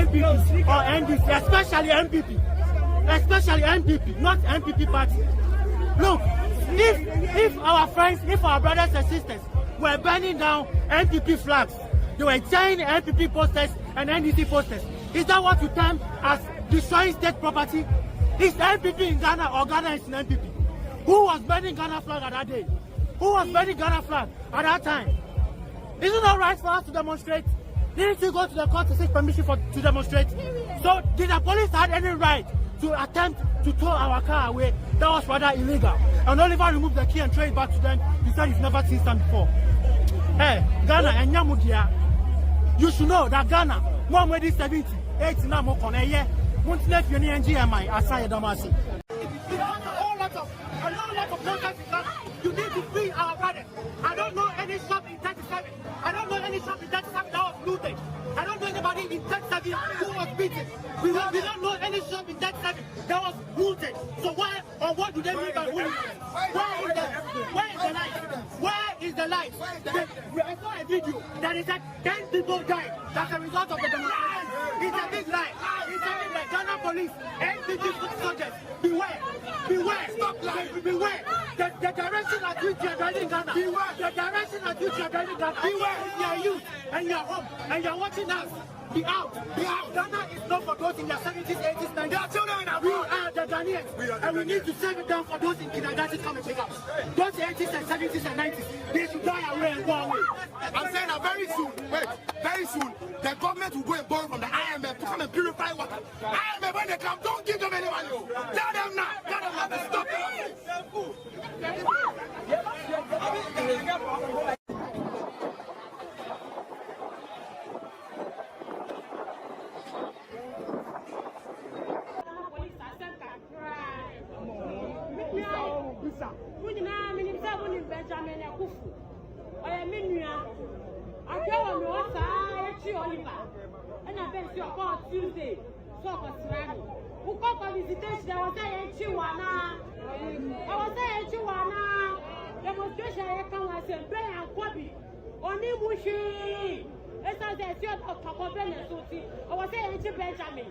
MPP or NDC, especially MPP, not MPP party. Look, if our friends, if our brothers and sisters were burning down MPP flags, they were tearing MPP posters and NDC posters, is that what you term as destroying state property? Is MPP in Ghana or Ghana is in MPP? Who was burning Ghana flag at that day? Who was burning Ghana flag at that time? Is it not right for us to demonstrate? Didn't we go to the court to seek permission to demonstrate? So did the police have any right to attempt to tow our car away? That was rather illegal. And Oliver removed the key and threw it back to them. He said he's never seen some before. Hey, Ghana and Yamudia, you should know that Ghana, more than 70, 80 now more on a year. Won't let you any NGMI aside Damasi. A lot of nonsense in Ghana. You need to free our brothers. I don't know any shop in 37. I don't know any shop in 37 that was looted. I don't know anybody in 37 who was beaten. We don't know any shop in 37 that was looted. So why or what do they mean by looted? Where is the light? Where is the light? I saw a video that is that 10 people died as a result of the demonstration. It's a big lie. It's a big lie. Ghana police and foot soldiers, beware. Beware. Stop lying. Beware. The direction at which you are driving Ghana. Beware. The direction at which you are driving Ghana. Beware. If you are youth and you are home and you are watching us, be out. Be out. Ghana is not for those in their 70s, 80s, 90s. There are children in our We are the Ghanaians. And we need to save it down for those in kindergarten come and pick up. Those 80s and 70s and 90s, they should die away and go away. I'm saying that very soon, the government will go and borrow from the IMF to come and purify water. IMF, when they come, don't give them any money. Tell them now. Tell them now to stop it. Tuesday, so who called for visitation? I was saying, Chiwana. Demonstration, I come and say, Bray and Kobe. Only Mushi. As I said, you're not Papa Benasuti. I was saying, Benjamin.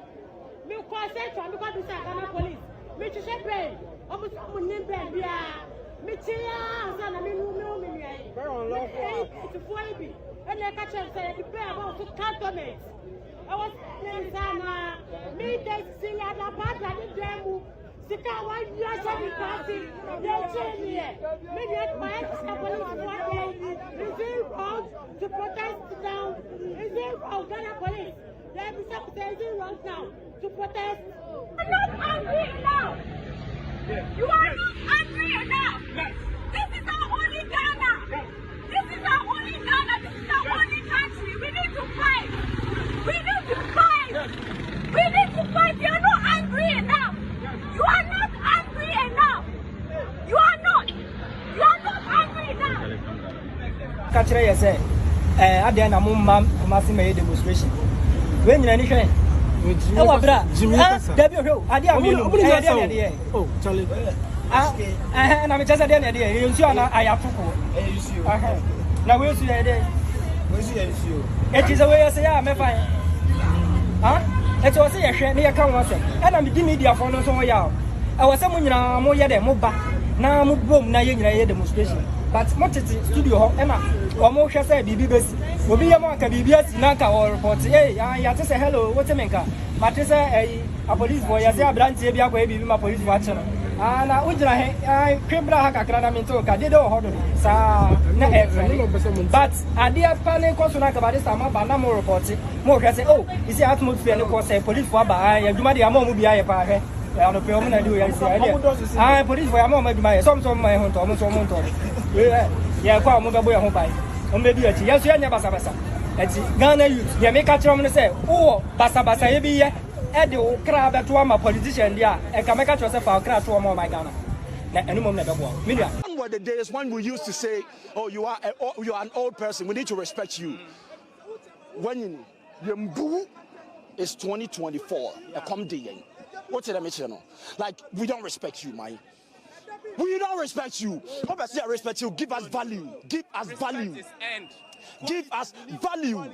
Me call Central because it's Ghana police. Me to say, Bray. Almost someone named Bray. Me Chia, son, I mean, very unlawful. It's a 4AB. And I catch and say, the Bray about to cantonment. I was saying, me, they see at the party at the demo. Sika, why you are so party? They change here. Me, get my police. Is it wrong to protest down? Is it wrong, Ghana police? They be saying, is it wrong now to protest? I'm not angry enough. You are not angry enough. This is our only Ghana. This is our only Ghana. This is our only country. We need to fight. We need to fight. We need to fight. You are not angry enough. You are not angry enough. You are not. You are not angry enough. Catch you say, at the end of my demonstration. When you're anything, oh, Charlie. And I'm just at the end of the day. You see, I have to. Now, we'll see the day. It is a way I say, I'm fine. Huh? It's also a share near come once. And I'm giving media for no so young. I was someone more yet than Moba. Now, move boom, now you're a demonstration. But much at the studio, Emma, or more shall say, BBS, will be a mark of BBS, Naka or reports. Hey, I just say hello, what's a maker? But it's a police boy, as I branch, maybe my police watcher. And I came back a cradamento, I did all hold but I dear panel consular about this time, but no more reports. More can say, oh, is the atmosphere and of course, police for by you might have more be a pair. I don't know what I do. I police for a moment, my some my home, almost almost. Yeah, quite mobile home by. Or maybe a yes, you never Basabasa. It's Ghana youth. You make a trouble and say, oh, Basabasa, maybe. Edo crab at one politician, yeah, and can make yourself a crowd to more my Ghana. One were the days when we used to say, oh, you are an old person, we need to respect you. When Yambu is 2024, a come day. What's the mission? Like, we don't respect you, man. We don't respect you. Obviously, I respect you. Give us value. Give us value. Give us value.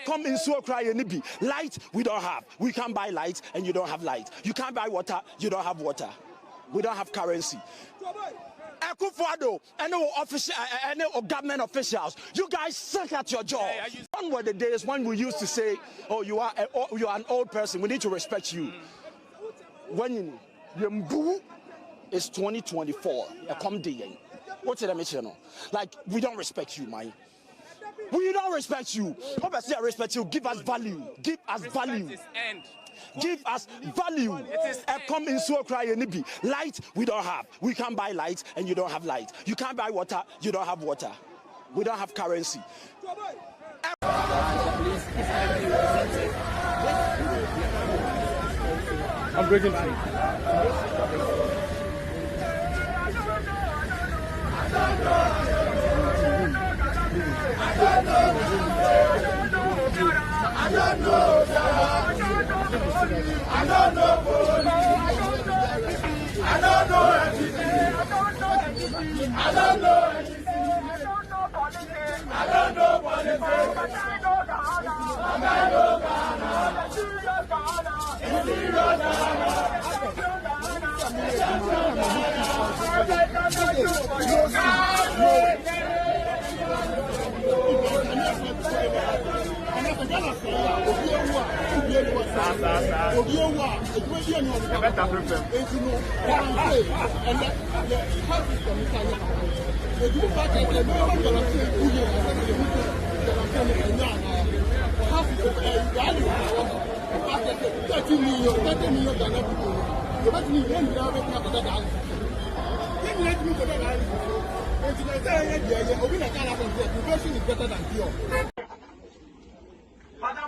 Come in so cry and be light. We don't have. We can't buy light, and you don't have light. You can't buy water. You don't have water. We don't have currency. Any official, any government officials, you guys suck at your job. One were the days when we used to say, "Oh, you are an old person. We need to respect you." When you it's 2024. Come day. What's the mission? Like we don't respect you, man. We don't respect you. Obviously, I respect you. Give us value. Give us value. Give us value. Come in so cry and be light. We don't have. We can't buy light, and you don't have light. You can't buy water. You don't have water. We don't have currency. I'm breaking through.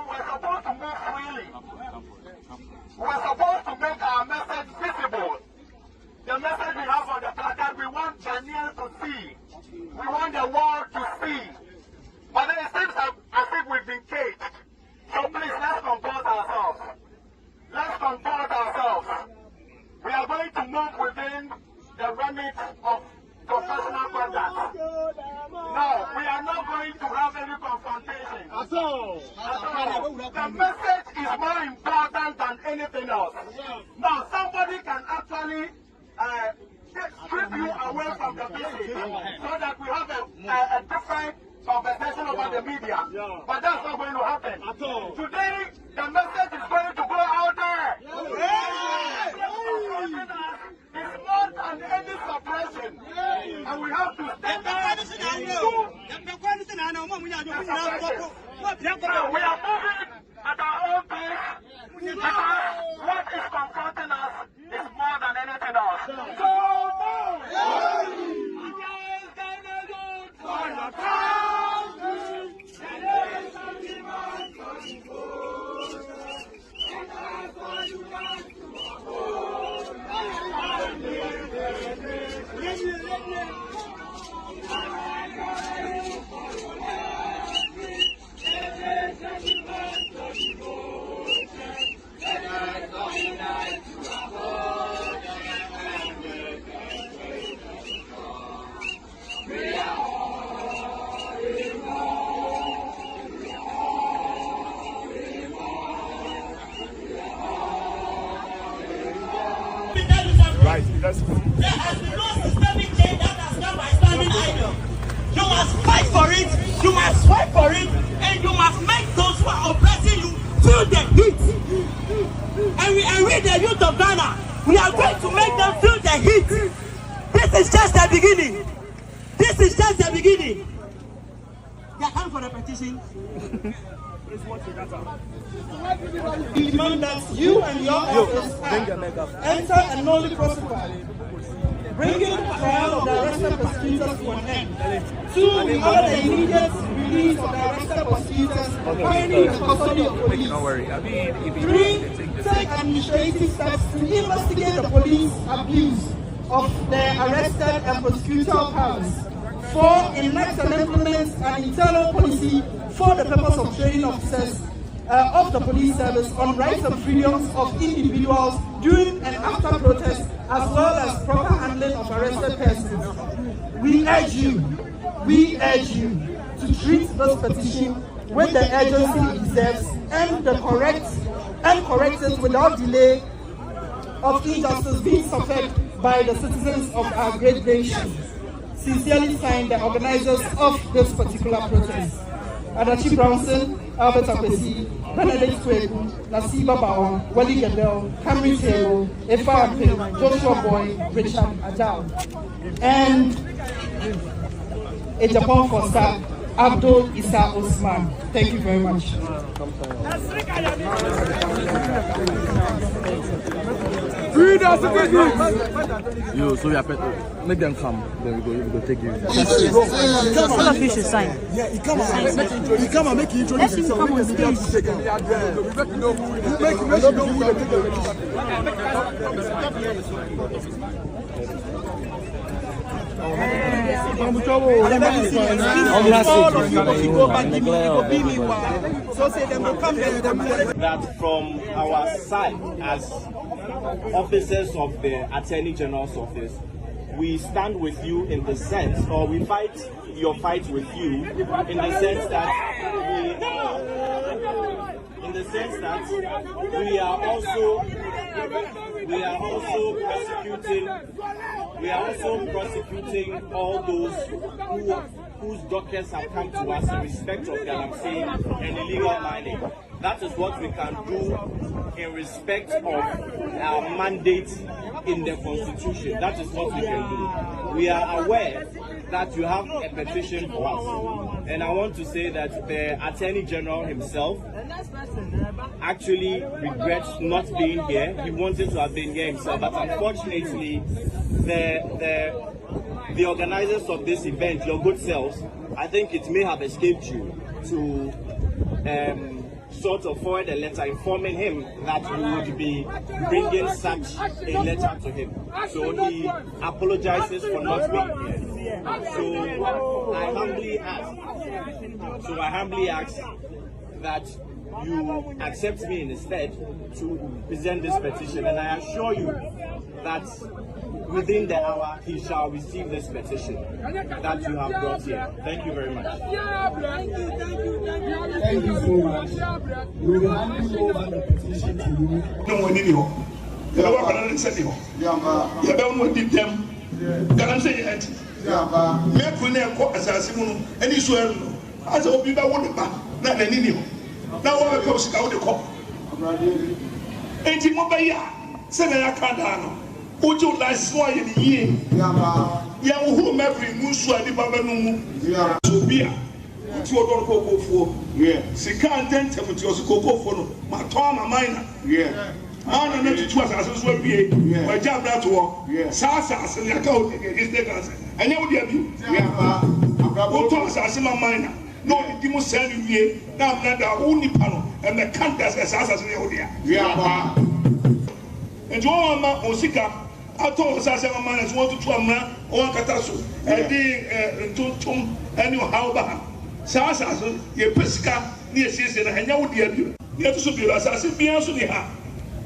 We're supposed to move freely. We're supposed to make our message visible. The message we have on the placard, we want Ghanaians to see. We want the world to see. But then it seems as if we've been caged. So please, let's compose ourselves. Let's compose ourselves. We are going to move within the remit of professional conduct. No, we are not going to have any confrontation. The message is more important than anything else. Now, somebody can actually strip you away from the business so that we have a different conversation over the media. But that's not going to happen. Today, the message is going to go out there. It's more than any suppression. And we have to stand there. We are moving at our own pace because what is confronting us is more than anything else. There has been no systemic change that has come by standing idle. You must fight for it, you must fight for it, and you must make those who are oppressing you feel the heat. And we the youth of Ghana, we are going to make them feel the heat. This is just the beginning. This is just the beginning. They come for the petition. We demand that you and your office enter a nolle prosequi, bringing the trial of the arrested prosecutors to an end. 2, we order the immediate release of the arrested prosecutors pending the custody of police. 3, take administrative steps to investigate the police abuse of the arrested and prosecutorial powers. 4, enact and implement an internal policy for the purpose of training officers of the police service on rights and freedoms of individuals during and after protests, as well as proper handling of arrested persons. We urge you to treat this petition with the urgency it deserves and correct it without delay of injustice being suffered by the citizens of our great nation. Sincerely signed, the organizers of this particular protest. Adachi Brownson, Albert Akwesi, Benedict Kweku, Nasiba Bawa, Wally Gadel, Camry Taylor, Efa Apim, Joshua Boy, Richard Ajao, and a Japan for star, Abdul Isa Osman. Thank you very much. Yo, so we are make them come, then we go take you. All of you should sign. Yeah, he come and make you introduce himself. Come on stage. Make you know who they take that from our side as officers of the Attorney General's office, we stand with you in the sense, or we fight your fight with you in the sense that we are also prosecuting all those whose dockets have come to us in respect of galamsey and illegal mining. That is what we can do in respect of our mandate in the Constitution. That is what we can do. We are aware that you have a petition for us. And I want to say that the Attorney General himself actually regrets not being here. He wanted to have been here himself, but unfortunately, the organizers of this event, your good selves, I think it may have escaped you to sort of forward a letter informing him that we would be bringing such a letter to him. So he apologizes for not being here. So I humbly ask that you accept me instead to present this petition, and I assure you that within the hour he shall receive this petition that you have brought here. Thank you very much. Thank you so much. We will hand over the petition to you. No one in you. You are one of the you don't want them. Can I say it? Make when they are assassin, and you swear, as a people want to back, not any new. Now, what comes out the cop? And you mobile, send a cardano. Would you like swear in the year? Who every Musua di Babanu, Subia, what you don't go for? She can't tell you what you go for. My Tom, a minor. I don't know to us as well be my job that work. Sasa, and your coat is the gas. I never did you. What was as my minor? No, the most send you now that the only panel and the cantas as Sasa. And you are my Osika. I told us as a man as wanted to a man or Katasu, and Tum, and you how bad. Sasa, your Pesca near season, and you would you. You have to be as I said, be answered.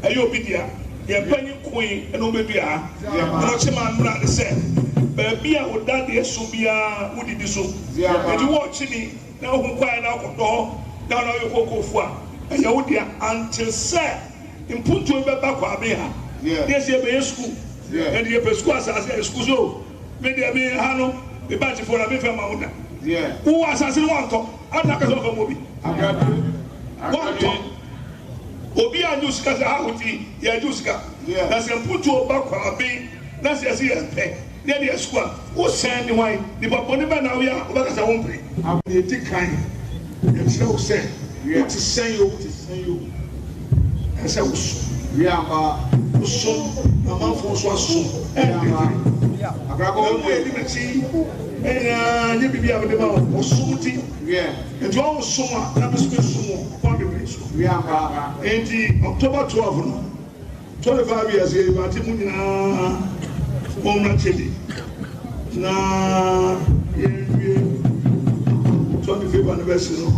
Ayobidia, your penny queen, and Obia, and Ochaman said, Babia would that the Asu-B would it so? And you watch me now, who quiet out of door, down on your cocoa for, and Yodia until said, in Punto Babia. Yes, you have school. And the Pesquas as a school. Maybe I mean, Hano, the batch for a bit from Mount. Who was as a one talk? I'm not going to movie. One talk. Obia Nuska, Hauti, Yaduska. That's a put to a back of a bay. That's a sea and pay. Then the squad. Who send the wine? The Baboniba now, yeah, that's a home play. I'm the dick kind. And so say, what to say you, and so, so, a month was soon. And I grab all the liberty. And you be able to go so and you almost so much. That was we are in the October 12, 25 years ago, but I'm not chilly. Now, 25th anniversary of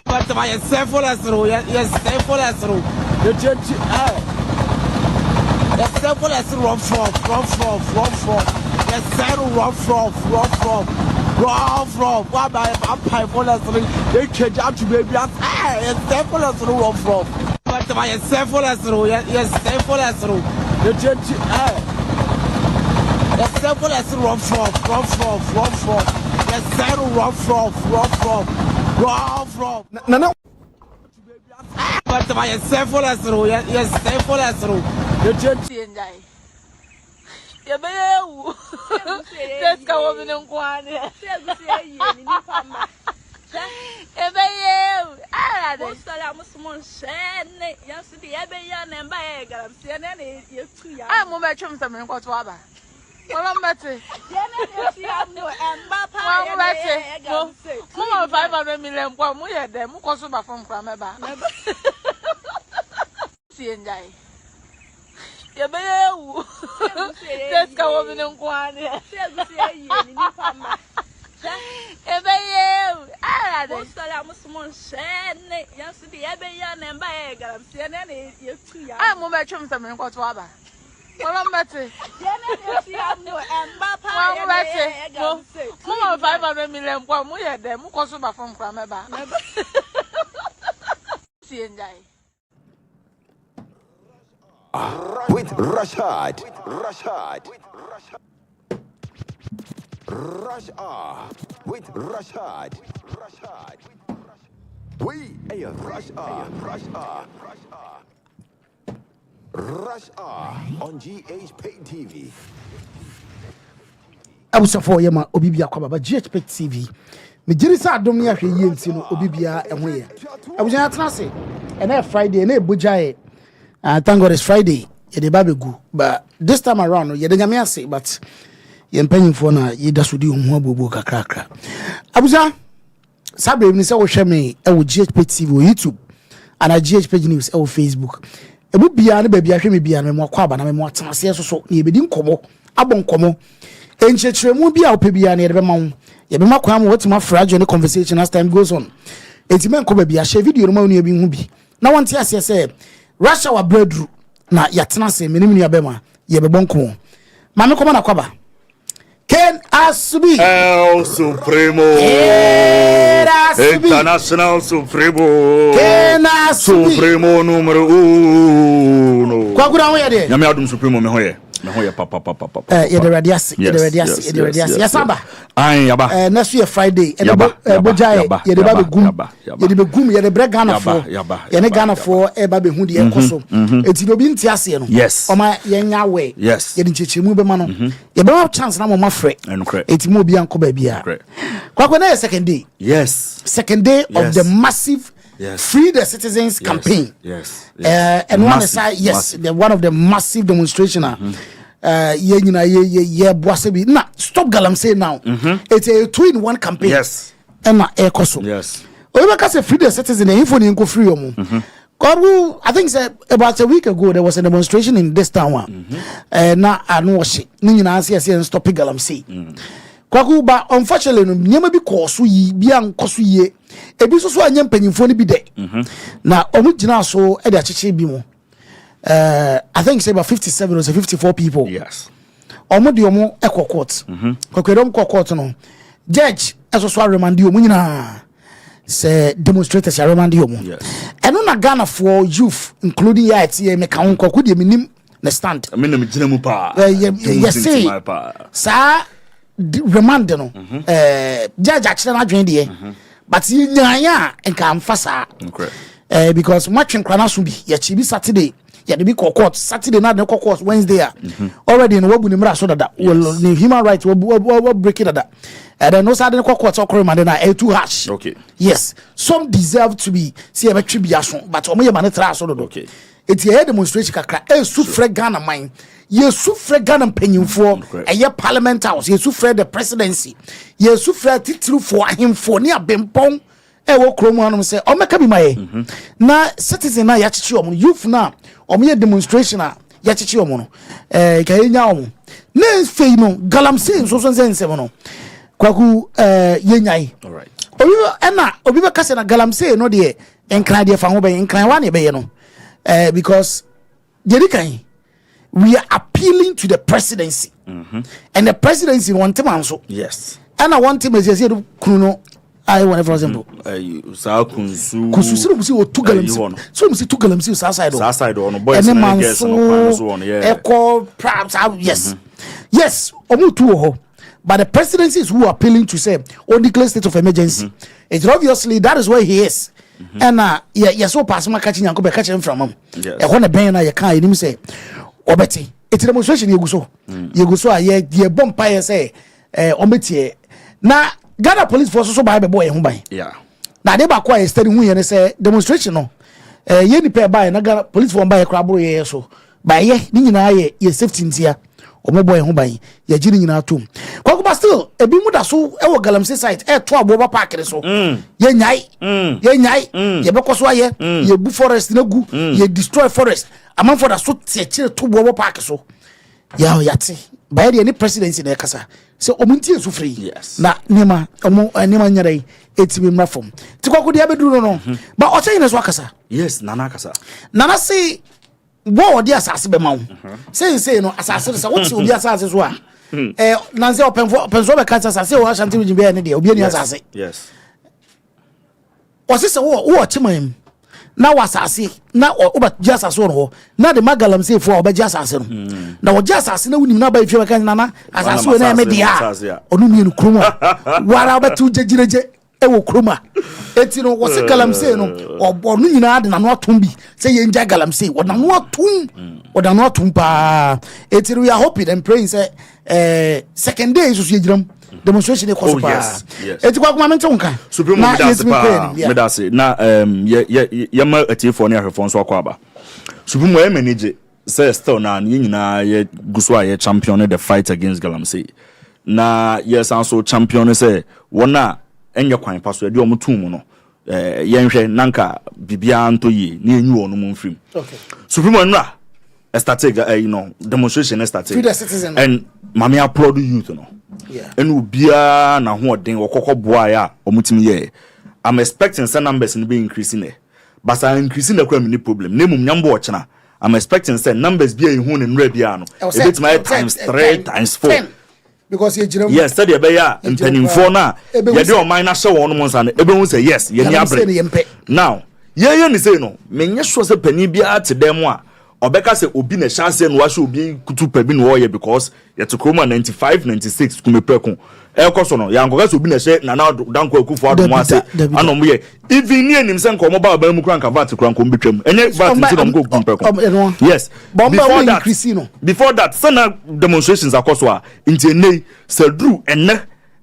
But my self-full as through, yes, self-full as through. The church, Yes, simple as run from. Yes, zero run from. Why my vampire for us? They change up to baby. Yes, simple as run from. But my simple as yes, simple as the change. Yes, simple as run from. Yes, zero run from. Nana. But my simple as yes, simple as the change. Ya bewu. Let's go over in Kwan. Ya bewu. Ah, the story must mon shane. Yesterday, I be yan and by a CNN. I'm more chum something got waba. Well, I'm better. More 500 million. One more at them. Because of my phone from a bar. See and die. Ya bewu. Let's go over in Kwan. Ya bewu. Ah, the story must mon shane. Yesterday, I be yan and by a CNN. I'm more chum something got waba. Well, I'm better. More 500 million. One more at them. Because of my phone from a bar. See and die. With Rashad. Rush hour with Rashad. We a rush hour. Rush hour on GhPage TV. Abusafo yema obibia kwa baba GhPage TV. Me jiri sa adom ne ahwe yie nti no obibia eho ye. Abuja atena se. Ena Friday na ebujae. Thank God it's Friday. Ye babe gu. But this time around ye de nyame ase but ye mpanyimfo na ye da so di ho abobo kakrakra. Abuja sabe ni se wo hwe me e wo GhPage TV wo YouTube ana GhPage News e wo Facebook. Ebu bia ne ba bia hwe me bia me mo kwa aba na me mo atena se so ne ebedi nkomo abon nkomo enchechiremu bia opebia ne de be ma wo ye be makwa mo wetima fraʊd ne conversation as time goes on entimen ko ba bia share video no ma no ebi hu bi na wonte ase se RASH HOUR breadru na yatena se menim ni abema ye be bonko ma me koma na kwaba Ken Asu-B El Supremo International Supremo Ken Asu-B Supremo numero 1 kwa gura ho ye de nyame adum Supremo me ho ye papa ye de radiasi yasaba ai yaba next year Friday e de bojae ye de ba be gum ye de bre Ghana for ye ne Ghana for e ba be hu de ekoso eti do bi nti ase no o ma ye nya we ye de chechemu be ma no ye be chance na mo ma frɛ eti mo bi anko ba bia kwa na second day second day of the massive Free the Citizens campaign. And one is one of the massive demonstration. Nah, stop Galamsey now. It's a 2-in-1 campaign. And na ekoso. We because Free the Citizen info ni go free omo. I think about a week ago there was a demonstration in this town. Na anu shi. Ni nyina ase stop Galamsey. Kwaku ba unfortunately no nyema bi koso yi bia nkoso ye ebi so anya mpanyimfo ni bi de na omu gina so e de acheche bi mo I think say about 57 or 54 people omu de omu ekọ court kwakwedom court no judge so remand omu nyina say demonstrators remand omu eno na Ghana for youth including ya tie me kan kwaku de minim na stand me na me gina mu pa yes sa remand no judge actually na dwen de but nyanya enka amfasa because much nkwana so bi ya chibi Saturday ya de bi court Saturday na de court Wednesday already no wabu ni mra so dada well human rights we break it dada and then no say de court okoro man na too harsh yes some deserve to be see e betwi bia so but omo ye man tra so dodo it ye demonstration kakra su frɛ Ghana man yesu frɛ Ghana mpanyimfo eye parliament house yesu frɛ the presidency yesu frɛ titiri for ahemfo ni abempon wo kromu anom se o meka bi maye na citizen na ya chichi omo youth na omo ye demonstration na ya chichi omo no ka yenya omo na fei no Galamsey so nsem no kwaku yenyai alright obi be kase na Galamsey no de enkran de fa ho be enkran wa na be ye no because jeri kan we are appealing to the presidency. And the presidency want to answer. Yes. And I want him as you say, Kuno. I want for example. Kusu si o two galamsi. So we see two galamsi outside. Outside on boys and girls so on. Yeah. Echo perhaps yes. Yes, omu two ho. But the presidency is who are appealing to say or declare state of emergency. It's obviously that is where he is. And yeah, so pass my catching and go back catching from him. I want to ban I can't even say Obeti. It's a demonstration you go so. You go so ye bomb pie say ometi. Now Ghana police force so by boy home by. Yeah. Now they back why study who and say demonstration no. Ye ni pay by na Ghana police force by crabo ye so. By ye ni nyina ye safety ntia. Omo boy home by ye jini nyina atom. Kwakuba still ebi mu da so e wo Galamsey site e to aboba park ne so. Ye nyai. Ye nyai. Ye bekoso aye. Ye bu forest na gu. Ye destroy forest. Amam for da so tie to aboba park so. Ya yate. By the any presidency na kasa. So omunti so free. Yes. Na nema omo nema nyare etimi mrafom. Ti kwaku dia beduru no. But o say na so akasa. Yes, nana kasa. Nana say wo odi asase be ma wo. Say no asase so what obi asase so a. Na say openfo be kasa asase wo ashanti bi be ne de obi ani asase. Yes. O say wo chimam. Na wasase na oba asase no na de Galamsey fo oba asase no. Na wo asase na wunim na ba ifie meka nana asase wo na me dia. Onu mi enu kroma. Wara obatu jejireje e wo kroma. Eti no wo se Galamsey no onu nyina de na no atom bi. Se ye nja Galamsey wo na no atom. Wo da no atom pa. Eti we are hoping and praying say second day so yejiram. Demonstration e koso pa. Eti kwa kuma mente wonka. Supreme medase na yema atifo ne ahwefo nso akwa Supreme we manage say still na nyina ye guso aye champion the fight against Galamsey. Na yes also champion say wona enye kwan paso de omutum no yenhwe nanka bibia anto yi na enyu onu mfrim. Okay. Supreme no start demonstration started and mama applaud youth no. Yeah. And ubia na ho den wokoko boa ya omutimi ye. I'm expecting some numbers in be increasing there. But I increasing the crime problem. Name nyambo ochna. I'm expecting say numbers be in hu ne nra bia no. A bit my times 3 times 4. Because you jiram. Yes, study be ya mpanimfo na. Ye de o man na hye won mo nsa na ebe hu say yes, ye ni abre. Now, ye ni say no, menye sure say pani bia te dem a obeka se obi na chance no wa hye obi kutu pa bi no ye because ye to kroma 95 96 kumepeku ekoso no ya ngoka se obi na hye na danko akufo adom ase anom ye even ni enim se nko mo ba mu kranka vat kranko mbetwam enye vat nti no mko kumepeku yes before that sana demonstrations akoso a nti enei se dru enne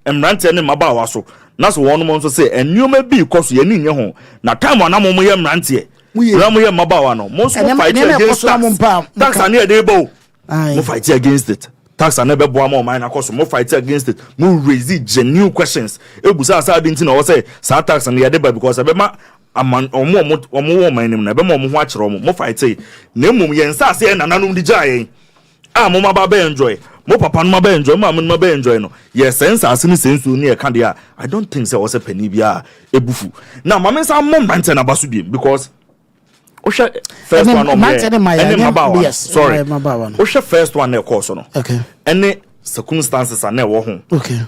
emrante ne maba waso na so won mo nso se enuma bi koso ye ni nye ho na time anamo mo ye emrante Ramu ye mabawa no. Most fight against tax and they bow. Mo fight against it. Tax and never boa more mine akoso mo fight against it. Mo raise genuine questions. Ebusa asa binti na wo say sa tax and they dey because abema aman omo man nim na abema mo ho akere mo fight na emum ye nsa ase na nanum di jaye. Mo maba be enjoy. Mo papa no maba enjoy, mo maba enjoy no. Yes sense ase ni sensu ni e kan dia. I don't think say was a penny bia ebufu. Na mama nsa mo mante na basu bi because first one yes, sorry. First one na course no. Okay. Any circumstances are na wo ho. Okay.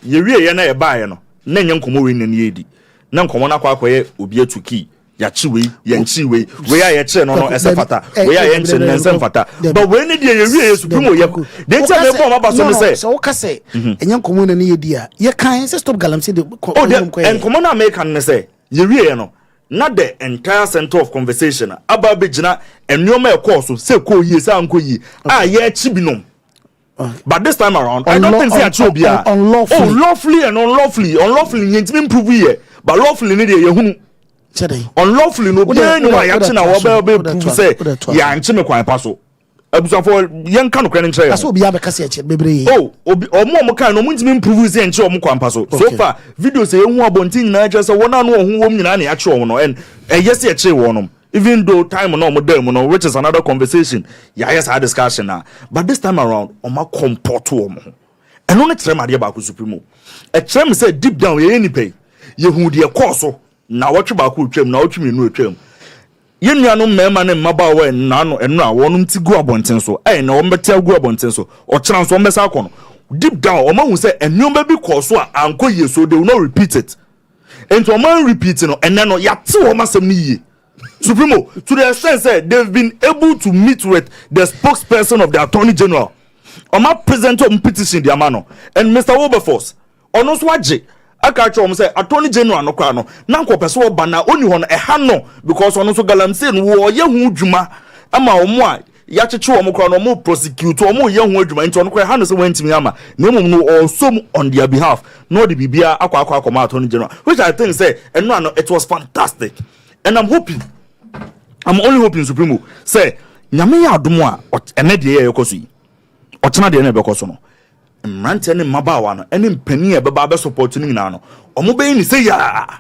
Ye wie na e baaye no. Na nyankomo we na edi. Na nkomo na kwa akoye obi atuki. Ya chiwe, ya nchiwe. We ya che no no esefata. We ya enche na esefata. But we ni ye wie Supreme ye. Dey tell me bomb aba so me say. So ka say nyankomo na edi a. Ye kan say stop Galamsey de. Nkomo na American ne say. Ye wie no. Not the entire center of conversation. Aba bejina enwoma e course say ko yi say anko yi. Ye chibinom. But this time around, I don't think say achobia. Unlawfully and unlawfully yentimi improve here. But lawfully ni dey ye hunu. Unlawfully no be any ya chi na wo be prove say ya nche me kwan paso. Abusafo yen kan kwan nche. Asu-B abekase eche bebre. Omo kan no muntimi improve say nche omo kwan paso. So far video say ehun abonti nyina eche say wona no ohun wom nyina na ya che omo no and yes eche wonom. Even though time no mo dem no which is another conversation. Yes our discussion now. But this time around omo comport omo. And no tell me about Supreme. A tell me say deep down ye any pay. Ye hu de course so. Na watch ba ku twam na watch me no twam. Yenu no mema ne mmaba we nano eno a wonum ti gu abonten so na won beti gu abonten so o kran so mbesa akono deep down o ma hu say enwom bi koso a anko ye so they will not repeat it and o man repeat no ene no yate o masem ni ye Supremo to the extent that they've been able to meet with the spokesperson of the Attorney General o ma present on petition the amano and Mr. Wilberforce ono so age aka cho say Attorney General no kwa no na nkopese wo bana oni ho no eha no because ono so galamsey no wo ye hu dwuma ama omo a ya cheche wo mo kwa no mo prosecute omo ye hu adwuma nti ono kwa ha no se wantimi ama na emum no also on their behalf no the bibia akwa Attorney General, which I think say eno no it was fantastic and I'm only hoping Supremo say nyame ya adomo a ene de ye yekoso yi ochena de na bekoso no mrante ne mabawa no ene mpani e beba be support ni nyina no omo be ni say ya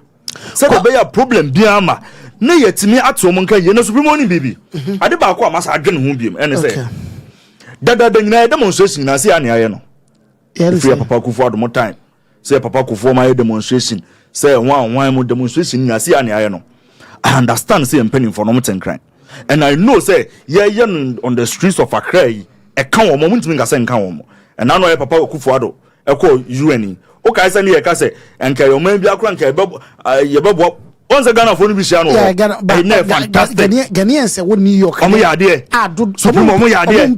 say be ya problem bia ma na yetimi ato mo nka ye na Supremo ni bibi ade ba ko amasa adwene ho biem ene say dada nyina demonstration na say ane aye no free papa kufu adomo time say papa kufu ma demonstration say wan mo demonstration na say ane aye no I understand say penny for no crime and I know say yeah on the streets of Accra e kan wo mo ntimi ngase nkan wo mo and now papa Kufuado e ko UN o kai say ne ka say enka yo man bi akra nka ye bebo once Ghana for no bi shia no fantastic Ghanaians say what New York omo ya de Supremo omo ya de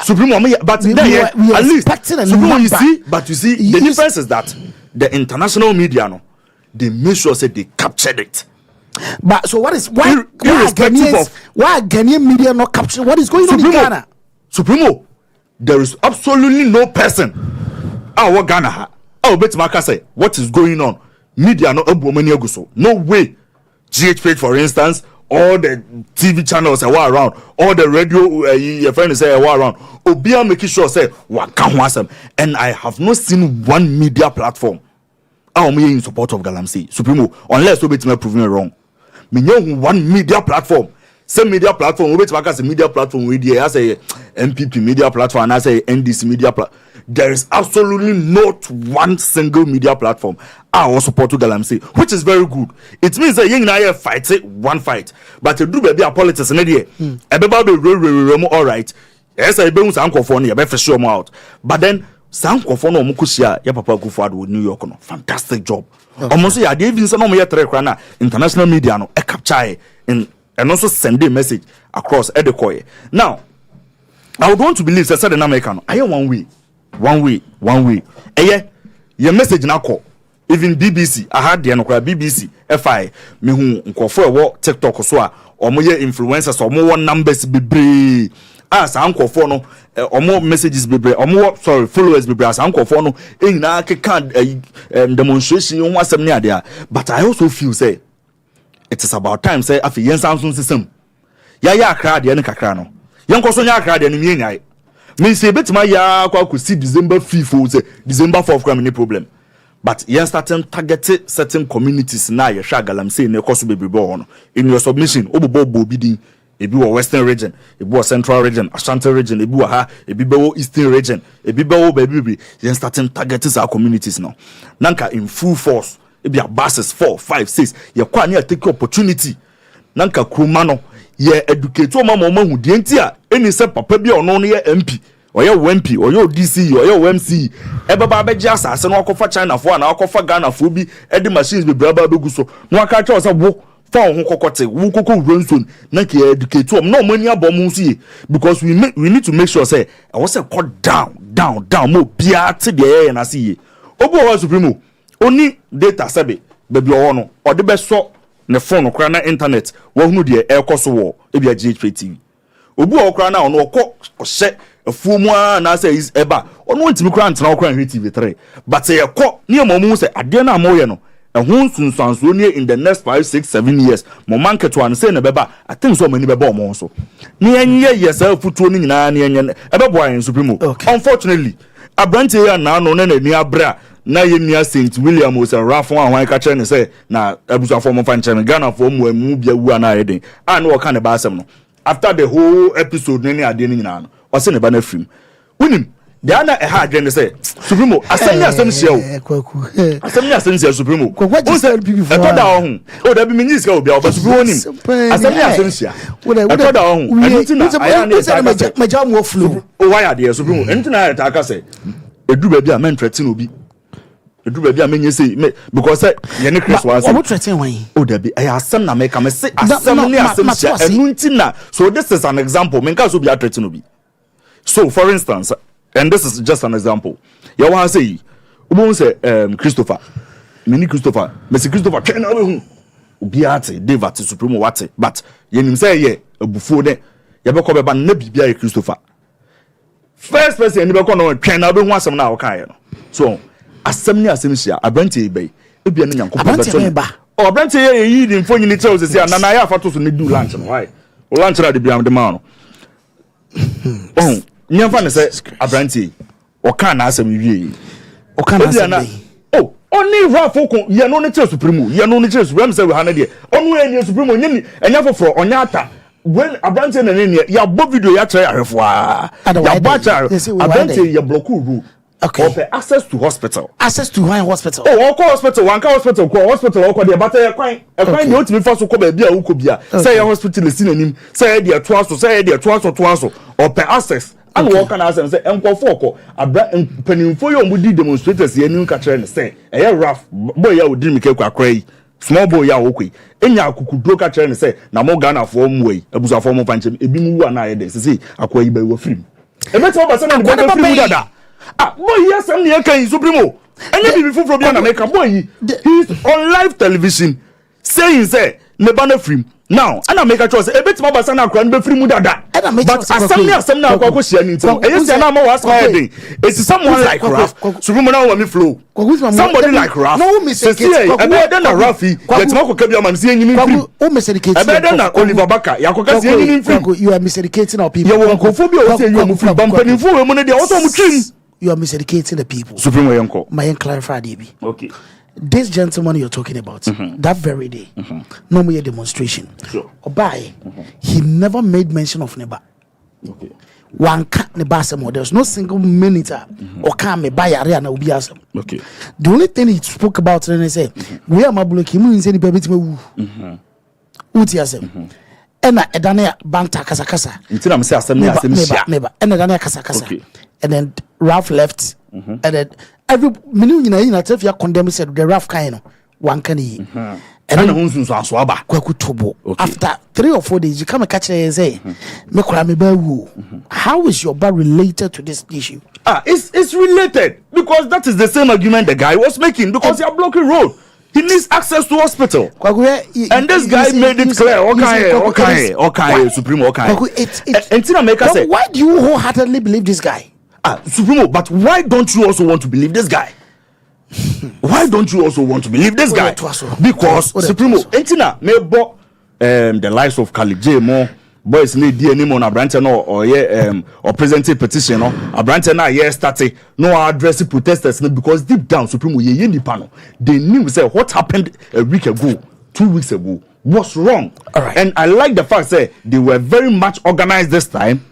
Supremo omo but then at least Supremo you see but you see the difference is that the international media no they make sure say they captured it. But so what is why Ghanaian media not capturing what is going on in Ghana? Supremo, there is absolutely no person. Our Ghana, our Betmaka say what is going on. Media no abomani aguso. No way. GhPage, for instance, all the TV channels are around, all the radio your friend say are around. Obia making sure say waka and I have not seen one media platform. I'm in support of Galamsey Supremo unless we bet me proving wrong. Me know one media platform. Same media platform. We bet me say media platform. We there as a MPP media platform and as a NDC media platform. There is absolutely not one single media platform. I will support Galamsey, which is very good. It means that you and fight one fight, but to do baby politics in the day. All right. Yes, I be uncle for you. Be for sure out. But then. Sanko no mukusia ya papa Kufuado with New York no fantastic job. Almost ya dey even say no me tre na international media no e capture and also send a message across Edekoye. Now I would want to believe say the American no aye one way. Your message na call even BBC I had the no BBC FI me hu nkofo e wo TikTok so a omo ye influencers omo wo numbers bebre. As uncle for no more messages be followers be as uncle for no na demonstration you want some near there. But I also feel say it is about time say afi yen Samsung system ya crowd ya kakra no yen koso nya crowd ya ni nyai me say betima ya kwa see December 5th say December 4th crime any problem but yen starting target certain communities na ya sha Galamsey na koso be no in your submission obobo bidin ebi wo western region ebi wo central region Ashanti region ebi wo ha ebi be wo eastern region ebi be wo baby yen starting targets our communities now nanka in full force ebi a buses 4 5 6 ye kwa na take opportunity nanka kruma no ye educate o mama hu die ntia eni se papa bi ono no ye MP oye MP oye DC oye MC ebaba beji asase no akofa China fo na akofa Ghana fo bi edi machines be braba be guso no aka cha o wo found kokote wu koko runson na ke educate no money abom nsie because we need to make sure say I was say cut down mo bia te de na see obo wa Supremo oni data sabe baby o no o de be so ne phone kra na internet wo hunu de e koso wo e bia GhPage TV obu o kra na ono okọ hye afumu na say is eba ono ntimi kra ntena okra hwe TV3 but say ekọ ne amamu say ade na amoye no ehun sunsanso ne in the next 5 6 7 years mo market one say na beba I think so many beba mo so ne enye yesa futuo ni nyina ne enye ebebo ayen Supremo unfortunately abrante ya na no na ni abra na ye nia St William o say rafon ahwan ka kire ne say na abusafo mo fa nche Ghana fo mo amu bia wu ana ayeden an wo ka ne ba asem no after the whole episode ne ade ni nyina no o say ne ba na film unim The other again say Supremo. Asem share Supremo. Who said people for that? Oh, there be minister will be our Supremo. Asem share. Oh, why are there Supremo? Anything I attack say. Edu baby a men threaten obi. Edu baby a men say because ye ne Chris was. What threaten why? Oh, there be I asem na make am say asem ni asem share. Enunti na. So this is an example. Men ka so be threaten obi. So for instance, and this is just an example. You want to say, who say Christopher, mini Christopher, Messi Christopher, train away Ubiate, David Supremo Wate, but you say ye a buffo de Yabako ban nebi be Christopher. First person you no train away once now okay. So assembly assemsia abranti bay, ebi an yankopon or branti ye in phone you tell say na ya fato so ne do lunch why? Lunch na de biam de man. Oh, nyamfa ne say abranti o kan na asem wie o kan na asem oh oni rafoko ye no ne che supremo ye no ne che supremo say we ha na de onu eni supremo nyini enya foforo onya ata when abranti na ne ya bo video ya try ahwefo ya bo cha abranti ya block ru okay or access to hospital one hospital oh call hospital one hospital call hospital o ko de bata kwan de otimi fa so ko ba bia wo ko bia say your hospital sinanim say de to aso or per access and what can I say enkofo abra panimfo yo mudi demonstrators ye nim ka kire ne say e rough boy ya odi mike kwa krai small boy ya okwi enya akukudro ka kire ne say na mo Ghana fo mwei abusafo mo panchem ebi mu wu na ye de say akwa yi ba wo film e beto ba say na go film dada ah boy yes am ne kan Supremo enya bi before from America boy he's on live television saying say ne ba na film now ana make a choice e bit ma basa na akwa no be free mu dada but asem na akwa ko hia ni ntim e say na ma was my head it's someone like Raf Supremo na wa me flow somebody like Raf no misedicate e be den na Rafi get ma ko ka bi am si enyini free o misedicate e be den na Oliver Baka ya ko ka si enyini free you are misedicating our people you want kophobia o say you am free bampani fu we mu ne de o so mu twim you are misedicating the people Supremo yenko my clarify dey be okay. This gentleman you're talking about, that very day, no more demonstration. Sure. Obai, he never made mention of Neba. Okay. One can't Neba. There's no single minute or can me buy area and be awesome. Okay. The only thing he spoke about and he said, we are Mabulaki, means any baby to me. Utiasem. And a Dania Banta Casacasa. Until I'm saying never. And a Dania Casacasa. And then Ralph left. And then every minute in a tell you condemn said the rough kind one can eat. And after 3 or 4 days, you come and catch it and say, how is your bar related to this issue? It's related because that is the same argument the guy was making because you are blocking road. He needs access to hospital. And this guy made it clear. Okay, Supremo, okay. Why do you wholeheartedly believe this guy? Supremo, but why don't you also want to believe this guy? Why don't you also want to believe this guy? Because Supremo, Entina may bo the lives of Khalid J more boys need DNA on a branch or presenting petition no a branch na started no addressing protesters because deep down Supremo ye in the panel they knew say what happened a week ago 2 weeks ago was wrong. All right. And I like the fact that they were very much organized this time.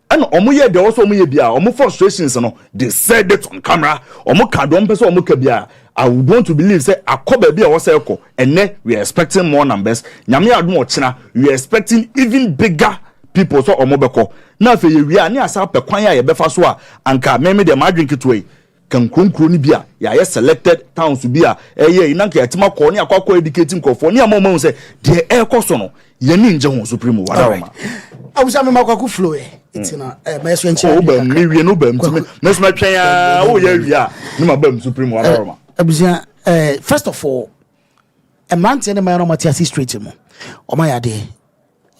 And omuye de also omuye bia omu frustrations no they said it on camera omu ka don person omu ka bia I would want to believe say akoba bia wo say ko ene we are expecting more numbers nyame adom ochina we are expecting even bigger people so omu beko na fe ye wi ani asa pe kwan ya ye befa so a anka meme de ma drink it way kan kronkro ni bia ya ye selected towns bia eye inanka yatima ko ni akwa educating ko for ni amoma say de e ko so no ye ni nje ho Supremo wada I was having my kwaku flow. It's in a mess when no bam mess my train oh yeah no bam Supremo wada first of all a man tell my no Matias straight mo o my ade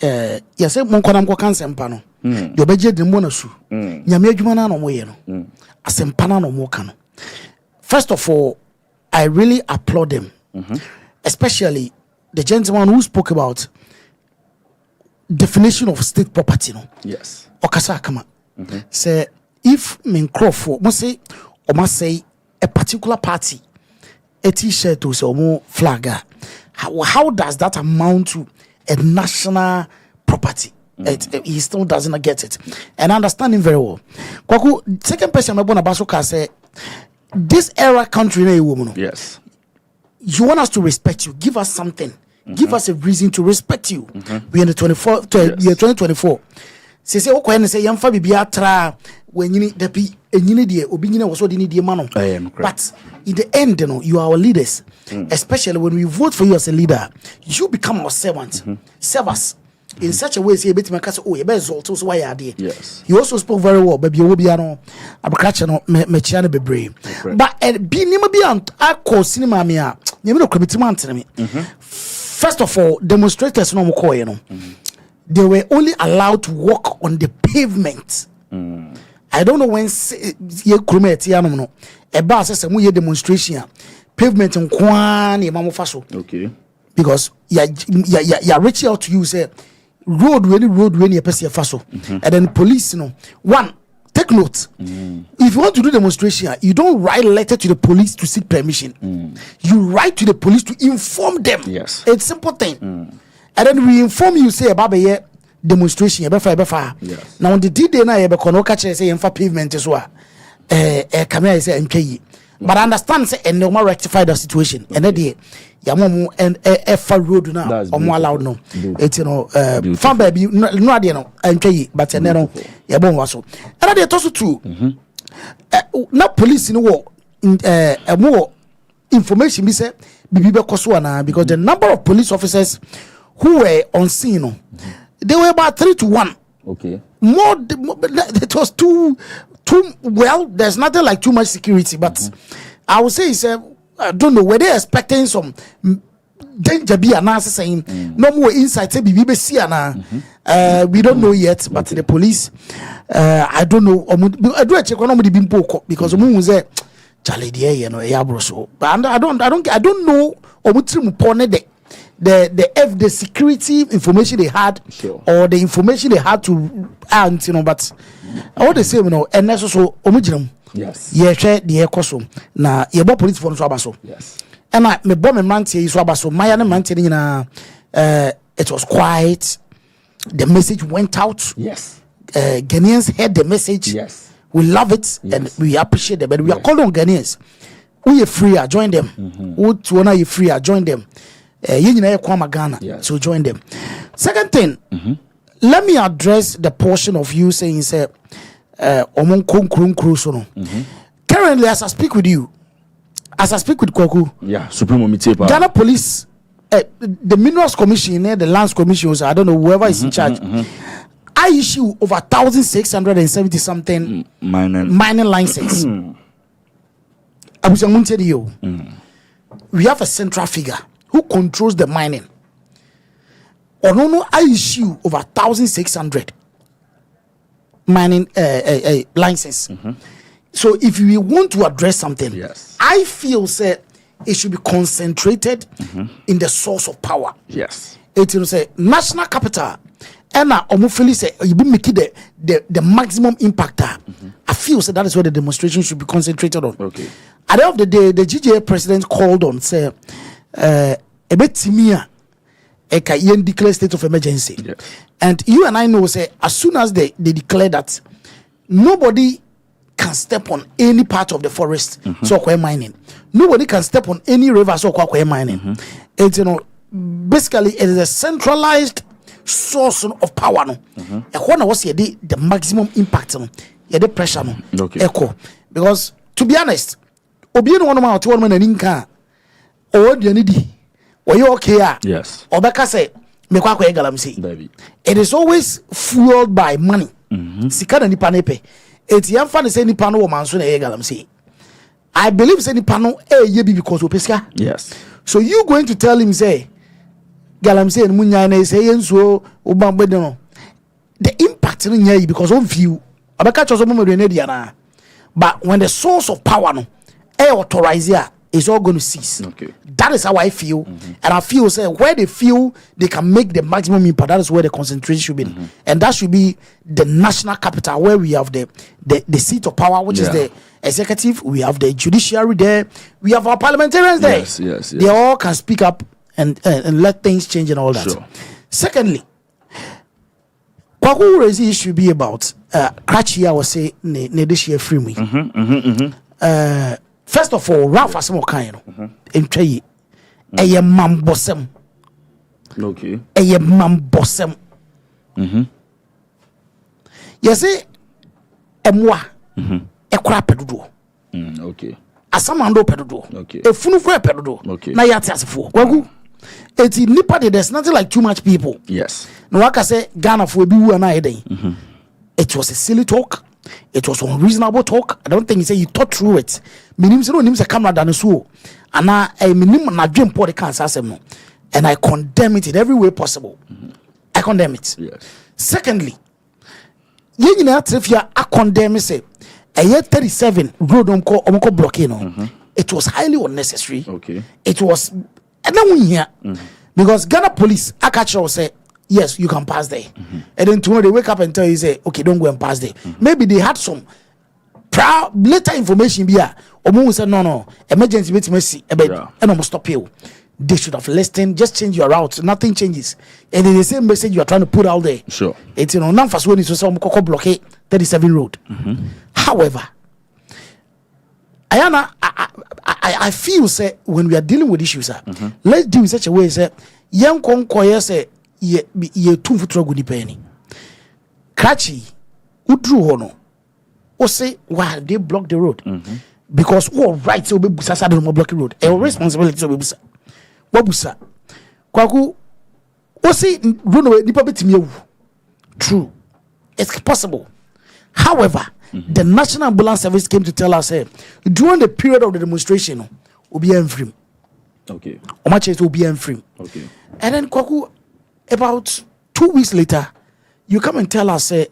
yes mon kwanam ko kan sempa no de obeje de mo na su nyame adwuma na no mo ye no asempa na no mo ka no first of all I really applaud them especially the gentleman who spoke about definition of state property no yes okasa kama say if men crofo must say a particular party a t-shirt or so flag how does that amount to a national property He still doesn't get it, and I understand him very well. Kwaku, second person I'm about to say, this era country, yes, you want us to respect you. Give us something. Give us a reason to respect you. We in the 2024. Say say yamfa bibia tra when you need the obinina was what you need the man. But in the end, you are our leaders. Especially when we vote for you as a leader, you become our servant. Serve us in such a way. Say bit make us oh you better also why you are there. Yes. You also spoke very well, baby. You will be no abakacha no me chiane bebre. But be nima be an akọ cinema me a. You know committee man tell me. First of all, demonstrators no mo no. They were only allowed to walk on the pavement. I don't know when ye krometi no. Eba say mu ye demonstration pavement nkwan e mamu faso. Okay. Because ya reach out to you say road when you person faso. And then police one take note. If you want to do demonstration, you don't write letter to the police to seek permission. You write to the police to inform them. Yes. It's simple thing. And then we inform you say about a demonstration. Yes. Now on the D day na you be kono catch say in pavement as well. Camera say MKE. But I understand say and no more rectify the situation. And then yamomu and for road now or more allowed no. It's fan baby no idea no MKE but and then yabon waso. And then also too. Now police in war more information be say bibi be koso na because the number of police officers who were on scene, they were about 3 to 1. Okay. More it was too well. There's nothing like too much security, but I would say I don't know, were they expecting some danger be announced saying no more inside say bibi see na we don't know yet, but the police I don't know I do check on the bimpo because omu say Charlie there so but I don't know the security information they had or the information they had to but I want to say and that's also omujinam. Yes. Share the ekoso na ye bo police for no abaso. Yes. And I me bo me mantie so abaso maya ne mantie nyina it was quiet. The message went out. Yes. Ghanaians heard the message. Yes. We love it and we appreciate it, but we are calling on Ghanaians. We are free, join them. Who to honor you free, join them. Ghana, so join them. Second thing, let me address the portion of you saying say currently as I speak with you, as I speak with Kwaku, Supreme Ghana Police, the Minerals Commission, the Lands Commission, I don't know whoever is in charge. I issue over 1,670 something mining licenses. We have a central figure who controls the mining. I issue over 1,600 mining licenses. So if we want to address something, I feel say it should be concentrated in the source of power. Yes. It will say national capital. And Omufili say you be making the maximum impact. I feel so that is where the demonstration should be concentrated on. Okay. At the end of the day, the GGA president called on say a bit timia declare state of emergency. Yes. And you and I know say as soon as they declare that nobody can step on any part of the forest so acquire mining. Nobody can step on any river so acquire mining. It's basically it is a centralized source of power no one was the maximum impact no the pressure no echo because to be honest obi no one man to one man ninka o de di o you okay yes obeka say me kwa galamsey baby it is always fueled by money sika na nipa nepe eti yamfa ne say nipa no wo manso na galamsey I believe say nipa no ye bi because opeska yes so you going to tell him say galamsey and munya na say yenso obambe no the impact no nya because on view abeka choso mo me dia na but when the source of power no authorize here is all going to cease. Okay. That is how I feel and I feel say where they feel they can make the maximum impact, that is where the concentration should be and that should be the national capital where we have the seat of power which is the executive, we have the judiciary there, we have our parliamentarians there. Yes. They all can speak up and let things change and all that. Sure. Secondly, Kwaku raise the issue be about Cratchy, I was say ne this year free me. First of all, Ralph Asimo Kaino in Trey a man bossem. Okay. A man bossem. You see, a moi a crap pedo. Okay. A samando pedo. Okay. A funu for a pedo. Okay. Na yati for. Kwaku. It's in Nipadi, there's nothing like too much people. Yes. No, like I say, Ghana for be and I day. It was a silly talk. It was unreasonable talk. I don't think he said he thought through it. Minim se no nim se camera than so. And I minim na dream for the cancer no. And I condemn it in every way possible. I condemn it. Yes. Secondly, you know if you I condemn say a year 37 road on blockade. It was highly unnecessary. Okay. It was and then we here because Ghana police I catch you say yes you can pass there and then tomorrow they wake up and tell you say okay don't go and pass there. Maybe they had some later information be or say no emergency wait mercy and almost stop you. They should have listened, just change your route, nothing changes, and then the same message you are trying to put out there. Sure, it's non fast when it's some blockade 37 road. However, I feel say when we are dealing with issues, let's deal in such a way say young conquer say ye 2 foot road penny. Cratchy udru hono. O say why they block the road? Because all right so be busa no block the road. A responsibility so be busa. What busa? Kwaku o say run away nipa betimi. True. It's possible. However, the National Ambulance Service came to tell us during the period of the demonstration, we'll be free. Okay. Will be free. Okay. And then Kwaku, about 2 weeks later, you come and tell us, they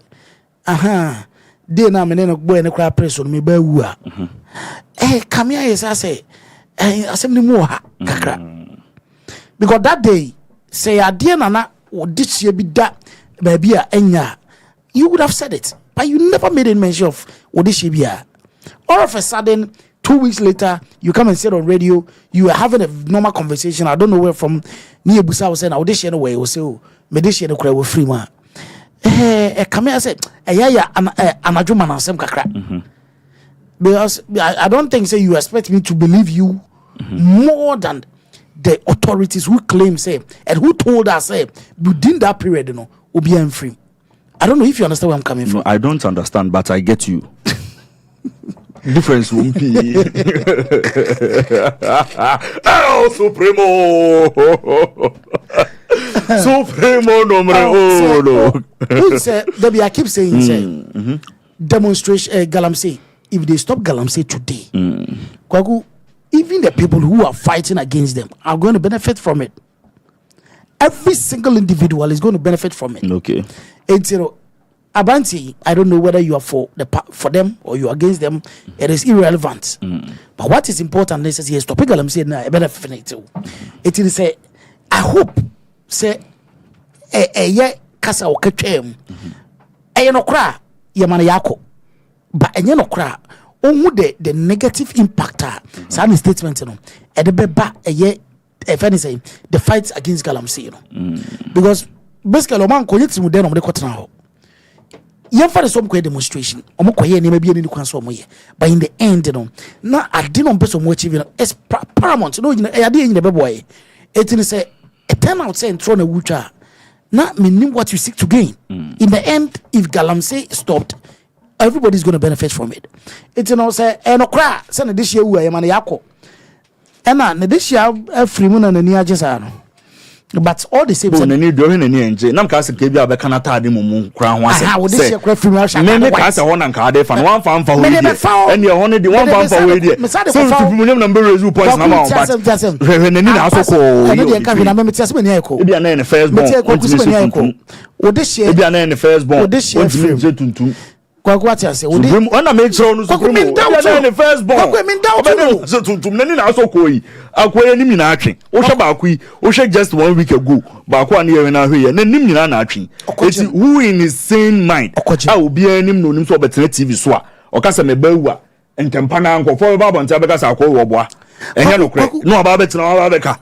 na meneno boy and cry press on me by wua. Come here, yes, I say, I say more kakra. Because that day, say, I dear Nana, or this year be that, baby, you would have said it. But you never made any mention of Odishibia. All of a sudden, 2 weeks later, you come and sit on radio, you are having a normal conversation. I don't know where from near Busa was saying, Audition away, or so, Medition of Crowd free man. Come here, I said, Anajuman and Sam Kakra. Because I don't think say you expect me to believe you more than the authorities who claim, say, and who told us, say, within that period, you know, will be free. I don't know if you understand where I'm coming from. No, I don't understand, but I get you. Difference won't be. Oh, Supremo! Supremo numero uno. I keep saying, demonstration, Galamsey. If they stop Galamsey today, Kwaku, even the people who are fighting against them are going to benefit from it. Every single individual is going to benefit from it. Okay. It's Abanti, I don't know whether you are for them or you are against them. It is irrelevant. But what is important is yes, topic I'm saying now, benefit it is say I hope say ye kasa o ketwem. No kra ye man yako. But enye no kra onhu the negative impact some statement no e de beba ye if anything the fight against Galamsey because basically man ko yetimu den no de kotena ho ye for some demonstration omokoye ne ma bi ani kwan so omoye but in the end no na ade no person mo achieve no is paramount no ade yin the beboy it is say a turn out say throw na wutwa na meaning what you seek to gain in the end if Galamsey stopped everybody's going to benefit from it. It's say no cry say na this year we man yakọ na this year free mu na ni agesa no but all the same na ni do na ni enje nam ka se ke bi abeka na taade mumu kra ho ase this year cry free mu Rashad me ka se ho na nka ade fa no wan fa ho we die ene ho ne di wan fa we die so to mu nem number resu points na ma but na ni na aso ko e dey ka na me tiase me ni ayko e bia na ne first born o this year e bia na ne first born o timi se tuntum Kwaku ati ase o dey ona make sure no supreme e bia na first born Kwaku me doubt so tuntum na ni na aso ko yi akoye nim nyina atwe o hwe ba ko yi o hwe just 1 week ago ba ko an ye na hwe ye na nim nyina na atwe eti who in his sane mind a obi anim no nim so obetena TV so a o ka se me ba wu a ntempa na nkofo ba bonta be ka sa akọ wo boa Ehia no kre. No aba beka.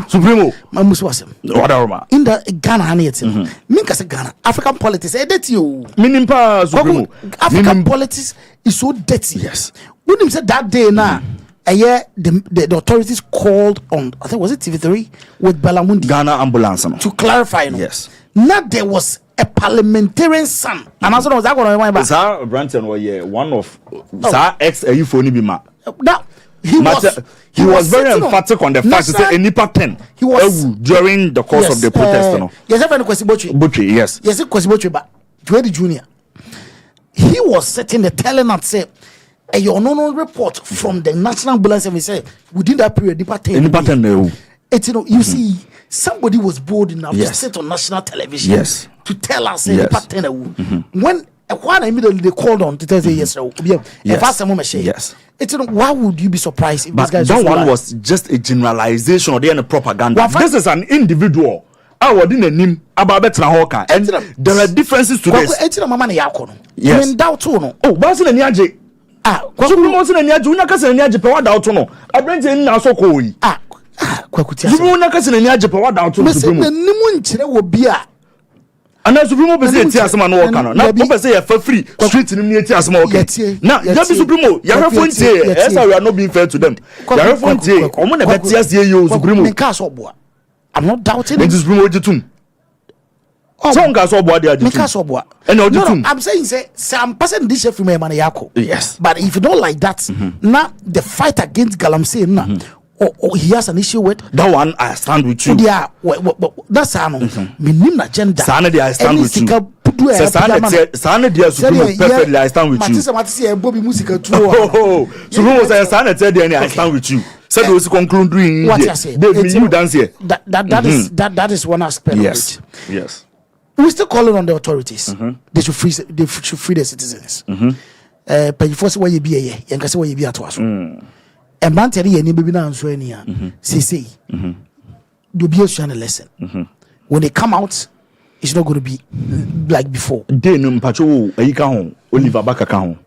Supremo. Mamusu asem. Wadaroma. In the Ghana hanete. Minka say Ghana African politics dirty o. Minim pa Supremo. African politics is so dirty. Yes. When him said that day now, the authorities called on, I think was it TV3 with Balamundi Ghana ambulance to clarify. Yes. Now there was a parliamentarian son, and also was that going on. Sir Branton was one of Sir ex Ayufoni Bima. Now he was very emphatic on the fact that any pattern he was during the course of the protest. Yes, I find Butchie. Yes. Yes, Butchie, but Joedi Junior. He was setting the telling that say a no report from the National Ambulance Service say within that period the pattern. It's you see somebody was bold enough to sit on national television to tell us the pattern. When immediately they called on to tell us yes. It's why would you be surprised if but this guy that one was just a generalization or the propaganda. This is an individual. And there are differences to this. Yes. Oh, but and as Supremo be say asema no work na be say for free street ni eti asema okay now ya be Supremo ya refontie yes we are not being fair to them ya refontie omo na betia se ye Supremo I'm not doubting it Supremo jitum so nga so boa dey jitum no I'm saying say some person this chef from man yako yes but if you don't like that now the fight against Galamsey na or he has an issue with that one. I stand with you. Yeah, that's minim agenda. Sana I stand with you. Sana dia Supremo perfectly. I stand with you. Oh, Supremo say Sana tell dia I stand with you. Said those conclude doing. What I say? You dance here. That is one aspect. Yes. Of it. Yes. We're still calling on the authorities. They should free. They should free the citizens. But you force why you be here. You can say why you be at us. And Manteri and baby now so any say do be a lesson. When they come out, it's not going to be like before. They no mpacho ayika hon Oliver Baka ka hon.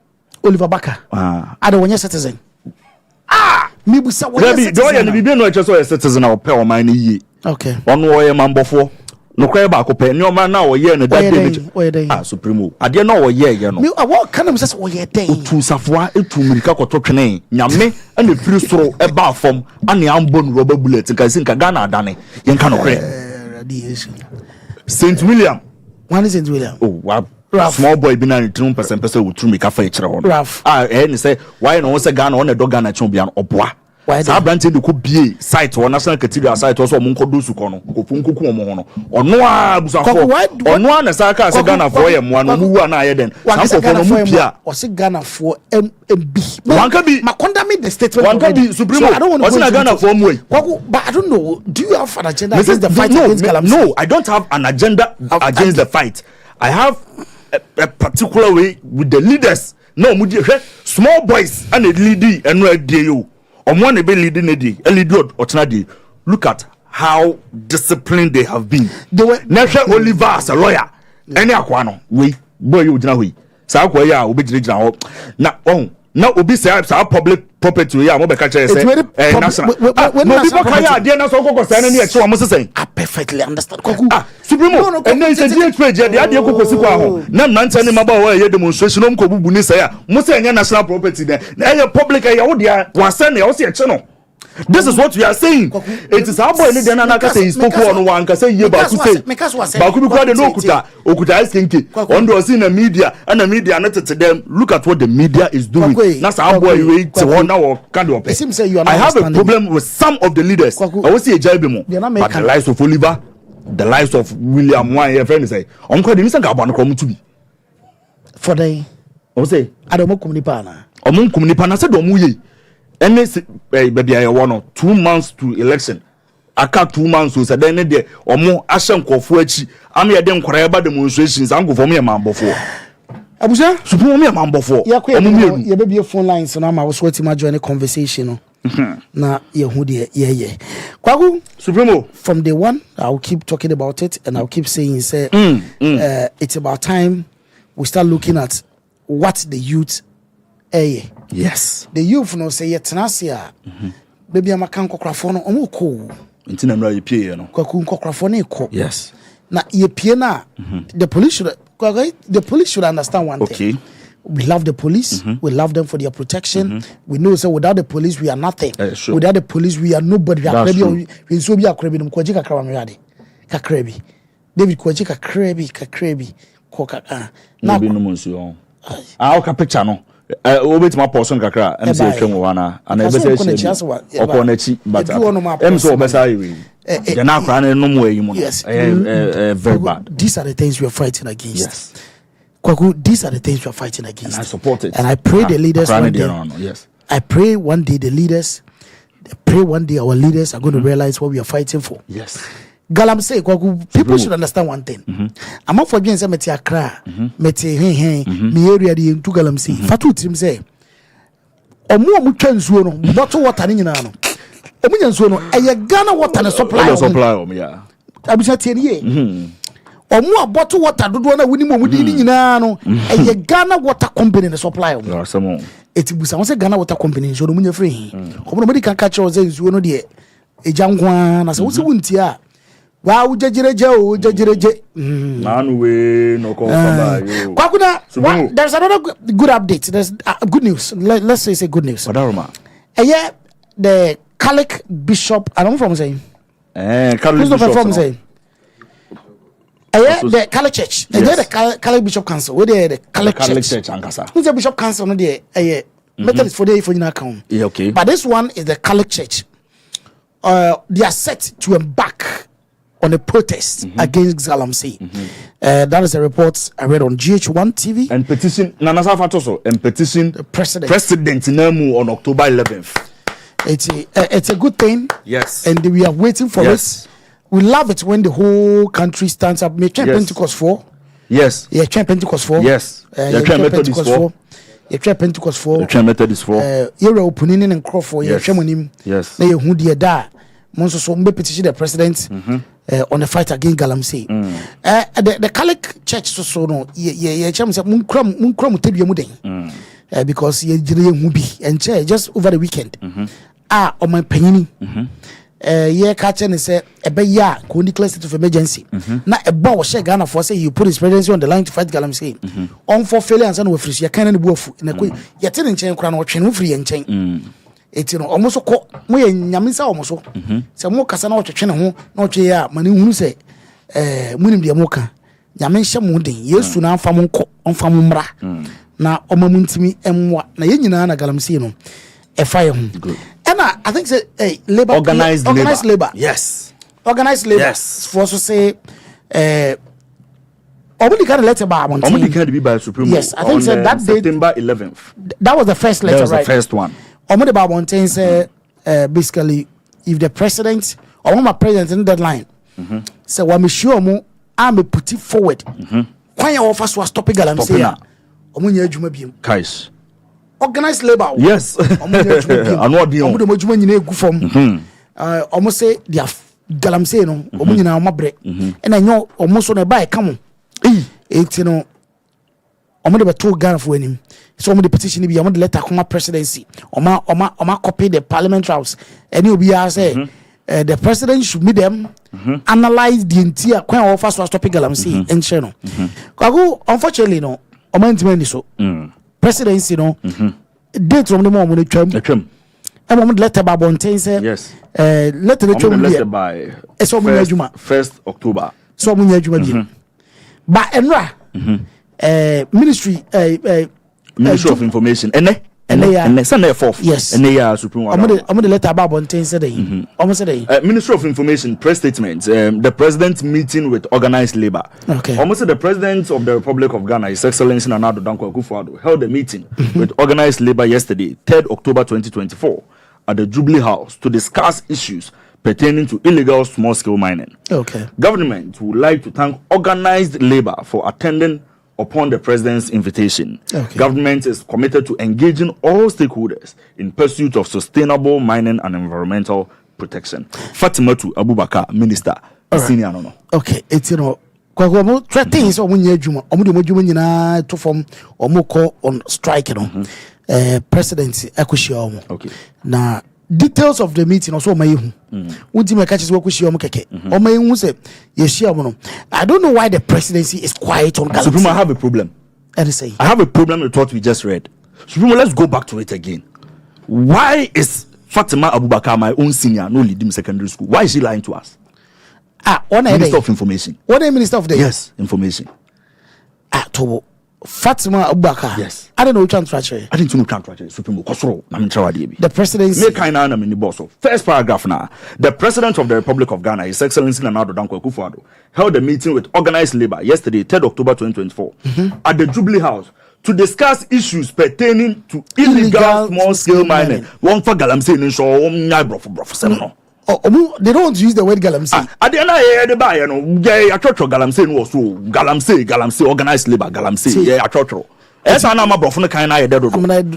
Oliver Baka. I don't want your citizen. Me bu say what citizen. Do you be no a citizen or pay o man yi. Okay. One way man bofo. No cry back up no man now ye no that day. Supremo. Ade na wo ye ye no. Me what kind of say wo ye day. Otu safoa etu mirika koto twene. Nyame na firi soro e ba fam ane ambo no rubber bullet nka sin ka Ghana adane. Ye nka no cry. Radiation. St William. One is St William. Oh, wow. Small boy be na 3% person wo tru mirika fa e kire ho. Ni say why no say Ghana on e do Ghana chon bia no oboa. Sa brantin de ko bie site or national cathedral site also mo nkodo su ko no ofunkuku mo ho no ono a busafo ono a na sa ka se Ghana for ye mo no mu na aye den sanko for no mu pia o se Ghana for MB wanka bi makonda me the statement wanka bi Supremo o se na Ghana for mu but I don't know, do you have an agenda against the fight against Galamsey? No, I don't have an agenda against the fight. I have a particular way with the leaders. No mu small boys and the lead and no dey you. One be leading the look at how disciplined they have been. They were Nasha Oliver as a lawyer. Any aquano, we boy you know we. Sakwa ya obi jina now obi say public property ya mo be catch say national. No people kaya dey na so kokko say na e che mo say. I perfectly understand. Supremo and then say GhPage dey ade kokko si kwa ho. Na nante ne maba wa ye demonstration no ko bubu ni say ya. Mo say nya national property dey. Na e public ya wo dey wa say na e wo say e che no. This is what we are saying. It is our boy Nana Naka say he spoke on one can say ye Baku say. Baku be called no okuta skinky. On the in the media and the media not to them. Look at what the media is doing. That's our boy wait to one now kind of. I have a problem with some of the leaders. I will say a Jabimo. But the lives of Oliver, the lives of William Wine, your friend say, Uncle Dimison Gabon come to be. For they say I don't know Kumnipana. Among Kumnipana said Omuye. Any baby I want 2 months to election. I can't 2 months so then there or more ashen kofuachi. I'm here them crab demonstrations. I'm go for me a man before. Abuja, suppose me a man before. Yeah, baby phone lines so now I was waiting my journey conversation. Now yeah, who there? Yeah. Kwagu Supremo. From day one, I'll keep talking about it and I'll keep saying say it's about time we start looking at what the youth yes. The youth no say tenasia baby amaka nkokrafo no omo ko nti na mra yepie no kwaku nkokrafo no ko yes na yepie na the police should understand one thing. We love the police. We love them for their protection. We know so without the police we are nothing. Sure. Without the police we are nobody. We are we so be a krebi no kwaji kakra no yade kakrebi David kwaji kakrebi koka na bi no monsu o ka picture no obet ma person kakra em say twem wana ana e be say okọ na chi but em so obesa yi the na akra na no mo ayi mo very bad. These are the things we are fighting against. Yes. Kwaku, these are the things we are fighting against. And I support it. And I pray the leaders one day. Yes. I pray one day our leaders are going to realize what we are fighting for. Yes. Galam say, Kwaku, people should understand one thing. I'm not for being say meti akra, meti me area di into Galam say. Fatu tim say, omu nsuo no, bottle water ni nyina no. Omu nsuo no, eye Ghana water na supply. Yeah. Abisa tiye. Omo bottle water dodo na wini mo mudi ni nyina no eye Ghana Water Company na supply o etibusa won say Ghana Water Company so no munya free omo no mudi kan ka che say nsuo no de ejangwa na say wo se wunti a wa wo jejereje na no we no come by you Kwakuna there's another good update. There's good news. Let's say it's a good news. Wadaroma the Catholic Bishop I don't know from saying Catholic Bishop from saying the Catholic Church. The Catholic Bishop Council. Where the Catholic Church ankasa. Who's the Bishop Council? No, the Methodist for the account. Yeah, okay. But this one is the Catholic Church. They are set to embark on a protest against Galamsey. That is a report I read on GH1 TV. And petition Nanasa Fatoso and petition the President Namu on October 11th. It's a good thing. Yes. And we are waiting for it. We love it when the whole country stands up. May Pentecost 4. Yes. Yeah, Pentecost 4. Yes. Pentecost 4. Yeah, Pentecost 4. Methodist 4. You're opening in Crawford. Yeah, Chamonim. Yes. Now you who dear da. Monso so mbe petition the president on the fight against Galamsey. The Catholic Church so no. Yeah, Cham say munkram tebia muden. Because ye jire hubi and just over the weekend. On my penny. Yeah, catching is a beya could declare state of emergency. Now a bow share Ghana for say you put his presidency on the line to fight Galamsey. On for failure and son with free, you can't wolf in a quick. You're telling chain crown or chain free and chain. It's almost so called Yamisa almost so. Some more Casano to chain home, no chair, money who say, Munim de Moka. Yamisha Munding, yes, to now Famunko on Famumra. Now, Omamuntimi and what Nayana Galamsey. A fire. Good. And I think say labor organized labor. Yes. Organized labor. Yes. For also say Omudi can letter by one. Omudi can be by Supreme. Yes, I think so that September 11th. That was the first letter, that was right? The first one. Omudi by one thing say basically if the president or one my president in deadline say what me sure mo I'm put it forward. Why your offers was stopping Galamsey? Omunya adwuma biem. Kais. Organized labor. Yes. Almost say they are Galamsey no. Omunyina omabre. And I know almost on a buy come. It's you know. Omo de beto Ghana for him. So omo the petition be omo the letter come presidency. Oma copy the parliament house. And you be say the president should meet them, analyze the entire when offers was stopping Galamsey and channel. Unfortunately no. Omo intimate so. Presidency no date from the moment the tram and moment letter by Bontain say yes letter by it's all 1st October so but enra ministry of information Sunday 4th yes and they are supreme I'm the letter about Bontain said almost said Ministry of Information press statement the president meeting with organized labor. Okay. Almost the president of the Republic of Ghana, His Excellency Nana Addo Dankwa Akufo-Addo, held a meeting with organized labor yesterday, 3rd October 2024, at the Jubilee House to discuss issues pertaining to illegal small-scale mining. Okay. Government would like to thank organized labor for attending upon the president's invitation. Okay. Government is committed to engaging all stakeholders in pursuit of sustainable mining and environmental protection. Fatimatu Abubakar, Minister, Senior no. Okay, it's you know, kwamo threatening so omunya adwuma, omude nyina to form omo call on strike no. Presidency akushia omo. Okay. Na details of the meeting also my ultimate catches work with keke or my own say yes I don't know why the presidency is quiet on Supremo. I have a problem. And say I have a problem with what we just read. Supremo, let's go back to it again. Why is Fatima Abubakar, my own senior, no leading secondary school? Why is she lying to us? Minister of Information. What a minister of the information. To Fatima Abubakar. Yes. I don't know which country. I didn't know country. Supremo Kosoro. The presidency. Make kind of in the boss. First paragraph now. The president of the Republic of Ghana, His Excellency Nana Addo Dankwa Akufo-Addo, held a meeting with organized labor yesterday, 3rd October 2024, at the Jubilee House to discuss issues pertaining to illegal small-scale mining. One for Galamsey in Shaw, they don't use the word galamsey. At the end of the buy, a church of Galamsey was so Galamsey, organized labor, Galamsey, a church. As an amount from the kind I did.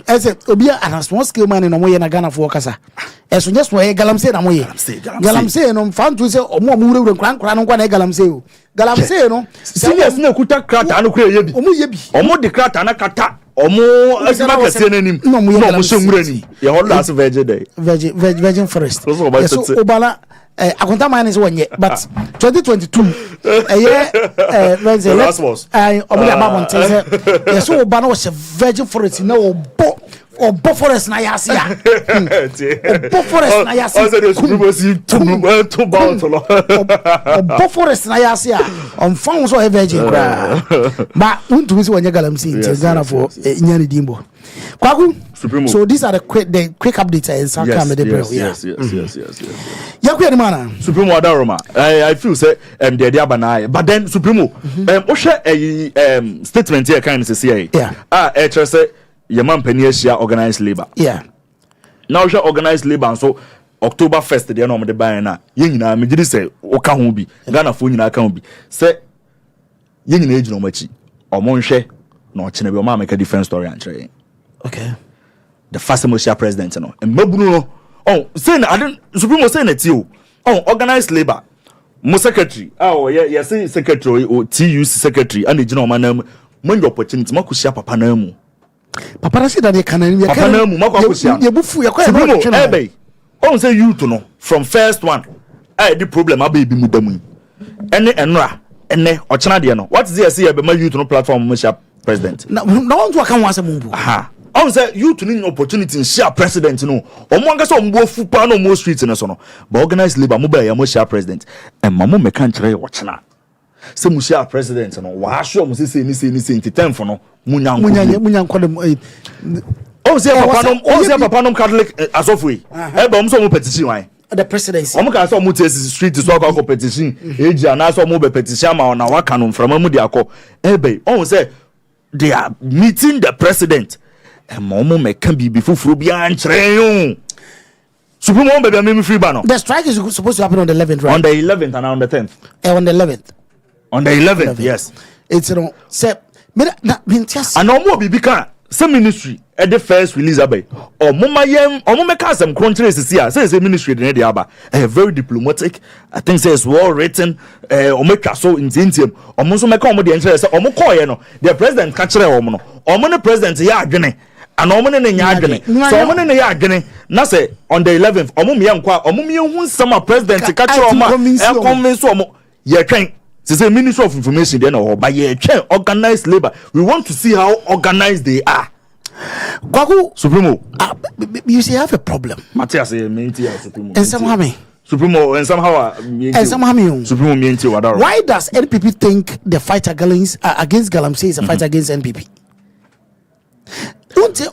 As it will be a small scale man in a way in a Ghana for Casa. As soon as we Galamsey, I'm way. Galamsey, no found to say, or more moving and crank, Galamsey. Galamsey, no. Seniors no could take crack and create or more the crack and a cata. Or more as a synonym. No, your last Virgin Day. Virgin Forest. Obala. Akonta mine is 1 year, but 2022 a year the last was I yes, so Obama was a virgin forest no or forest na yasia forest na yasia forest na yasia on found so a virgin but unto me so when you galamsey in Ghana for nyani dimbo kwaku Supremo. So these are the quick updates in South Carolina. Yes. Yaku mana Supremo Adaroma. I feel say the idea banai, but then Supremo oshe a statement here kind of say say your man penny organized labor. Yeah. Now she organized labor so October 1st the no the buy na ye nyina me gidi say o ka ho bi Ghana fo nyina ka ho bi say ye nyina ejino machi o mo nhwe na o chene bi o ma make different story and try. Okay. The first Mosia president no and Mabruno saying I didn't Supremo saying it you organized labor mo secretary yes secretary or TUC secretary and the general man when your opportunity makusia papa na mu papa na say that they can papa na mu makusia ye bufu ye kwa Supremo say you to know from first one the problem ababy mu damu ene enra ene ochana de no what is there say e be ma youth no platform Mosia president na want to kan wase mumbu I say you to need opportunity in share president no. Omonga so mbo fupa no mo street no so no. But organized labor mobile ya mo share president. And mamo me kan kire watch na. Se mo share president no wa sure mo say ni time for no. Munya nko papa no Catholic asofwe. E ba mo so mo petition wan. The presidency. Omo ka so mo test street so akọ petition. Eji ana so mo be petition ma na waka no from mo de akọ. E be on say they are meeting the president. Momo me can be before Frubian Train. Supremo baby free banner. The strike is supposed to happen on the 11th, right? On the 11th and on the 10th. On the 11th. On the 11th, yes. It's and no more bibika. Some ministry at the first release abe. Or mama make some countries here. Says the ministry in the aba. Very diplomatic. I think says well written. Or make so intensive. Or most make come the interest. Or mo call no. The president catch the omo no. Or the president ya agene. And omo ne nya agene. So omo ne ya agene. Na say on the 11th. Omo me yankwa. Omo me hu some president catch omo. Convince omo. Ye twen. Say Ministry of Information then or by ye organized labor. We want to see how organized they are. Kwaku Supremo. You see, I have a problem. Matthias say menti Supremo. And somehow me. Supremo and somehow Supremo menti wadaro. Why does NPP think the fight against Galamsey is a fight against NPP? Don't say so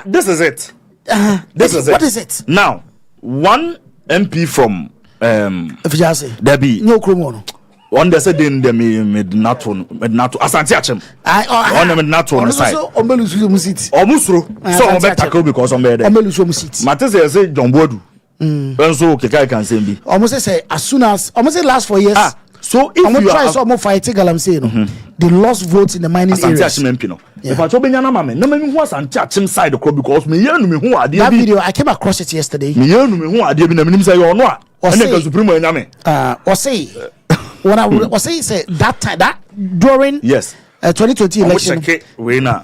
this is it. What is it? Now, one MP from Debbie no Kromono. One they said in the NATO Asante Achem. On the NATO on the side. Omusro. So on bet tackle because on bed. Matese say John Bodu. So Kekai can say be. Almost say as soon as almost last 4 years. So if you try some more fighting Galamsey no. They lost votes in the mining areas. Asante Achem MP no. If I told Benyana mama, no me who Asante Achem side because me here no me who ade. That video I came across it yesterday. Me here no me who ade bi na me say you no. And Supremo enyame. Or say when I say that time that during 2020 election,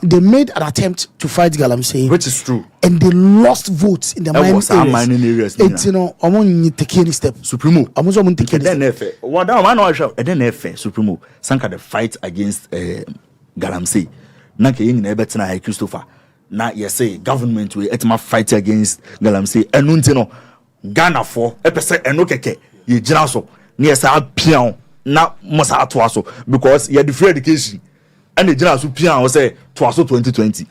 they made an attempt to fight Galamsey, which is true, and they lost votes in the mining areas. It's take any step. Supremo, take any step. What I Supremo, sanka the fight against Galamsey. Nanke yin never tina Christopher. Na say government will etma fight against Galamsey. Enuntino Ghana for epese enokeke ye gyina so. Near sa pian na must atwaso because you the free education. And the general superior say twaso 2020.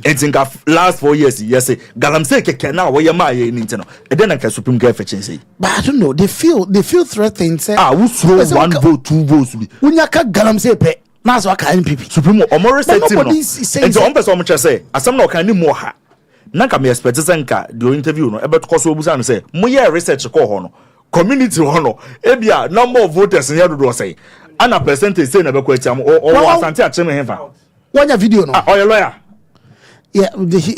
And think last 4 years, yes, Galamsey keke now where my inteno. And then I can supreme care fetching say. But I don't know, they feel threatened. Say, who throw 1 vote, 2 votes be. Unyaka Galamsey pe. Now so can NPP. Supreme or more receptive. And so on person much say, as some no can more ha. Nanka me expect senka do interview no about Kasoa Busan say, "Moye research ko hono. Community hono. Ebia number of voters in here do say." And a percentage say never question or Asante Acheme Hefa. One your video no. Or your lawyer. Yeah,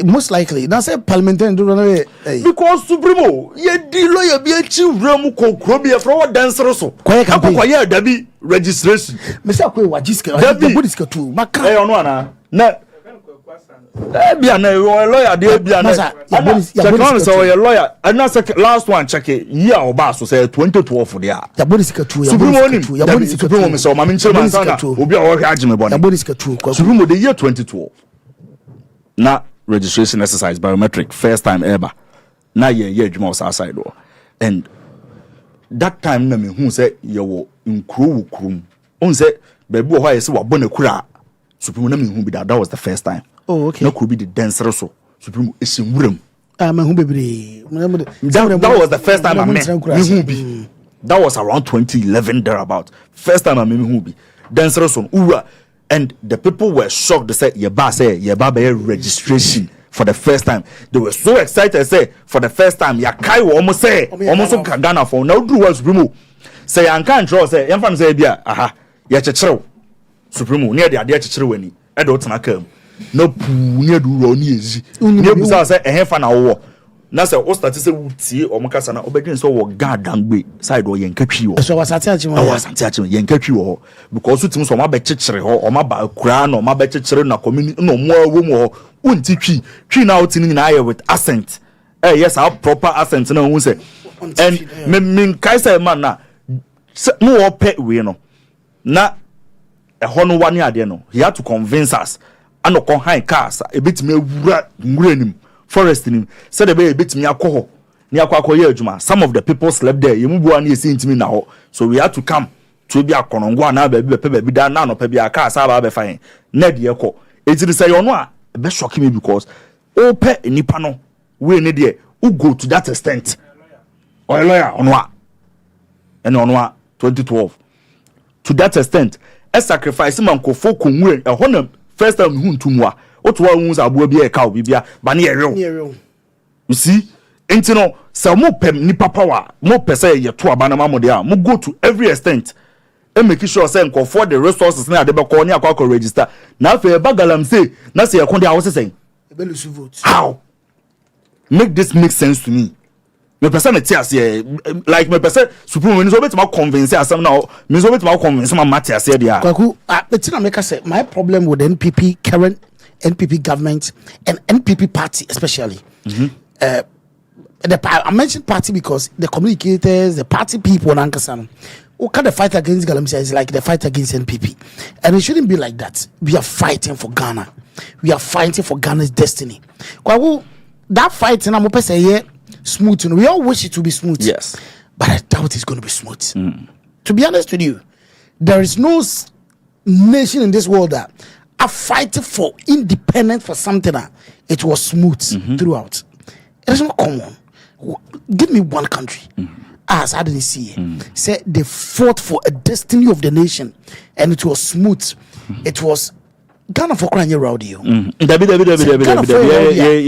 most likely. Now say parliamentarian do no because Supremo, ye di lawyer be a chief ramu ko krobia fraud dancer so. Akoye dabi registration. Me say akoye wajiska. Dabi ska tu. Maka. Ono ana. Na Ebia na lawyer dey ebia na. So your lawyer. And now last one check it. Year oba so say 2012 there. Ya bodiska tu. Ya bodiska tu. Me so ma menche man sana. Obi a wo hwe agime bone. Ya bodiska tu. Supremo the year 2012. Na registration exercise biometric first time ever. Na ye adwuma was outside door. And that time na me hu say ye wo nkro wukrum. On say bebu ho ye say wa bona kura. Supremo na me hu bi that was the first time. Oh, okay. Na could be the dancer so. Supremo esin wuram. Me hu bebre. That was the first time I met me hu bi. That was around 2011 thereabout. First time I met me hu bi. Dancer so ura. And the people were shocked. They said, "Yeba registration for the first time." They were so excited. Say for the first time, Yakai almost say almost Ghana for now. Do what Supremo say? I can't draw. Say, "I'm from Zambia." Aha, Yachechero Supremo near the idea Chechero weni. I don't know. No near do roni easy. Near Busa say, "Eh, fan awo." Na say o start say wutie o mukasa na obedin so wo guard angbe side o yenkatwi wo so wasate achimo yenkatwi wo because utim so ma be chechire ho o ma ba kura na o ma be chechire na community no mo awo mo unti twi na outin na aye with accent yes our proper accent na hu say and me kai say man na no o pe we no na e ho no wane ade no he had to convince us and no kon high cars e bitime wura nim forest nim said the way betimi akọ ni akọ adwuma. Some of the people slept there. Yemu bua na esi ntimi na ho. So we had to come to be akonongo na ba bi da na no pa bi aka asa ba be fine. Na de ekọ. Eti say you know a be shock me because o pe nipa no we ne de u go to that extent. Or lawyer ono a. And ono a 2012. To that extent, a sacrifice man ko fo konwe e ho na first time hu ntumwa. Otwa hu za abo bia e ka obibia ba na ye real. You see, enti no se mo pem nipa power, mo pese ye to aba na mamode a, mo go to every extent and make sure say nko for the resources na de be call ni akwa register. Na fe ba Galamsey na se ye kon de a wo se say e be lose vote. How? Make this make sense to me. Me person na tias here like me person supreme me so bet ma convince asem na me so bet ma convince ma matter here dia. Kwaku betina make say my problem with NPP current NPP government and NPP party especially. I mentioned party because the communicators, the party people, who can the fight against Galamsey is like the fight against NPP, and it shouldn't be like that. We are fighting for Ghana. We are fighting for Ghana's destiny. That fight, and I'm say smooth. We all wish it to be smooth. Yes, but I doubt it's going to be smooth. To be honest with you, there is no nation in this world that are fighting for independence for something that it was smooth throughout. It is not common. Give me one country. As I didn't see it. Say they fought for a destiny of the nation and it was smooth. It was Ghana for crying rowdy. Yeah,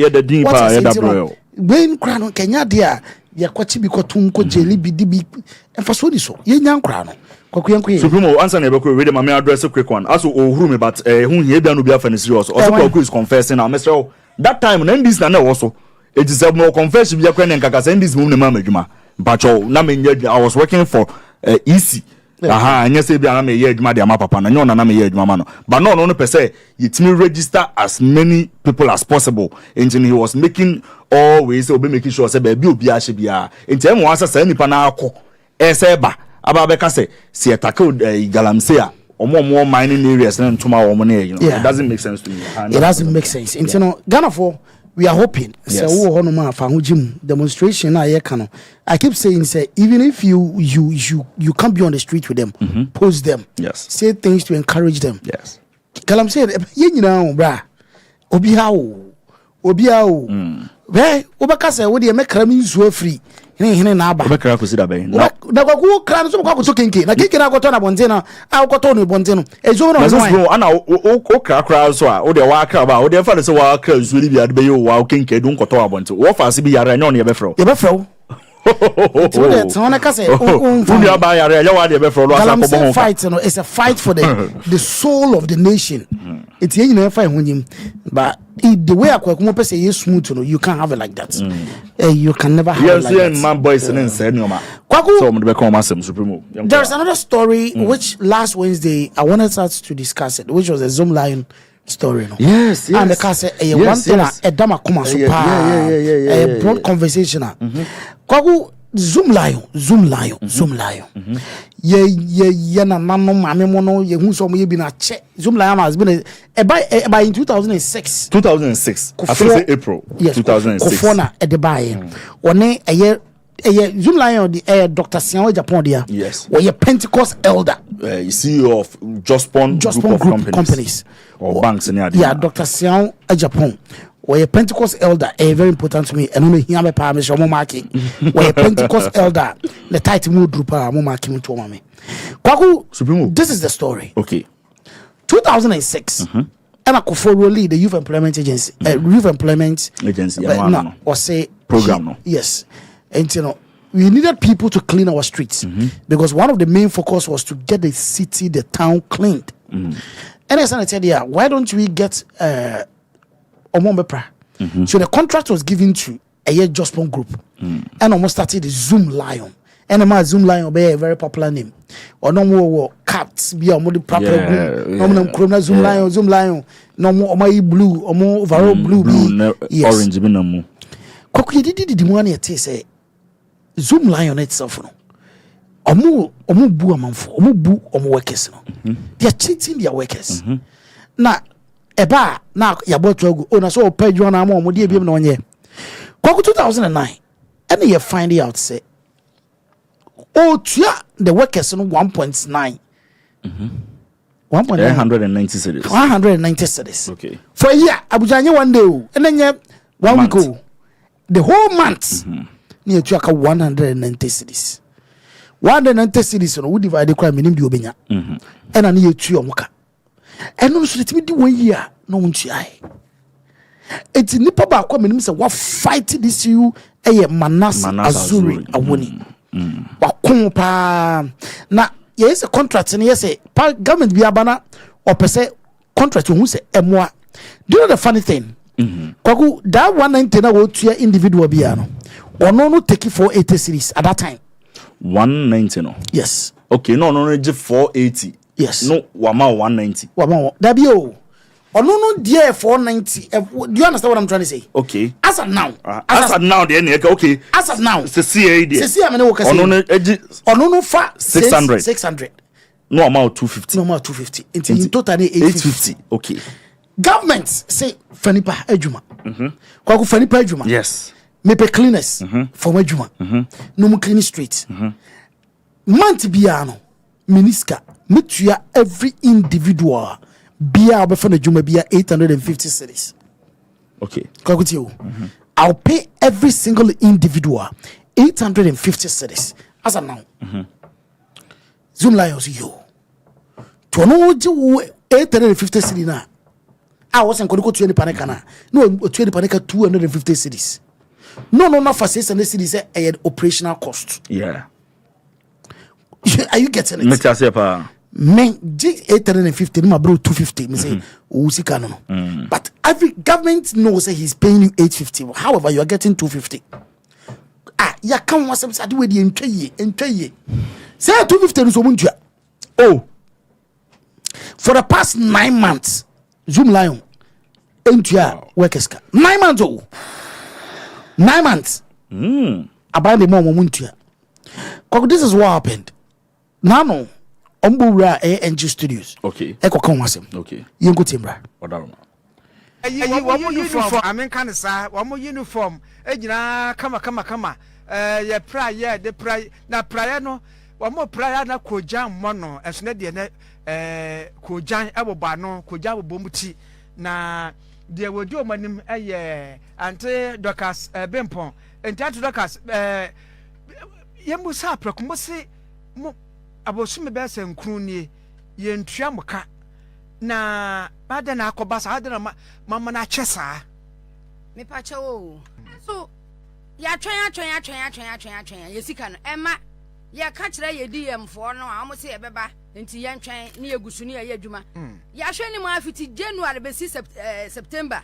the deeper. When crown Kenya dear, Yakwachi biko tunko jelly bidibi and for so ye young crown. Supremo answer never could read my address a quick one. Also, room but who here no be offended serious. Also, is confessing now, Mr. That time when this na also it is a more confession be a and kaka send this woman mama juma. But I was working for EC Aha, and yes, be an year, my papa, and you're an year, mamma. But no, per se, it's me register as many people as possible. And he was making always, be making sure, say, baby, be a shibia. In time, once I say, Nipanako, Eseba, Ababeka say, see a tackle, Galamsea, or more mining areas than tomorrow money. You know, it doesn't make sense to me. It doesn't make sense. And you know, Ghana for. We are hoping. Yes. Demonstration. I keep saying, say, even if you can't be on the street with them, post them. Yes. Say things to encourage them. Yes. Cause I'm saying, you know, brah, obiao. Where Obaka say, what do you make cramming so free? Obaka consider by now. The go cram so go to kinky. Na kinky na go turn abontena. I go turn abontena. Ezo no. Ana o kra so a o de wa kra ba o de fa de so wa kra so bi ade be yo wa kinky dun ko to abonte. Wo fa se bi yare na on ye be fro. Ye be fro. It's a fight for the soul of the nation. It's but the way I say you smooth, you can't have it like that. You can never have it like that. Man boys There's another story which last Wednesday I wanted us to discuss it, which was a Zoom Lion story. No? Yes. And the car said, one thing a dama kuma super a broad conversation. Kwaku Zoom Lion. Yeah, na nano mame mono ye hu so mo ye bi na che. Zoom Lion has been by in 2006. 2006. I think it's April. Yes, 2006. Kofona e de bae. One Zoom Lion the Dr. Sian Japan there. Yes. Or ye Pentecost elder. CEO of Jospon group companies or banks in there. Yeah, Dr. Sian Japan. Or a Pentecost elder, very important to me. And only here my parents are marking. Or a Pentecost elder, the title mood drooper, marking to me. Kwaku, this is the story. Okay. 2006. And I could follow the Youth Employment Agency, Youth Employment Agency, or say program. No. Yes. And you know, we needed people to clean our streets because one of the main focus was to get the city, the town cleaned. And I said, yeah, why don't we get so the contract was given to a year Jospon group and almost started the Zoom Lion. And my Zoom Lion be a very popular name. Or no more cats be a more proper group. Zoom Lion, no more my blue or more overall blue. Orange be no more. Koku did the money at say Zoom Lion itself. Omu bu amanfo, omu bu omu workers. They are cheating their workers. Now eba na yaboto go na so page one am o de ebiem na onye kwaku 2009 and you find out say tua the workers no 1.9 190 cities 190 cities okay for a year Abuja one day and then 1 week go the whole month near tua ka 190 cities 190 cities no we divide kwa minim di obenya and na ye tua muka. And no, so let me do 1 year. No one try. It's nipa ba kwa menim say what fight this you Manas Azuri awoni. Wa kompa na yes a contract and yes government bi abana or per se contract who say emwa. Do you know the funny thing? Kwaku that 190 na wo tua individual bi no. Ono no take it for 80 series at that time. 190 no. Yes. Okay, no just 480. Yes. No, wama 190. Wama. Dabio. Or no, dear 490. Do you understand what I'm trying to say? Okay. As of now. As of now, then okay. As of now. It's a CAD. It's a CAD. Or no, fa 600. 600. No amount 250. No amount 250. In total 850. Okay. Government say Fanipa Ejuma. Kwaku Fanipa Ejuma. Yes. Mepe cleaners for Ejuma. No more clean street. Manti biano. Miniska. Metuya every individual bia obefana juma bia 850 cities. Okay. I'll pay every single individual 850 cities as of now. Zoom Lions yo. To no 850 cities na. I wasn't going to go to any panic na. No, to any panic 250 cities. No for 600 cities a operational cost. Yeah. Are you getting it? Men 850 my bro 250 me say usika no. But every government knows that he's paying you 850. However, you are getting 250. Ya kan wasem say we dey entwaye say 250 no so muntua Oh. For the past 9 months, Zoom Lion into your workers. 9 months. Oh. 9 months. About the moment. This is what happened. Now, no. Ombura ANG Studios. Okay. Eko Kawasem. Okay. Yengo Timbra. Odaruma. One uniform. I mean, can I say one more uniform? Ejina, kama. Ye prayer, the prayer. Na prayer no. One more prayer na kojan mono. As ne de kojan eboba no kojan bomuti na de wodi o manim ante dokas bempon. Ente atu dokas yemu sa prakumo se mo abosume be se nkru nie ye ntua muka na bada na akoba sa adana mama na chesa me pa che o so ya twen ye sika no ema ya ka kire ye di yemfo no amo se ye beba nti ye ntwen ne yegusu ne ye adwuma ya hwe ni mo afiti January be September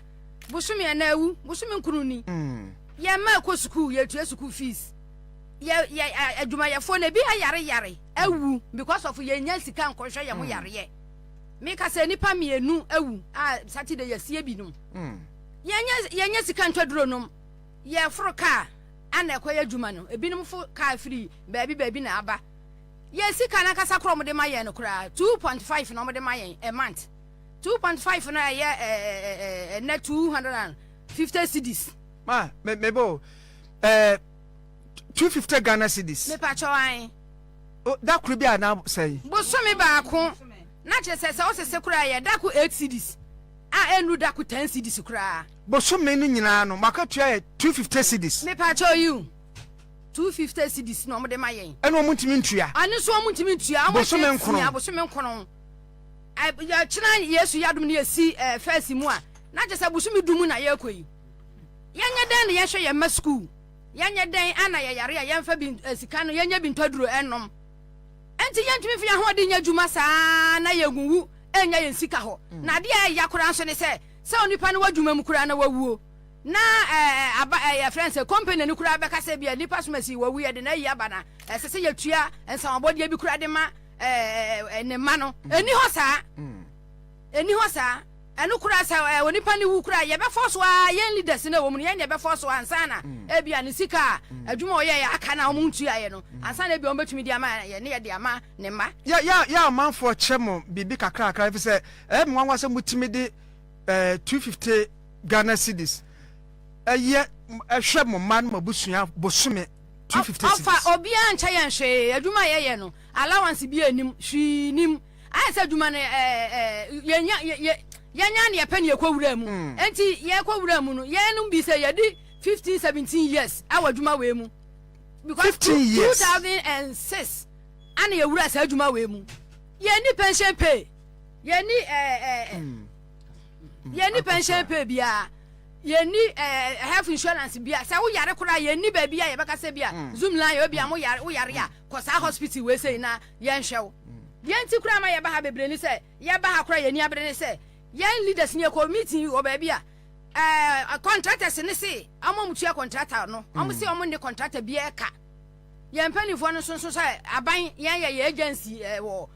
bosume na awu bosume nkru ni ye ma ko school ye tue school fees ya adwuma ye fo na bi ayare awu because of ye nya sika nkohwe ye mo yare me ka se nipa mienu awu Saturday ye sie bi no ye nya sika ntwaduro no ye foro car ana ekoye adwuma no ebinom fo car free baabi na aba ye sika na kasa kro mo de maye no kra 2.5 no mo de maye a month 2.5 no ye net 250 cedis ma mebo 250 Ghana cedis me pa chowan that could be now say bosomi ba ko na chese se o se kura ye da ko 8 cedis enu da ko 10 cedis kura bosomi no nyina no makatua 250 cedis me pa cho you 250 cedis no mo de maye enu omuntimi ntua ani so omuntimi ntua bosomi nkono ya china Yesu yadum ne yesi first mu a na chese bosomi dumu na ye koyi yanya den ye hwe ye ma school yanya den ana ye yare ya mfa bi sika no yanya bi ntoduro enom enti yentumi fi ahode nya dwuma saa na yegunwu enya ye sika ho na de ya kora nso ne se onipa ne wadwuma mu kora na wawuo na ya friends company ne kora be kasa bia nipa so masi wawu ye de na yi aba na se ye tua ensamabode bi kora de ma ne ma no eni ho saa enu kura sa onipa ne wu kura ye be force wa ye leaders na wo mu ye be force wa ansana e bia ne sika adwuma o ye aka na wo ntua ye no ansana e bia o betumi di ama ye ne ye di ama ne ma ya man for chemo bibi kakra fi se me wanwa se mutimi di 250 Ghana cedis ye hwe mo man mabusua bosume 250 cedis ofa obi ancha ye hwe adwuma ye no allowance bi anim hwi nim ai se adwuma ne yanya ne yepani ekowura mu enti ye ekowura mu no ye no bi se ye di 15-17 years awadwuma we mu because 2006 ana ye wura sa adwuma we mu ye ni pension pay ye ni pension pay bia ye ni health insurance bia sa wo yare kora ye ni ba bia ye beka se bia zoom line ye bia mo yare wo yare a kosa hospital we say na ye nhwew ye nti kora ma ye ba ha bebre ni se ye ba ha kora ye ni abre ni se yan leaders ni committee o ba bia contractors ni se amomutua contractor no amo se omo ne contractor bia ka ye mpanifo no so say aban yan ye agency wo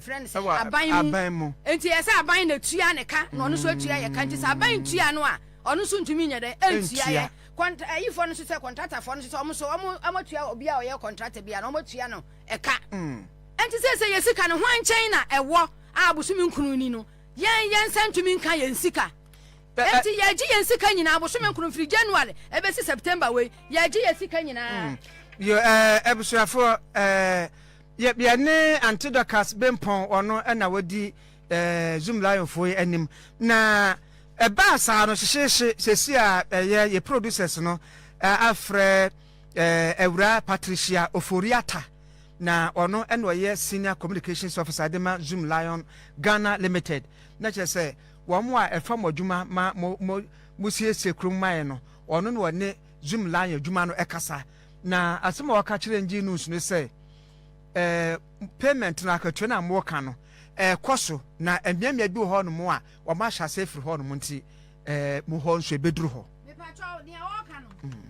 friends aban mu enti ye say aban na tua ne ka no no so tua ye ka nti say aban tua no a ono so ntumi nya de entua ye ifo no so say contractor fo no so omo tua obi a o ye contractor bia no omo tua no e ka enti say ye sika no hwan chen na ewo a busumi nkunu ni no yen sentumi nka yen sika enti ye gi yen sika nyina busumi nkunu firi January ebe si September we ye gi yen sika nyina yo ebusuafo ye ne antidokas bempon ono na wadi Zoom Lion fo anim na eba sa no hyehye sesi a ye producers no afre Ewura Patricia Oforiata na ono eno ye senior communications officer dema Zoom Lion Ghana Limited na che se wo mo a efa modwuma ma mo siesie krum mai no ono no ne Zoom Lion adwuma no ekasa na asema waka kire nji news no se payment na akatwe na mo ka no koso na emiamia bi ho no mo a wo ma hya se firi ho no mo nti mo ho nso ebeduru ho me pa cho ne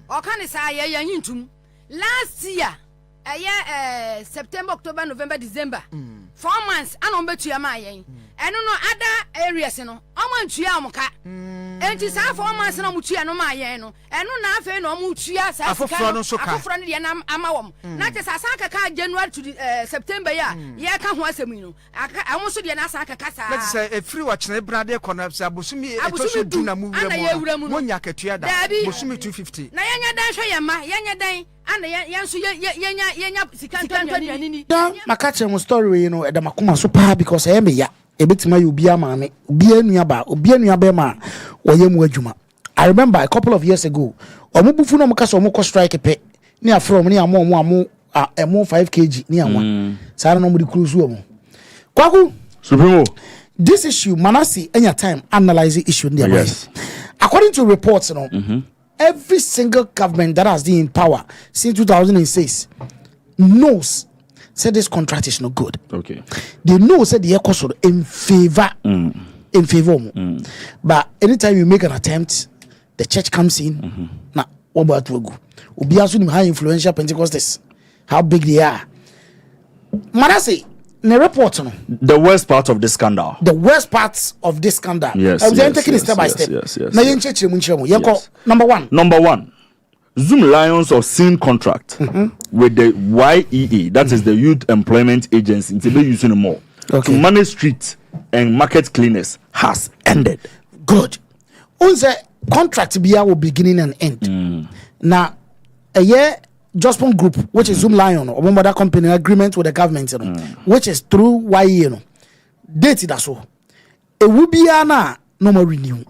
o ka ne sa ye yintum last year September, October, November, December. 4 months ana on betua ma yen eno no other areas no omo ntua omoka enti sa 4 months na mutua no ma yen no eno na afa no omo tua sa afofro no so ka afofro no de na ama wom na te sa san kaka January to September ya ye ka ho asemi no amo so de na san kaka sa let's say e free watch na brade konapsa bosumi etoso du na mu wura mu monya katua da bosumi 250 na yenya dan hwe yema yenya dan ana yenso yenya sikantwanani ni maka che mo story no e da makoma so pa because e me ya e betima you bia ma me bia nua ba ma oye mu adwuma. I remember a couple of years ago omubufu no mka so mo strike pe ni afro ni amo 5 kg ni anwa sara no mo di cruise wo mo kwaku supremo this issue Manasi any time analyzing issue in their yes. According to reports every single government that has been in power since 2006 knows said this contract is not good. Okay. They know said the cost in favor. But anytime you make an attempt, the church comes in. Now, what about Wogu? Ubiasu high influential Pentecostals. How big they are. Manasi, the report the worst part of this scandal. The worst parts of this scandal. Yes. I'm taking it step by step. Yes. Number one. Zoom Lions of Sin contract with the YEA, that is the Youth Employment Agency, to be using more to manage street and market cleaners, has ended. Good. Unse contract be our beginning and end. Now, a year Jospon Group, which is Zoom Lion, or one other company agreement with the government, which is through YEA, date that's all. It will be no more renew.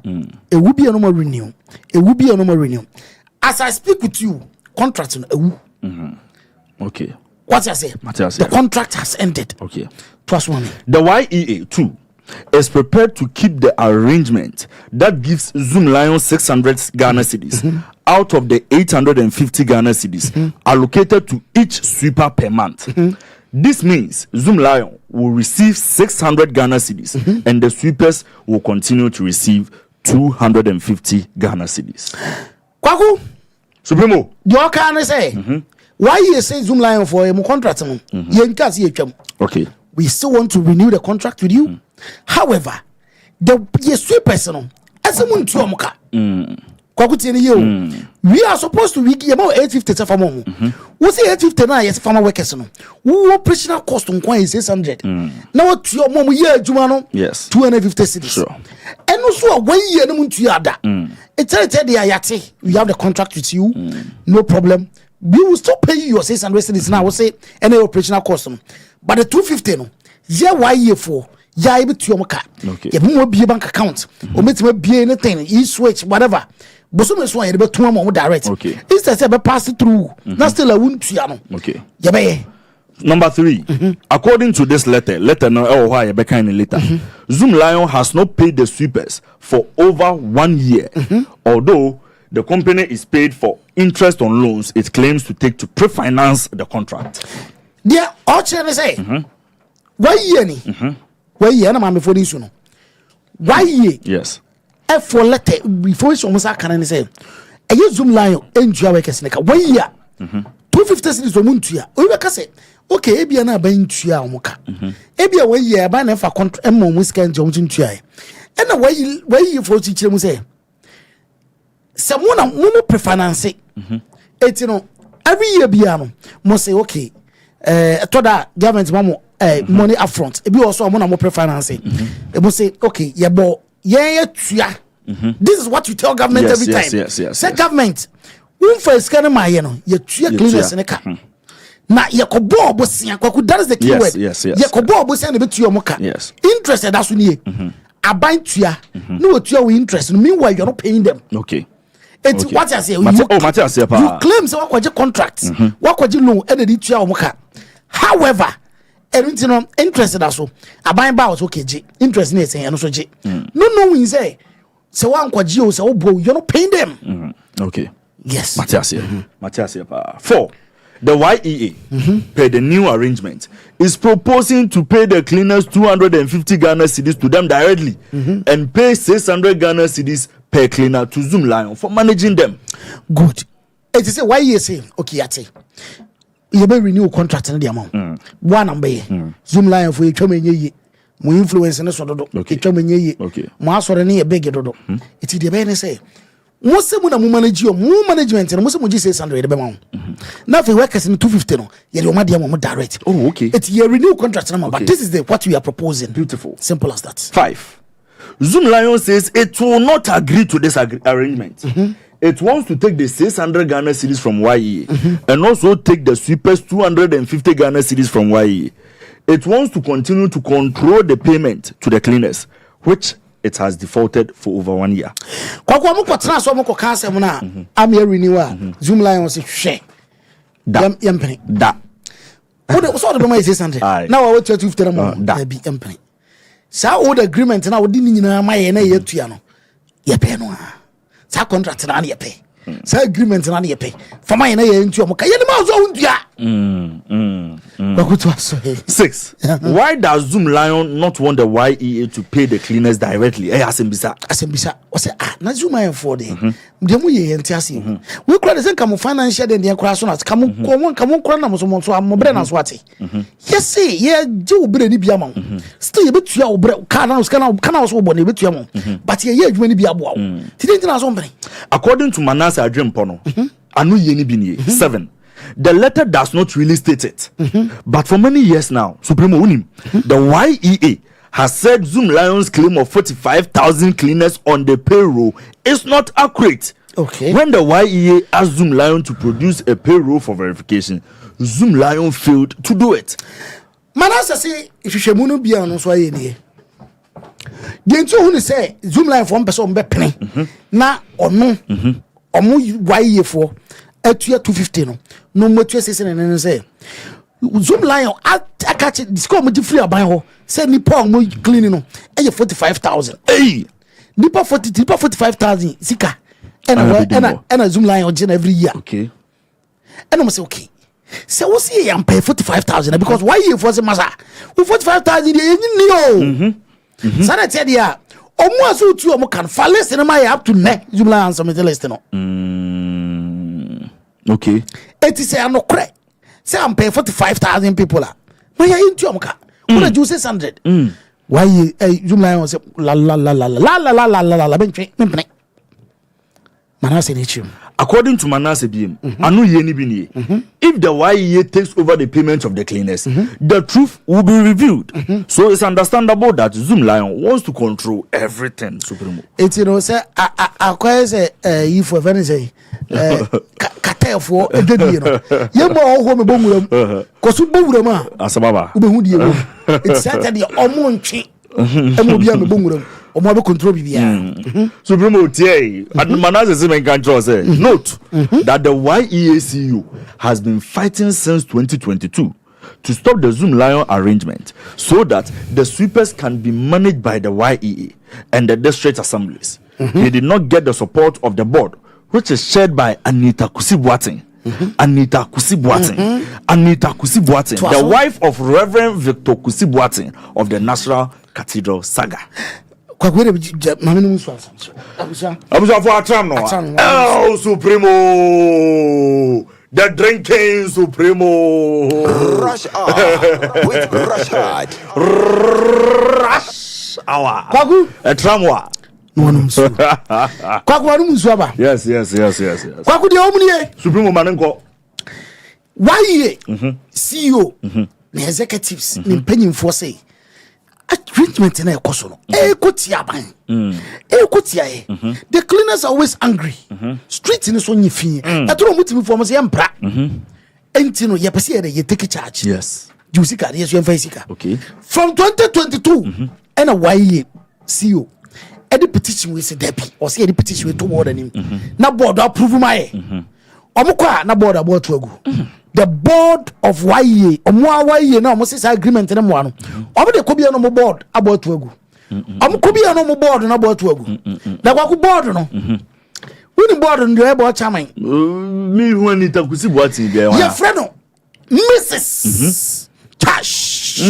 It will be a no more renew. It will be a no more renew. As I speak with you, contract okay. What I say? The contract has ended. Okay. Trust me. The YEA too is prepared to keep the arrangement that gives Zoom Lions 600 Ghana cedis out of the 850 Ghana cedis allocated to each sweeper per month. This means Zoom Lion will receive 600 Ghana cedis and the sweepers will continue to receive 250 Ghana cedis. Kwaku Supremo. You can say why you say Zoom Lion for a contract? Okay. We still want to renew the contract with you. However, the sweet person as someone to Amoka. We are supposed to give about 850 for mom. We say 850 now, yes, farmer workers. Who operational cost on coin is 600. Now to your mom, yeah, Jumano, yes, 250 cities. Sure. And also, when you are to yada, it's a the ayate. We have the contract with you, no problem. We will still pay you your 600 cities now. We'll say any operational cost. But the 250, no, yeah, why you for? Yeah, able to your car. Okay. You won't be a bank account or be anything, e-switch, whatever. But some is why you better more direct. Okay. Instead of pass it through. That's still a wound piano. Okay. Yeah, Number 3. According to this letter no why you kind later. Zoom Lion has not paid the sweepers for over 1 year. Although the company is paid for interest on loans it claims to take to pre-finance the contract. Yeah, all channel say. Why ye why ye na ma before this no. Why ye? Yes. For letter before so much can say a Zoom Lion enjoy workers neka 1 year 250 cities o muntua o be ka say okay ebia na ba ntua o muka ebia 1 year ba na fa contract em mo sika ntia o ntua e na why for ti kire mu say someone mo prefinance it no every year bia no mo say okay to that government mamo money upfront ebi also mo na mo prefinance e mo say okay ye bo this is what you tell government every time. Yes. Say government, for a scanner my you cleaners in a car. Now you could bob that is the key word. Yes. You could bob a bit to your mocha. Yes. Interested as we I bind to ya. No, to your interest. Meanwhile, you're not paying them. Okay. It's what I say. You claim so what your contracts. What could you know? And to your mocha. However, everything interested as so. I buy about okay, interest in saying also J. No, we say. So one quadjo, so you're not paying them. Okay. Yes. Matthias 4. The YEA, per the new arrangement, is proposing to pay the cleaners 250 Ghana cedis to them directly and pay 600 Ghana cedis per cleaner to Zoom Lion for managing them. Good. It is a YEA saying, okay, you be renew contract in the amount. One number. Zoom line for you chome mo influence ne so dodo. Etwa menye ye. Mo asore ne ye big dodo. It dey be ne say mo se mo na mo manage yo mo management no mo se mo gi 600 be ma. Na fe workers in 250 no ye dey mo dey mo direct. Oh, okay. It ye renew contract number, but this is what we are proposing. Beautiful. Simple as that. 5. Zoom Lion says it will not agree to this arrangement. It wants to take the 600 Ghana cedis from YE and also take the sweepers 250 Ghana cedis from YE. It wants to continue to control the payment to the cleaners, which it has defaulted for over 1 year. Kwakwa mo kwatena so mo kokanse mo na am here renewal. Zoom Lion say hwe. Yempene. Da. What so the money 600. Now I want 250 mo. Da bi yempene. Sa old agreement na wodi ni nyina ma ye na ye tua no. Ye pay no. Sa contract na ye pay. Sa agreement na ye pay. For my na ye ntua mo ka ye ni ma zo ndua. 6. Why does Zoom Lion not want the YEA to pay the cleaners directly? Asembisa. O say na Zoom Lion for dey. Dem ye enti ase. We kura dey say come financial dey dey kura so na come kura na so mo bre na so ate. Yes say ye je obre ni bia ma. Still ye betua obre kana so obo na betua mo. But ye adwuma ni bia boa. Ti dey na so mbre. According to Manasseh Adwempo no, anu ye ni bi ni 7. The letter does not really state it, but for many years now, Supremo Unim, the YEA has said Zoom Lion's claim of 45,000 cleaners on the payroll is not accurate. Okay. When the YEA asked Zoom Lion to produce a payroll for verification, Zoom Lion failed to do it. Manasseh say if you shemunu bia no so ye nie. The ntu hu say Zoom Lion for person be pene na ono omo YEA for etua 250 no motua 600 say Zoom Lion catch disco mo free aban ho say nipa mo clean no e 45,000 nipa 45,000 sika and Zoom Lion gen every year. Okay. And I say okay, so we see am pay 45,000 because why you for say masa 45,000 dey ni o sana tell dia omo aso tu omo kan fa list na my up to neck Zoom Lion some list no. Okay. It is a no crack. Say I'm paying 45,000 people. Why are you into your car? What did you say 600? Why you Zoom Lion say la la la la la la la la la la la. Manasseh Nichim. According to Manasseh BM, anu ye ni bi ni. If the YEA takes over the payment of the cleaners, the truth will be revealed. So it's understandable that Zoom Lion wants to control everything. Supremo. It's you know say I say if for any say katefo ededi no. Ye mo ho me bomuram. Kosu bomuram a. Asababa. Ubehu die wo. It's Saturday omo ntwe. Emo bia me bomuram. Omo be control bibia. Supremo tie. Manasseh Simen control say. Note that the YEA CEO has been fighting since 2022 to stop the Zoom Lion arrangement so that the sweepers can be managed by the YEA and the district assemblies. He did not get the support of the board, which is shared by Anita Kusi-Boateng. Anita Kusi-Boateng. Anita Kusi-Boateng, the wife of Reverend Victor Kusi-Boateng of the National Cathedral Saga. Abuja for Atram no. Oh, Supremo. The drinking Supremo. Rush Hour with Rashad. Rush Hour. Kwaku. Atramwa. Kwaku wanu msuaba. Yes. Kwaku de omnie. Supremo manenko. YEA CEO na executives ni mpanyimfo say treatment na ekoso no ekotia ban ekotia ye the cleaners are always angry street ni so nyifi atoro mutimi form say empra enti no ye pese ye take charge. Yes, jusika yes you sika. Okay, from 2022 and a YEA CEO any petition we say debi or say any petition we to board him na board approve my omukwa na board about to agu. The board of YEA YEA na mo say agreement na mo ano omo de kobia no mo board about to agu omo kobia no mo board na about to agu na kwaku board no woni board no dey about chairman me who Anita Kusi-Boateng bia your friend no Mrs. Cash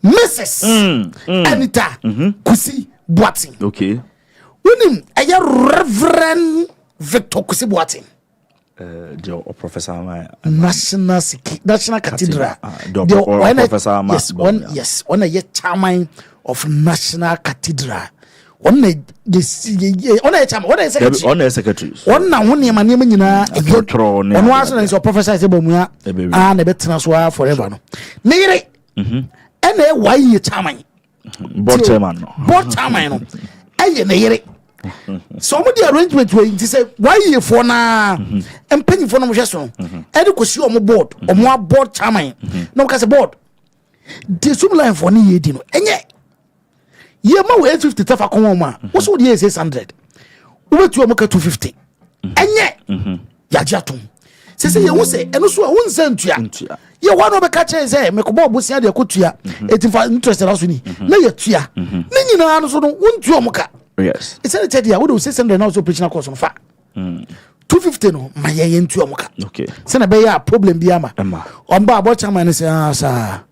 Mrs. Anita Kusi-Boateng. Okay, woni aya Reverend Victor Kusi-Boateng Professor National Cathedral. Yes, one a chairman of National Cathedral. One a secretary. One now one name one was your professor and a better forever. Nere, and why you chairman? Board chairman. Somebody arrangement where you say why you for na and penny for no gestion. Education on board or more board chairman. No case board. The sum line for ni dino. Enye ye ma we 850 tafa komoma. What's what ye 600? We to moka 250. Enye ya jatum. Say ye won say eno so won santua. Ye one obe ka che say me ko bob bosia de akotua. Etimfa interest na so ni. Na ye tua. Ni nyina no so no won tua moka. Yes. It's a teddy. I would 600 now so preaching course on fa. 250 no my yen to amuka. Okay. Send a bear problem biama. On bar about chairman say sir.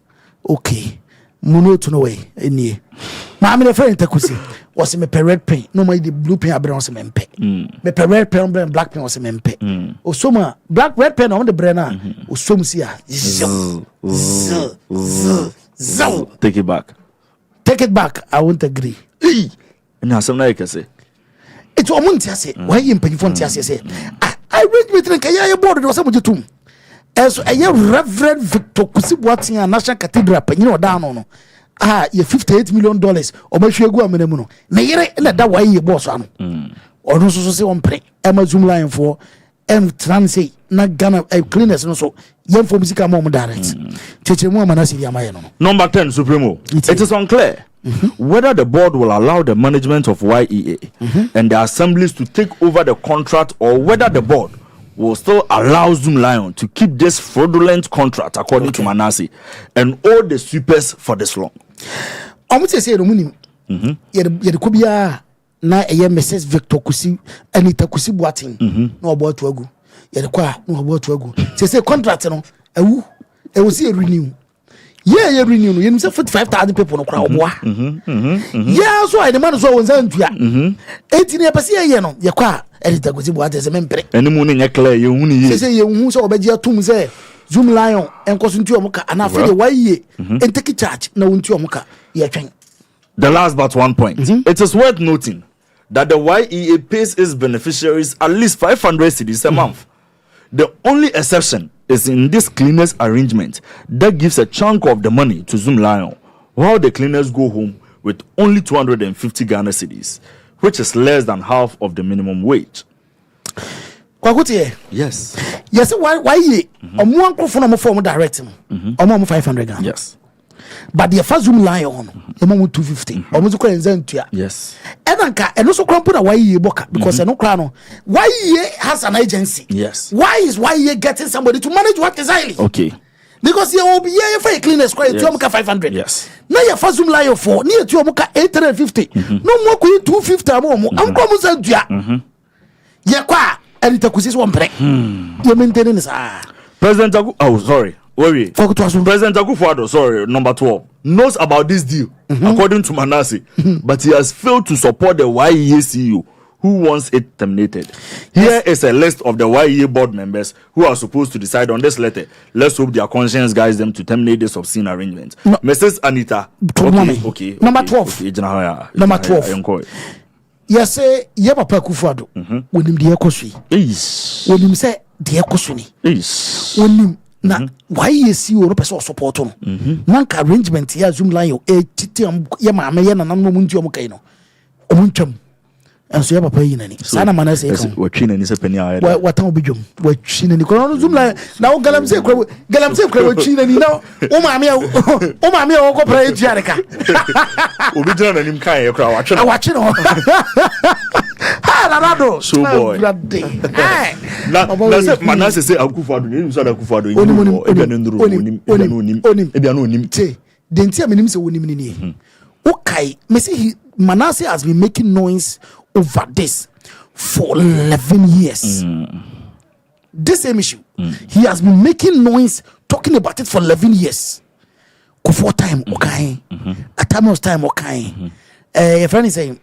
Okay. Muno to no way. Any. My friend Takusi was me red pen. No my the blue pen abron se mempe. Me red pen black pen was mempe. Osoma black red pen on the brenna. Osomsia. Take it back. Take it back. I won't agree. Na some na say it's a month say why you pay for say I read with the kaya board was able to as a Reverend Victor Kusibuati and National Cathedral penny down on you $58 million or make sure goamenemuno na yere na da why you boss on or no so say on pre Emma Zoom line for transit na Ghana cleaners no so yem for music mom direct cheche mu amanasi dia maye no. Number 10 Supremo. It is unclear whether the board will allow the management of YEA and the assemblies to take over the contract, or whether the board will still allow Zoom Lion to keep this fraudulent contract, according to Manasi, and all the sweepers for this long. I'm say no munim. Yede kubia na eye Mrs. Victor Kusi Anita Kusi Boating no about to agu. Yede kwa no about to agu. Say contract no ewu see renew. Yeah, renew. You say 45,000 people no crowd. Yeah, so I demand so on Zantua. 18 years ye no. Ye kwa edita Kusi Boating se mempre. Any morning ya clear you huni. Say you hu so obedia tum say Zoom Lion enkoso ntu omuka ana fe why ye and take charge na ntu omuka ye twen. The last but one point. It is worth noting that the YEA pays its beneficiaries at least 500 cedis a month. The only exception is in this cleaners arrangement that gives a chunk of the money to Zoom Lion, while the cleaners go home with only 250 Ghana cedis, which is less than half of the minimum wage. Yes. Yes, why ye? One crofon form directing. 500 Ghana. Yes. But the first Zoom Lion, 250. Almost Zentia. Yes. And also put a YE boka because no crown. YE has an agency. Yes. Why is YE getting somebody to manage what is highly? Okay. Because you will be here for a cleaner square, 500. Yes. Now your first Zoom Lion for near to 850. No more 250 more. I'm coming to Zentia. Yakwa, and it was one break. You're maintaining this. President sorry. Wait. President Akufo-Addo, number 12, knows about this deal, according to Manasi, but he has failed to support the YEA CEO who wants it terminated. Here is a list of the YEA board members who are supposed to decide on this letter. Let's hope their conscience guides them to terminate this obscene arrangement. No. Mrs. Anita. Okay. Number 12. Number 12. Yes, say, Papa Akufo-Addo. When him the Ekosui. When him say the Ekosuni. When him. Na why you see you person support on nanka arrangement here Zoom Lion titi ya maame ya na nanu munti omukai no omuntwam enso ya papa yi nani sana Manase kan watwi nani se pani ayeda watan obidwom watwi nani ko Zoom Lion na o galamse kra watwi nani na o maame o ko pra ejiare ka obidwom nani mkan ye kra watwi no Rado. So boy. That's Manase say Akufo-Addo. You say Akufo-Addo. Okay, Manase has been making noise over this for 11 years. This same issue, he has been making noise talking about it for 11 years. Kufo time, okay. Atamos time, okay. A friend is saying,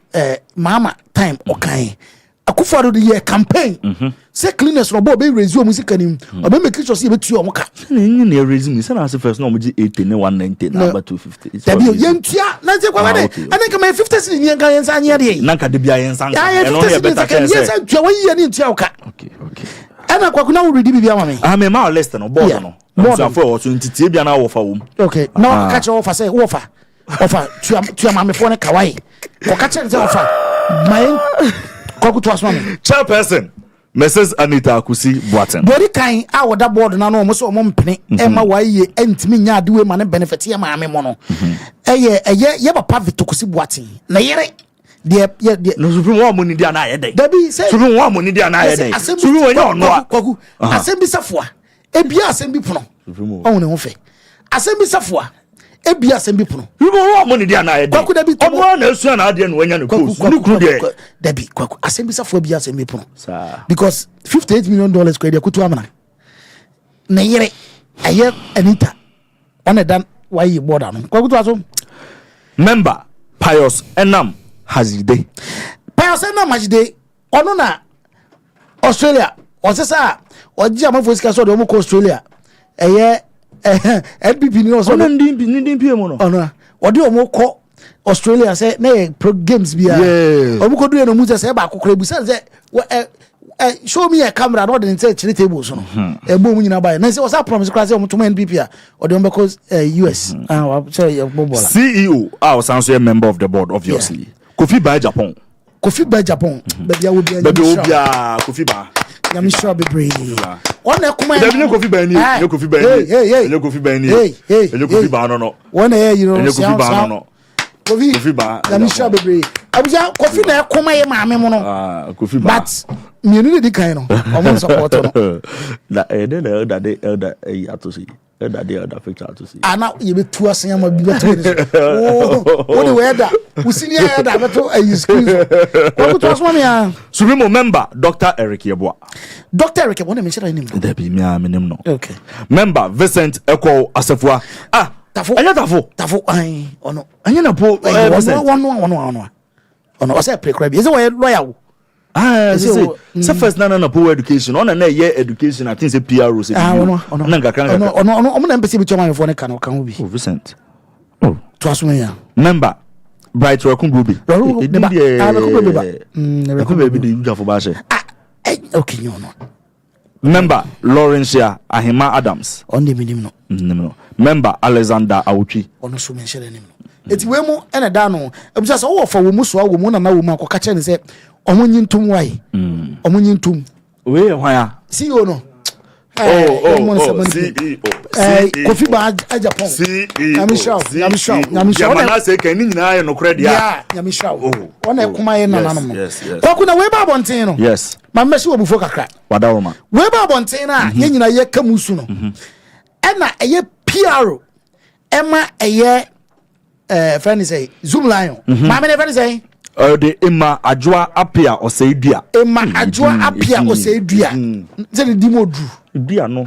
Mama time, okay. Akufo-Addo the campaign. Say cleaners no be resume music anim. Obe make sure say be tu omoka. Ni resume say na first no mo ji 80 ne 190 na ba 250. Tabi yentua na say kwa wade. Ana kama 50 cedi ni nka yensa anya de. Na nka de bia yensa nka. No no better can say. Yensa tua wan yi ni ntua oka. Okay. Ana kwa kuna ready bibia ma me. Me ma list no board no. So for so ntitie bia na wo fa wo. Okay. Now catch offer say wo fa. Offer tua ma me fo ne kawai. Ko catch say offer. My Chairperson, Mrs. Anita Akusi Boateng. Body kind our that board na no mo so mo mpene Emma waye entimi nya ade we ma ne benefit ye ma me mo no. Ye papa Vitokusi Boateng. Na yere de no supreme one money dia na ye dey. Dabi say supreme one money dia na ye dey. Supreme one no no. Kwaku asembi safoa. Ebia asembi pono. On ne ho fe. Asembi safoa. Ebia asembi pono. You go one money dia na ye dey. Kwaku dabi omo na esu na ade no wanya no coast. Ni kru dey. Dabi kwaku asembi safoa ebia asembi pono. Because $58 million kwa dia kutu amana. Na yere aye Anita. On dan why border no. Kwaku to aso. Member Pius Enam Hazide. Pius Enam Hazide ono na Australia. Osesa oji amafo sika so de omo ko Australia. NPP ni no so ndi mo no. Ono odi omo ko Australia say na pro games bia. Omo ko do no mu say ba akokora busa say show me a camera no dey say chiri table so no. Ebo mu nyina ba na say osa promise kra say omo to NPP a odi omo ko US. Say bobola. CEO osan so a member of the board obviously. Kofi by Japan. Kofi by Japan. Baby obia Kofi ba. I'm sure be brave. One ekuma. There no Kofi ba ni. No Kofi ba ni. No Kofi ba ni. No Kofi ba no. One you know. No Kofi ba no. Kofi ba. I'm sure be brave. Abuja Kofi na ekuma ye maame mo no. Kofi ba. But me no dey kind no. Omo support no. Na elder atosi. Elder picture atosi. Ana ye be tu asen ma bi beto. What the weather? We see here elder beto excuse. What to aso me ya? Supreme member Dr. Eric Yeboah. Dr. Eric Yeboah na me share name. There be me name no. Okay. Member Vincent Eko Asafua. Tafo. Anya Tafo ai ono. Anya na po Vincent. Ono. O say pre crab. Is it lawyer? So first na poor education on na year education I think say PRO say ono na mpese bi choma yefo ne kan bi Vincent to aso me ya member Bright Rakunbubi Rakunbubi dey use for bash okay no member Lawrencia Ahima Adams on the minimum no member Alexander Awuchi ono so me share name no eti we mu ena da no ebusa so wo fa wo mu so wo mu na wo mu akoka che ne se omo nyintum wai omo nyintum we hwan ya CEO no Kofi ba Japan CEO na say kan ni nyina ye no kre dia nyamisha ona ekuma ye nananom kwa kuna we ba bonten no yes ma mmesi obufo kakra wadawoma we ba bonten na ye nyina ye kamusu no ena eye PRO ema eye friend say Zoom Lion ma me ne friend say the Emma Ajwa Apia Oseidua. Emma Ajwa Apia Oseidua. Say the dimodru. Dia no.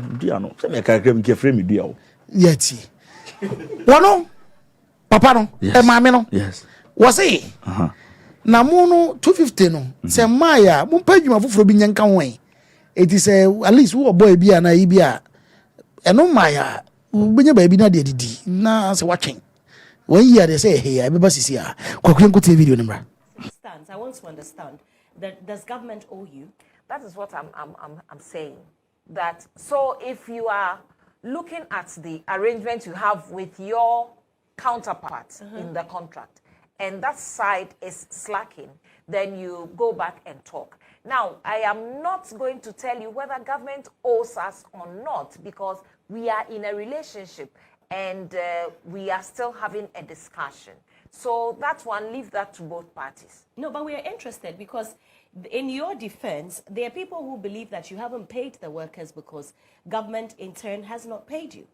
Say me ka ke frame dia o. Yeti. Wono papa no, Emma me no. Yes. Was say. Na mo no 250 no. Say maya, mo pa dwuma foforo bi nyanka ho en. It is at least wo boy bi na yi bi a. Eno maya, benya ba bi na de didi. Na say watching. When you they say hey, everybody see ya. Kwakuyenko TV video number. I want to understand that does government owe you? That is what I'm saying. That so if you are looking at the arrangement you have with your counterparts in the contract, and that side is slacking, then you go back and talk. Now, I am not going to tell you whether government owes us or not, because we are in a relationship and we are still having a discussion. So that one, leave that to both parties. No, but we are interested because in your defense, there are people who believe that you haven't paid the workers because government in turn has not paid you.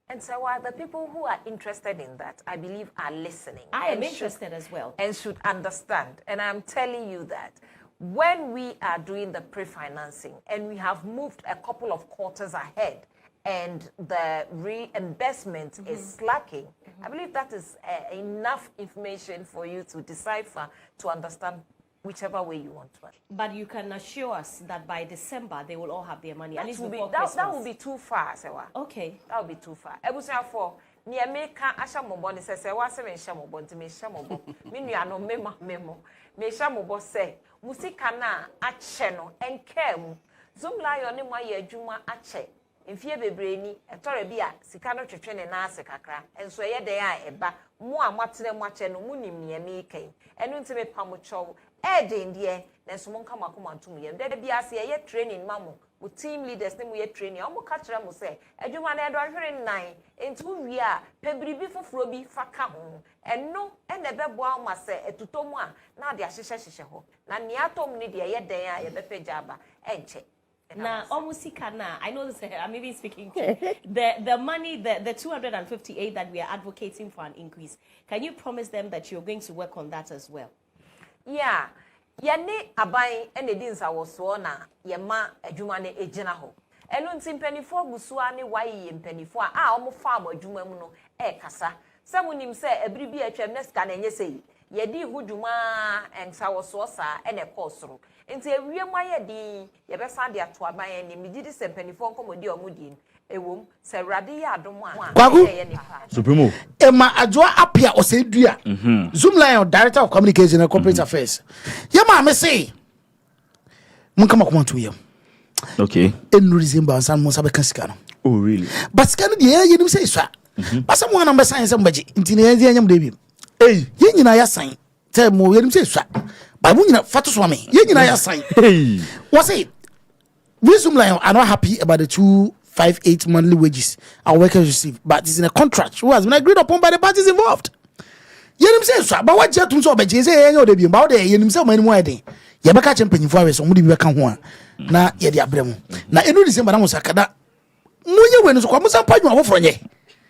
And so while the people who are interested in that, I believe, are listening. I am interested as well. And should understand. And I'm telling you that when we are doing the pre-financing and we have moved a couple of quarters ahead and the reimbursement is slacking, I believe that is enough information for you to decipher, to understand whichever way you want to. But you can assure us that by December they will all have their money. At least That will be too far, Sewa. Okay. That will be too far. Ebusia for near me can ashamobo ni se wa se me shamobo nti me shamobo. Me nua no memo. Me shamobo se musika na ache no enka mu. Zoom Lion ni mo ye adwuma ache. Mfie bebre ni etore bi a sika no twetwe ne na ase kakra. Enso ye den a eba mo a matene mo ache no munim ne me kan. Enu nti me pamocho Eden dear, then someone come up to me. And there be a say a training, mamma, with team leaders, then we are training. I'm catch them say, and you want to do 9 into we are pebri before Froby Fakam, and no, and the bebo must say, to Tomwa, now the Ashishaho. Now, Niatom Nidia, yet they are a bepe jabba, and check. Now, I know this, I'm maybe speaking the money, the 258 that we are advocating for an increase. Can you promise them that you're going to work on that as well? Yeah, yane abai ene dinsa woso na yema adwuma ne ejina ho. Eno ntimpanifo gusua ne wayi mpanifo a omo fa adwuma mu no kasa. Se munim se ebribi atwam ne ska na enye sei. Yedi hudwuma ensa woso sa ene kosoro. Nti ewie maye di yebesa de ato aban ne migidi se mpanifo nkomodi omudi ewom se rade ya adom a Supremo Emma Adwoa apia osedua Zoom Lion Director of Communication and Corporate Affairs Yama me say mun kama kuma to yam okay enu reason ba san mo sabe kasika no oh really but sika no de ye nim say so ba some one number sign some baji ntine ye nyam de bi ye nyina ya sign tell mo ye nim say so ba mo nyina fato so me ye nyina ya sign what say we Zoom Lion are not happy about the 258 monthly wages our workers receive, but it's in a contract who has been agreed upon by the parties involved. Yenim say so, but what jet so be say enyo de bi ba de yenim say mani mo ade. Ye beka champion for we so mo de bi beka ho a na ye de abrem. Na enu December na mo sakada. Mo ye we no so kwa mo sampa dwuma foforo nye.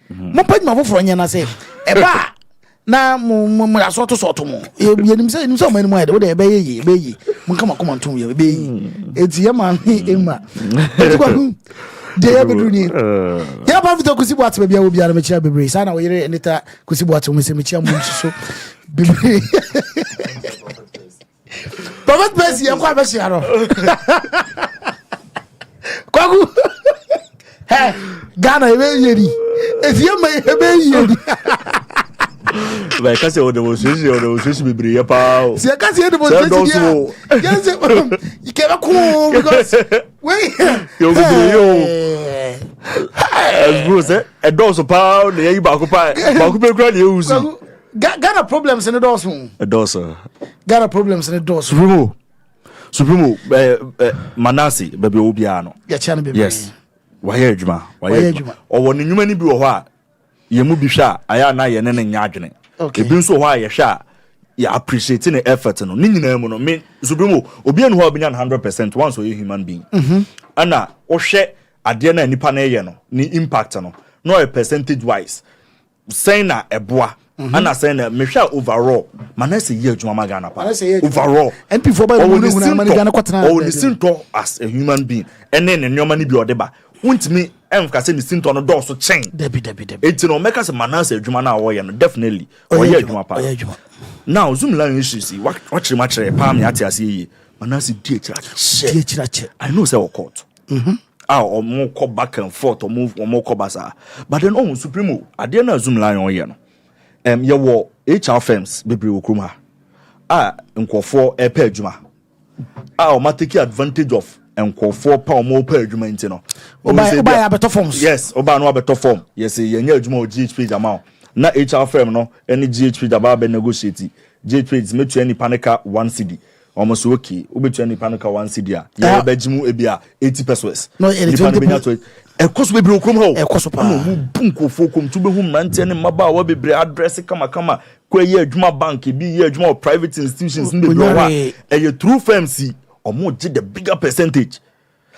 Mo pa dwuma foforo nye na say e ba na mo aso to mo. Yenim say mani mo ade wo de be ye mo kama koma ntum ye be yi. Eti ye ma ema. Eti kwa Deya beduni ya ba vito kusibu ati bebia obi ara mechia bebre sana wo yere enita kusibu ati mo se mechia mo nso bebre Prophet Percy ya kwa beshi aro kwagu he Ghana ebe yeri efie ma ebe yeri Vai kasi o de vocês bebre ya pa se kasi e de vocês dia yense ikeba ku because wait yo Bruce e doso pa na yi ba ko kra na yusu Ghana problems in the doso Ghana problems in the doso Supremo Manasi bebe obia no ya cha na bebe yes why adwuma owo ne nwuma ni bi wo ho a yemu bi hwa aya na ye ne nya adwene ebi nso ho a ye hwa ya appreciate the effort no ni nyina mu no me Supremo obi enu ho obenya 100% once you human being ana wo hwe ade na nipa na ye no ni impact no a percentage wise saying na eboa ana saying na me hwa overall Manase ye adwuma magana pa overall and before by the money Ghana kwatena o listen to as a human being ene ne nyoma ni bi odeba wontimi emfka se ni sinto no do so chen debi enti no meka se Manase adwuma na wo ye no definitely oye adwuma pa now Zoom Lion issues watch ma chere pa me ati ase yi Manase die chira I know say o court o mo ko back and forth o mo ko basa but then on Supremo ade na Zoom Lion o ye no ye wo HR firms bebre wo krum ha nkofo epa adwuma o ma take advantage of nkofo pa o mo pa adwuma nti no oba ya beto forms yes oba no beto form yes ye nya adwuma o GhPage amount na HR firm no any GhPage aba be negotiate GhPage metu any panika 1 cedi almost okay obetu any panika 1 cedi a ye bejimu ebia 80 pesos no ekoso bebre okrom ho ekoso pa no mu bunkofo kom tu be hu mante ne maba wa bebre address kama kwa ye adwuma bank bi ye adwuma private institutions ne bebre wa ye true firms omo gi the bigger percentage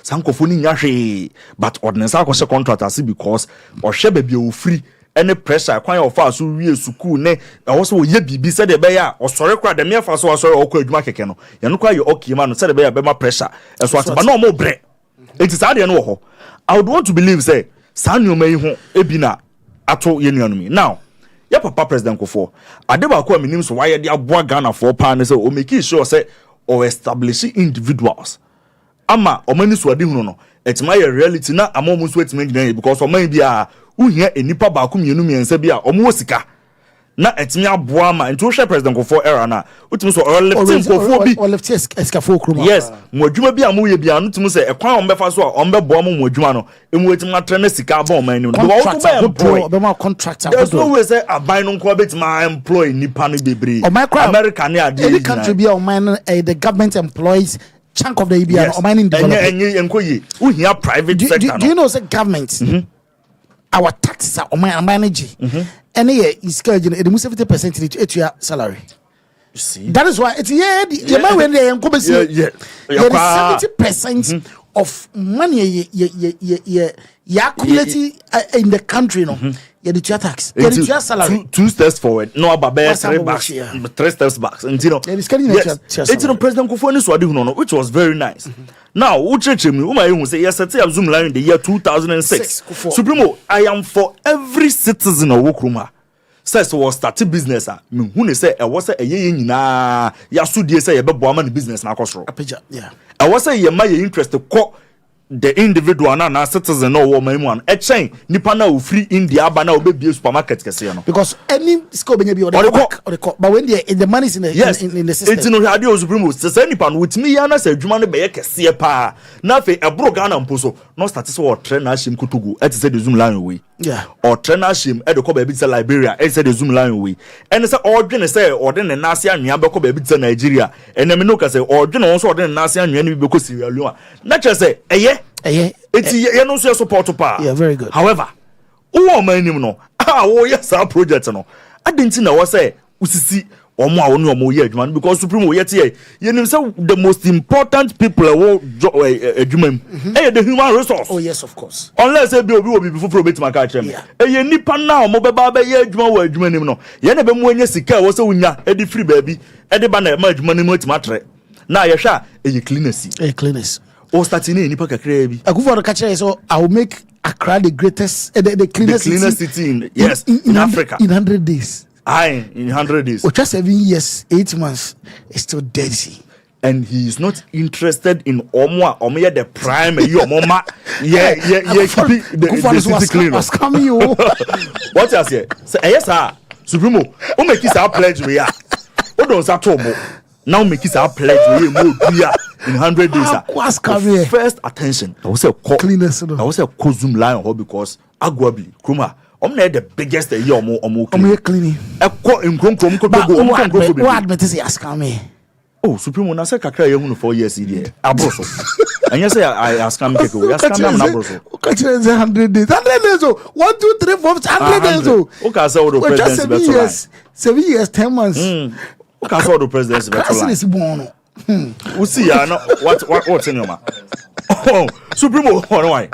sankofo ni nya hwe but ordinance akose contract because o hwe ba bia o free any pressure kwan of us wie school ne also ye bibi said be ya osore kwa dem ye fa so osore okwa adwuma keke no ye no kwa ye okay ma no said be ya be ma pressure eso atba na omo bre it is ade no wo ho I would want to believe say sanyo mai ho ebina ato ye nuanumi now ya papa president kofo ade ba ko aminim so why de aboa Ghana for pa ne say o make sure say or establishing individuals. Ama omani swadi hunu no. It's my reality na ama omu sweat me because omani biya uhia enipa ba kum yenu miense biya omu sika. Na etimi aboa ma nti wo hwe president Kofo era na utimi so or lifting Kofo bi or lift eskafo kroma yes mo adwuma bi amu ye bia no timi se ekwan on befa so on be boa mo adwuma no emu etimi atrena sika abon man no be ma contractor there's no way say aban no nko betima employ nipa no bebre America ne ade any country be on man the government employs chunk of the EBR or mining development enye wo hia private sector do you know say government our taxes are on my energy any year is scheduled it must 70% to your salary. You see, that is why it's when they come 70% of money you accumulate in the country no you do your tax you do your salary two steps forward no about 3 steps back and you know it's President Kofo ni swadi huno which was very nice. Now uchechemi umaye say yes set up Zoom line in the year 2006 Supremo I am for every citizen of Wokruma says was start business me hu ne say e wo say eye nyina ya so die say ye bebo ama ne business na akosoro yeah e wo say ye ma ye interest ko the individual na citizen no wo man mu an e chen nipa na o free India aba na obebie supermarket kese no because any scope be or but when the money is in the in the system it's no hade o Supremo say nipa no with me ya na say adwuma no be ye kese pa na fe e bro Ghana mposo no start say o train na shim kutugu et say the Zoom line we yeah or train na shim e de ko ba bi say Liberia et say the Zoom line we and say o dwene say o de ne na ase anwea be ko ba bi say Nigeria enemi no ka say o dwene won so o de ne na ase anwea ni bi be ko Sierra Leone na che say it's you know so support pa yeah very good however who man nim no wo yes our project no adenti na wo say usisi omo a wonu omo ye adwuma because Supreme yet ye nim say the most important people wo adwuma the human resource oh yes of course unless e be obi before betima ka chem ye nipa na omo beba ba ye adwuma wo adwuma nim no ye na be mu anya sika wo say unya e di free baby e di ba na ma adwuma nim atima tre na ye hwa e cleanness or starting in Nipa Kakrebi. I go for the catcher, so I will make Accra the greatest, the cleanest city in Africa. In 100 days. Aye, in 100 days. Or just 7 years, 8 months, it's still dirty. And he is not interested in Omoa the prime Mama. Yeah, the city cleaner. What you say? Say yes, sir. Supremo, who make this our pledge we are? Who don't say trouble? Now make this our pledge we more in 100 days. First attention. I was a cleanest. I was a Zoom line because Agwabi Kruma. I'm not the biggest year omo cleaning. A co in Kronkom. What admit is asking me? Oh, Supremo, I said Kakra you 4 years here. Abroso. And you say I ask him take away. Ask him Abroso. Catch 100 days. 100 days. 1, 2, 3, 4, 100 days. Okay, so the president 7 years, 10 months. Okay, so the president is born. We see ya no what's in your mouth. Oh, Supremo, why?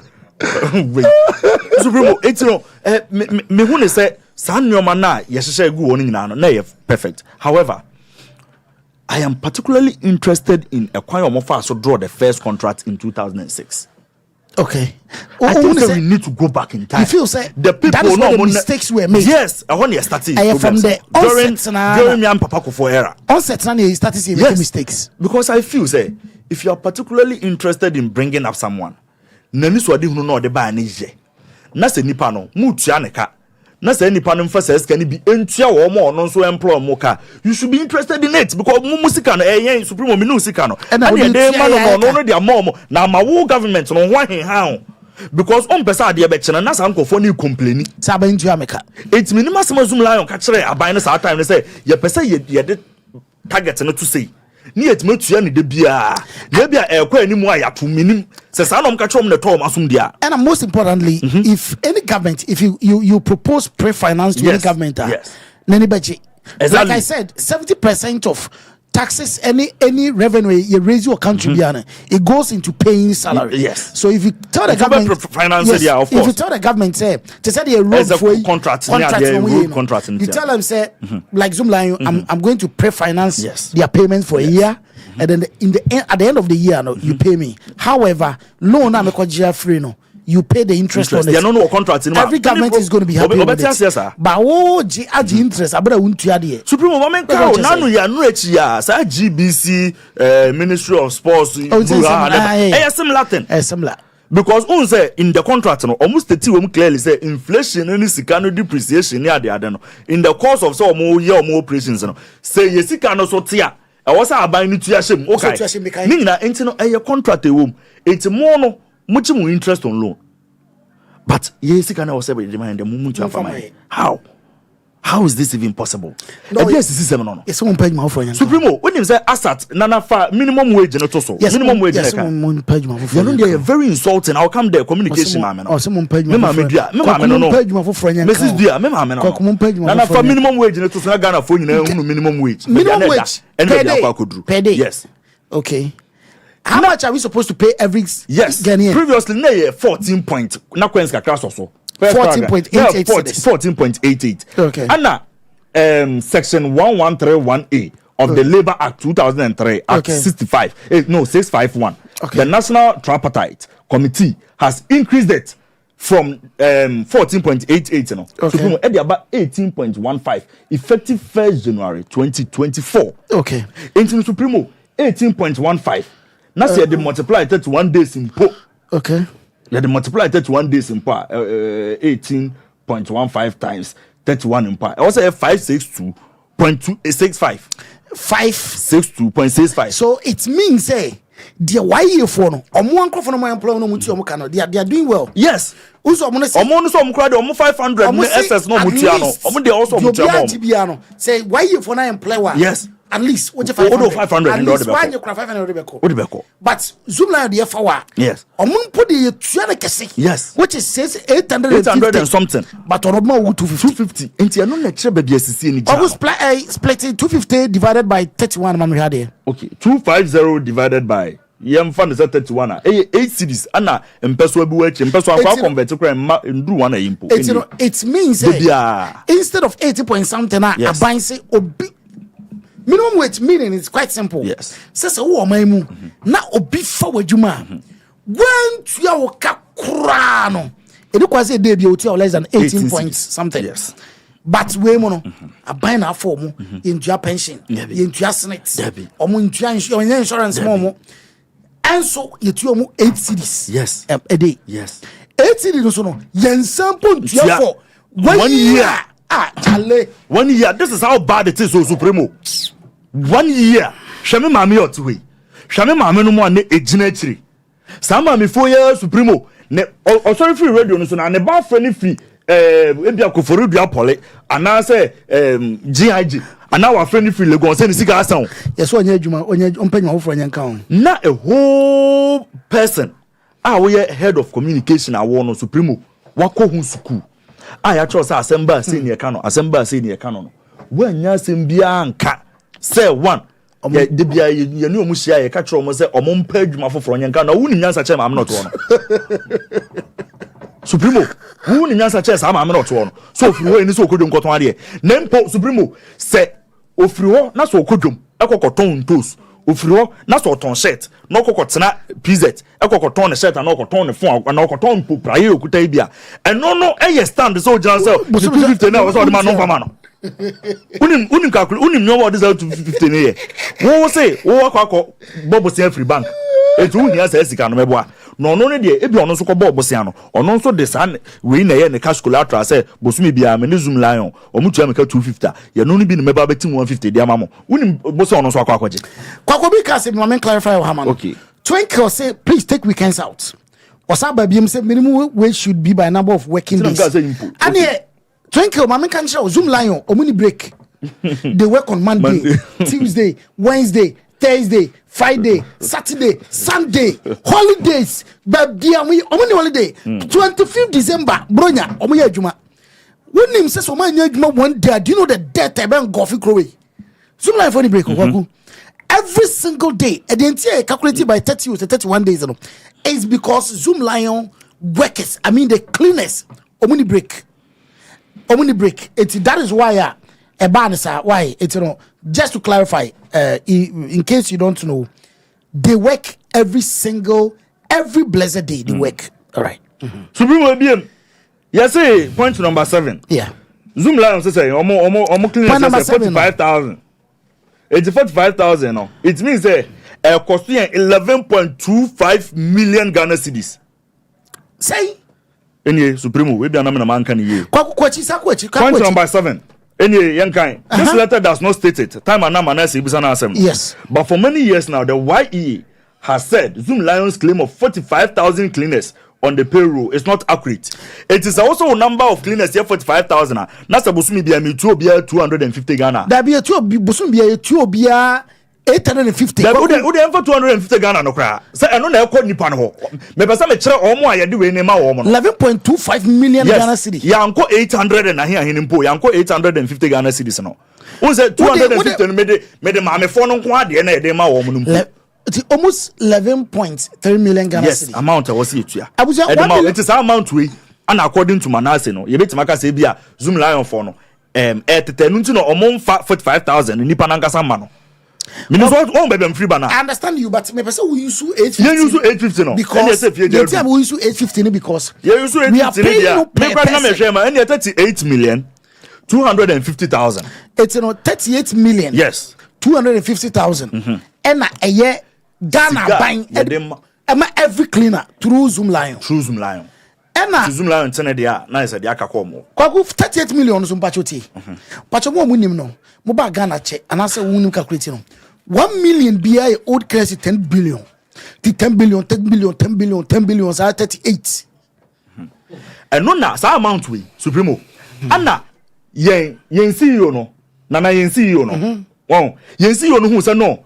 Supremo, it's no me who say san your man na yesheshe gu woni nyina na perfect. However, I am particularly interested in a kwai omofa so draw the first contract in 2006. Okay. I think that we need to go back in time. You feel say the people that is where the mistakes were made. Yes, I want to start from the during me and Papa Kofo era. Onset na you start to make mistakes. Because I feel say if you are particularly interested in bringing up someone, nani swadi hunu no de ba na je. Na se nipa no mutua ne ka. Na se nipa no mfa se ska ni bi entua wo mo no so employ mo ka. You should be interested in it because mu musika no yen Supreme me no sika no. And dey man no dey amom na ma wo government no ho ahen ha because on pesa ade be kene na san kofo ni complain sa ba ntua meka it minimum Zoom lion ka kire aban no sa time no say ye pesa ye de target no to say ni etima tua ni de bia na bia e kwa animu ayato minim se sa no mka chom ne tom asum dia. And most importantly, if any government, if you propose pre-finance to any government, any budget, like I said, 70% of taxes, any revenue you raise your country, it goes into paying salary. Yes. So if you tell the government, if you tell the government, say, to say the road for contract, you tell them, say, like Zoom line, I'm going to pre-finance their payments for a year. And then at the end of the year, you pay me. However, loan I'm free no. you pay the interest on it. They don't know contract. Every government is going to be happy with it. But interest, abra untu Supreme Moment cow nanu ya no echi ya sa GBC Ministry of Sports similar thing. Similar. Because on say in the contract no almost the team clearly say inflation and sika depreciation near the other no in the course of so more year more operations no say yesika no so tia I was buying it to Yashim. Okay. Meaning that ain't no a contract a womb. It's more no much more interest on loan. But yes, you can also be demand the moment you have how? How is this even possible? No, yes, this is no. Yes, someone paid my friend. Supremo, when you say asset, nana fa minimum wage no toso. Yes, minimum wage. Yes, someone paid my friend. They are very insulting. I'll come there communication man. Oh, someone paid my friend. Me paid my friend. Mrs. Dia, me man. Nana fa minimum wage no toso na Ghana for you minimum wage. Minimum wage. Per day. Yes. Okay. How much are we supposed to pay every Ghanaian? Previously, na 14 point. Na kwenska class also. 14.88. 14.88. Okay. And section 1131A of the Labor Act 2003 Act 651. Okay. The National Tripartite Committee has increased it from 14.88 you know, to about 18.15 effective 1st January 2024. Okay. Into Supremo 18.15. Now say they multiply 31 days in po. Okay. Yeah, they multiply 31 days in pa 18.15 times 31 in pa. I also have 562.265. 562.65. So it means the why for no omo anko for no employ no muti omo kano they are doing well. Yes. Uso omo say omo no so omo krade omo 500 SS no muti ano. Omo they also muti ano. Say why you for no employ. Yes. At least what 500 at least why you 500 beko. But zoom line the for yes omo put the tuana kese yes which is says 800 and something but on omo 250 enti eno na kire baby asisi ni ja split 250 divided by 31 man we had there. Okay, 250 divided by yem fan is 31 8 cities ana empeso abu eche empeso akwa convert kra ndu one impo it means instead of 80 point something I buy say obi minimum wage meaning is quite simple. Yes. Says who am I mu na obi fa wadwuma when tuya wo ka kura no e dey kwase dey bi oti less than 18 points something. Yes. But we mo no aban na afọ mu yentua pension yentua senate omo ntua insurance mo and so yetua mu 8 cities yes a day. Yes. 8 cities so no yensampo ntua for 1 year. Chale 1 year. This is how bad it is, so Supremo. 1 year. Shame mami otuwe. Shame mami no mo ne ejina chiri. Sama mi 4 years Supremo. Ne sorry free radio no so na ne ba free free ebia koforu dua pole ana say GIG ana wa free free Lagos say ni sika asan. Yes onye adwuma onye ompanywa ho franya nka na a whole person we head of communication awo no Supremo wako hu school ya cho say assemble say ne ka no assemble say ne ka no wanya asembia nka say one ya de bia ye ne omu hia ye ka cho mo say omo mpa adwuma foforo nyanka na wuni nyansa che ma am not one Supremo wuni nyansa che sa ma am not one so ofiri ho ni so okodwom koton ade na mpo Supremo say ofiri ho na so okodwom ekokoton toast ofiri ho na so oton shirt na okokotena PZ ekokoton ne shirt na okoton ne phone na okoton po praye okuta bia eno no eye stand so ojan say 250 na so de ma no fama no unim calculate unim no what is 250 ne ye wo say wo akwa bobo say free bank etu uni asa sika no meboa no no ne de ebi ono so ko bobo say no ono so de san we na ye ne cash collateral say bosumi bia me ne zoom lion omutu ameka 250 ye no ne bi ne meba betim 150 de amamo unim boso ono so akwa akwaje kwako bi ka say me clarify how man okay Twinkle say please take weekends out osaba biem say minimum wage should be by number of working days and Twinkle mama can show zoom lion omuni break they work on Monday Tuesday Wednesday Thursday Friday Saturday Sunday holidays but dia omuni holiday 25th December bronya omuye adwuma when him says omanya adwuma one day do you know the debt e ben go fi croway zoom lion for the break kwaku every single day and the entire calculated by 30 or 31 days is because zoom lion workers the cleaners omuni break that is why a ban is why it's just to clarify in case you don't know they work every blessed day they work all right Supreme BM. Yes, say point number 7. Yeah. Zoom Lion say omo cleaners 45,000. It's 45,000 no. It means say cost 11.25 million Ghana cedis. Say any Supreme we be na man kan ye. Kwachi. Point number 7. Any young kind. This letter does not state it. Time and number na say bisana asem. Yes. But for many years now, the YE has said Zoom Lion's claim of 45,000 cleaners on the payroll is not accurate. It is also a number of cleaners here 45,000. Nasa busumi biya mi 250 Ghana. That be a busumi biya 850. That would for 250 Ghana no cry. Say I know na ekọ nipa no ho. Me pesa me kire omo a yede we ne ma wo mo. 11.25 million Ghana cedi. Yanko 800 na here hinimpo. Yanko 850 Ghana cedis no. Who say 250 me de ma me fo no nko ade na yede ma wo mo no. It's almost 11.3 million Ghana cedi. Yes, amount I was here. It is amount we and according to Manase no. You betima ka say bia Zoom Lion for no. Etetenu no omon 45,000 nipa na nkasa ma no. I understand you, but maybe we use 850. You use 850 no. Because the time we use 850 because we are paying you per person. And 38,250,000. It's 38 million. Yes. 250,000. And a year Ghana buying every cleaner through Zoom Lion. Through Zoom Lion. And Zoom Lion tenedia na isa dia kakomo. Kwa 38 million zum pachoti. Pacho mo munim no. Mo ba Ghana che anase wunim calculate no. 1 million BI old currency 10 billion. The 10 billion, 10 billion, 10 billion, 10 billion, 38. And no na sa amount we Supremo. Anna yen CEO no. Nana yen CEO no. Wow. Yen CEO no who say no.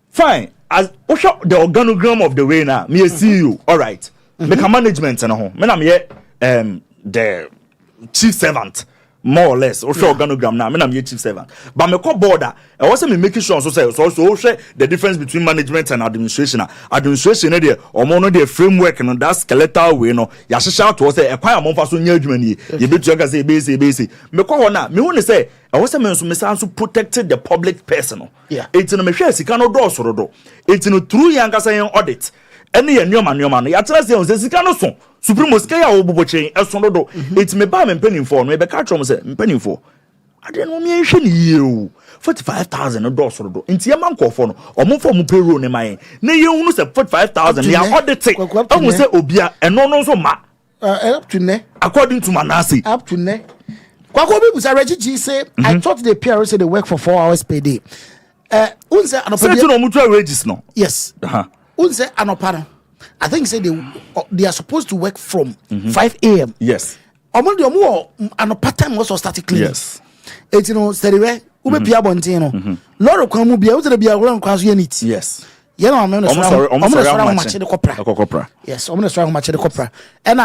Fine. As the organogram of the way now, me a CEO. All right. Make a management and home. Me na me the chief servant. More or less, or organogram now. I'm chief servant, but me call border. I also me making sure so share the difference between management and administration. Administration there, or more the framework and that skeletal way. No, ya shout to say a quite amount of so new Germany. You bet you can say basic. Me call na me want to say I was me so protected the public personal. Yeah, it's in me share sikano do so do. It's in through yanga say audit. Any nyoma no ya tell say on sikano so. Supreme Scale or chain as sonodo. It's me by me penny for me, catch on say penny for. I didn't know me you 45,000 dollars or do. Into your man call for no or more for payroll in my nay you say 45,000. They are auditing. I will say Obia and no so ma up to ne according to Manasi. Up to ne. Kwakobi was a Reggie say I thought the PRO said they work for 4 hours per day. Unse no mutual wages no. Yes. Unse anopano. I think say they are supposed to work from 5 a.m. Yes. Among the more and part time also started cleaning. Yes. It's steady way. Ube pia bontino. Lord kwamu bia uze bia wura nkwaso unit. Yes. You know I'm sorry much the copra. Yes, I'm sorry much the copra. And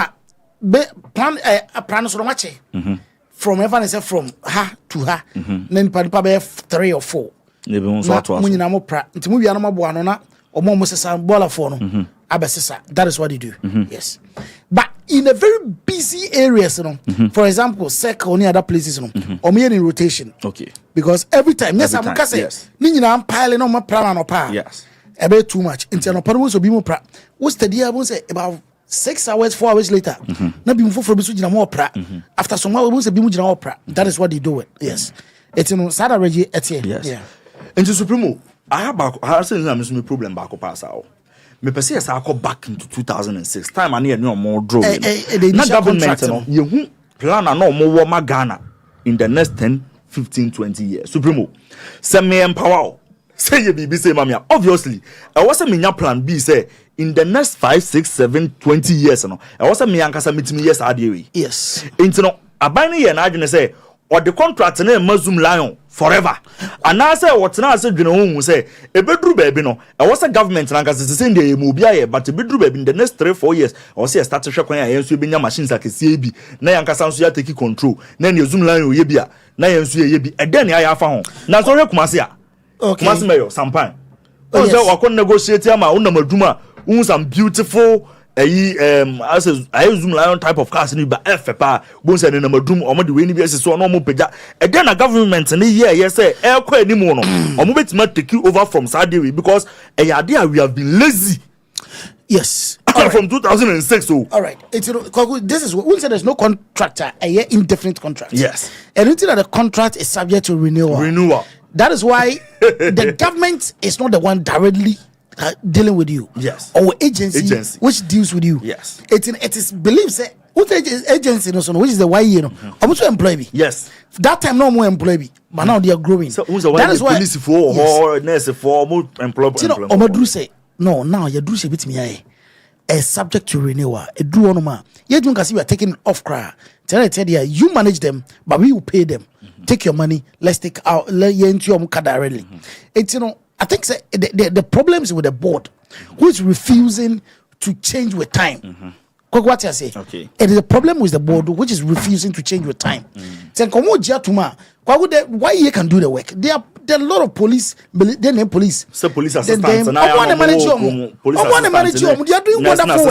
plan so much. From everyone say from her to her. Then pa be 3 or 4. Maybe on so to us. Munyina mo pra. Nti mu bia no mabo ano na omo mo sesa bola for no. Abesisa. That is what they do. Yes. But in a very busy areas, you know, for example, SEC or any other places, you know, or me in rotation. Okay. Because every time, yes, I'm say, I'm piling on my plan on yes. A bit too much. Until no part will be more pra. What's the deal? I will say about 6 hours, 4 hours later. Not being for Bisu more pra. After some hours, will be more pra. That is what they do it. Yes. It's you know, Sada Reggie, it's here. Yes. Yeah. And to Supremo, I have said I'm problem back up pass out. Me pese yes I go back into 2006 time and no more draw na government no ye hu plan na no more ma Ghana in the next 10 15 20 years Supremo say me empower say ye bibi say mamia obviously I was me nya plan B say in the next 5 6 7 20 years no I was me ankasa metimi yes adewe yes into no aban ye na adwene say or the contract na Zoom Lion forever. And I say what now say dwene hu say e bedru baby no e was a government na nkase say dey mu bia ye but e bedru baby in the next 3-4 years I was say start to hwekwan ya yenso be nya machines akese bi na yankasa nso ya take control na ne Zoom Lion ye bia na yenso ye bi e den ya afa ho na so hwe kumase a okay kumase mayo sampan o say wakon negotiate ama unam aduma some beautiful I Zoom Lion type of cars ni ba FPA bon say na madum omo de we ni bi so no mo peja e den na government ni here say e kwa animu no omo betima take you over from Saudi because ade we have been lazy yes talking from 2006. So all right, this is we said there's no contractor, a year indefinite contract. Yes, anything that the contract is subject to renewal. That is why the government is not the one directly dealing with you. Yes, or agency which deals with you. Yes, it is believed say what agency which is the YE almost employ me. Yes, that time no more employ me, but now they are growing. So that is why police for or nurse for more employ. Omadru say no, now you do say bit me a subject to renewal. A do one ma. You don't see we are taking off cry. Tell you manage them, but we will pay them. Take your money. Let's take out. Let you into your muka directly. It's I think the problems with the board, who is refusing to change with time. What I say? Okay. It is a problem with the board which is refusing to change with time. Then why you can do the work? There are a lot of police. They name police. So police assistants. They are doing wonderful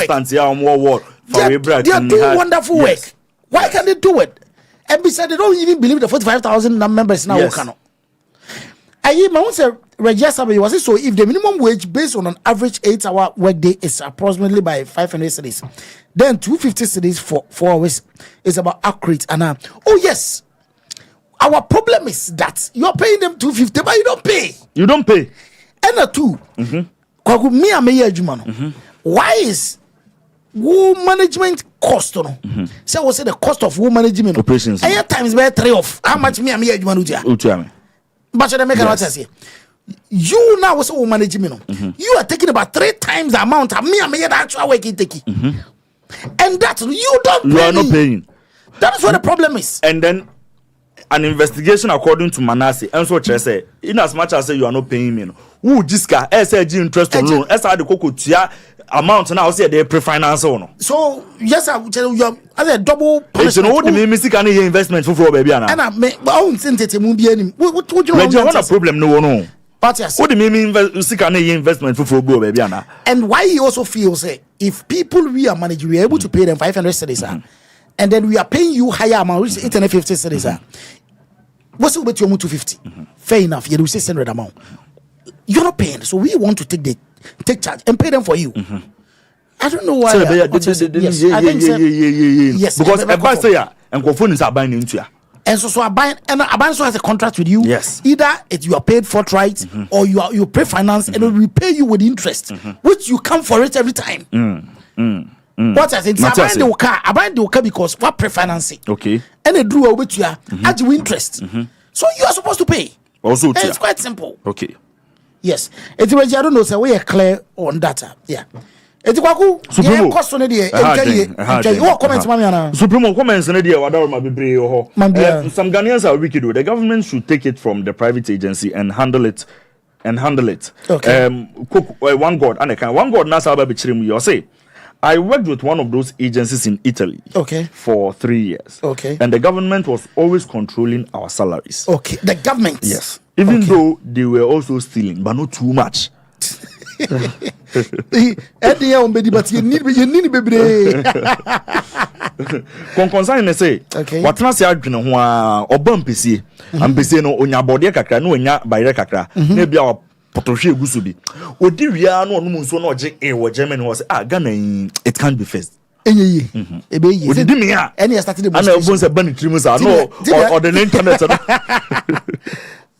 work. They are doing wonderful work. Why can't they do it? And besides, they don't even believe the 45,000 members now. I was so if the minimum wage based on an average 8-hour workday is approximately by 500 cities, then 250 cities for 4 hours is about accurate. And oh yes, our problem is that you're paying them 250, but you don't pay. You don't pay. And two, why is management cost? So I will say the cost of management operations. Times by 3 of how much me but you make what I say. You now was management. You are taking about 3 times the amount of me actual working taking. And that you don't pay. You are not paying. That is what the problem is. And then an investigation according to Manasseh, and so say, in as much as you are not paying me, who jiska SAG interest on loan, as I the cocoa amount now say they pre-finance on. So yes, I will tell you as a double punishment. It's no the can investment for baby and I make but I won't send it to Mubiani. What you want a problem? No. But yes, what do you mean investment for baby and and why he also feels if people we are managing, we are able to pay them 500 cedis, and then we are paying you higher amount, which is 850 cedis. What's it with your 250? Fair enough, you will say 600 amount. You're not paying, so we want to take charge and pay them for you. I don't know why. Yes, because everybody say and phone is buying into ya. And so I buy and I so has a contract with you. Yes. Either you are paid for right or you pay finance and we pay you with interest, which you come for it every time. What I think I buy the car because what pre-financing. Okay. And they drew over to you at your interest. So you are supposed to pay. Also, it's quite simple. Okay. Yes. It's I don't know, so we are clear on data. Yeah. It's Kwaku. Supremo. Supremo comments on some Ghanaians are wicked. The government should take it from the private agency and handle it. Okay. One God Nasa Babichrim, you say. I worked with one of those agencies in Italy. Okay. For 3 years. Okay. And the government was always controlling our salaries. Okay. The government. Yes. Even though they were also stealing, but not too much. But you need baby. Concern say, what na say adwene ho a obam pese am pese no onya bode kakra no onya bayre kakra na bia o potohwe egusu bi odi wia no onum nso na oje wo Germany was Ghana it can't be first ebe ye odi me a any started the ana obon se ban trimu sa no or the internet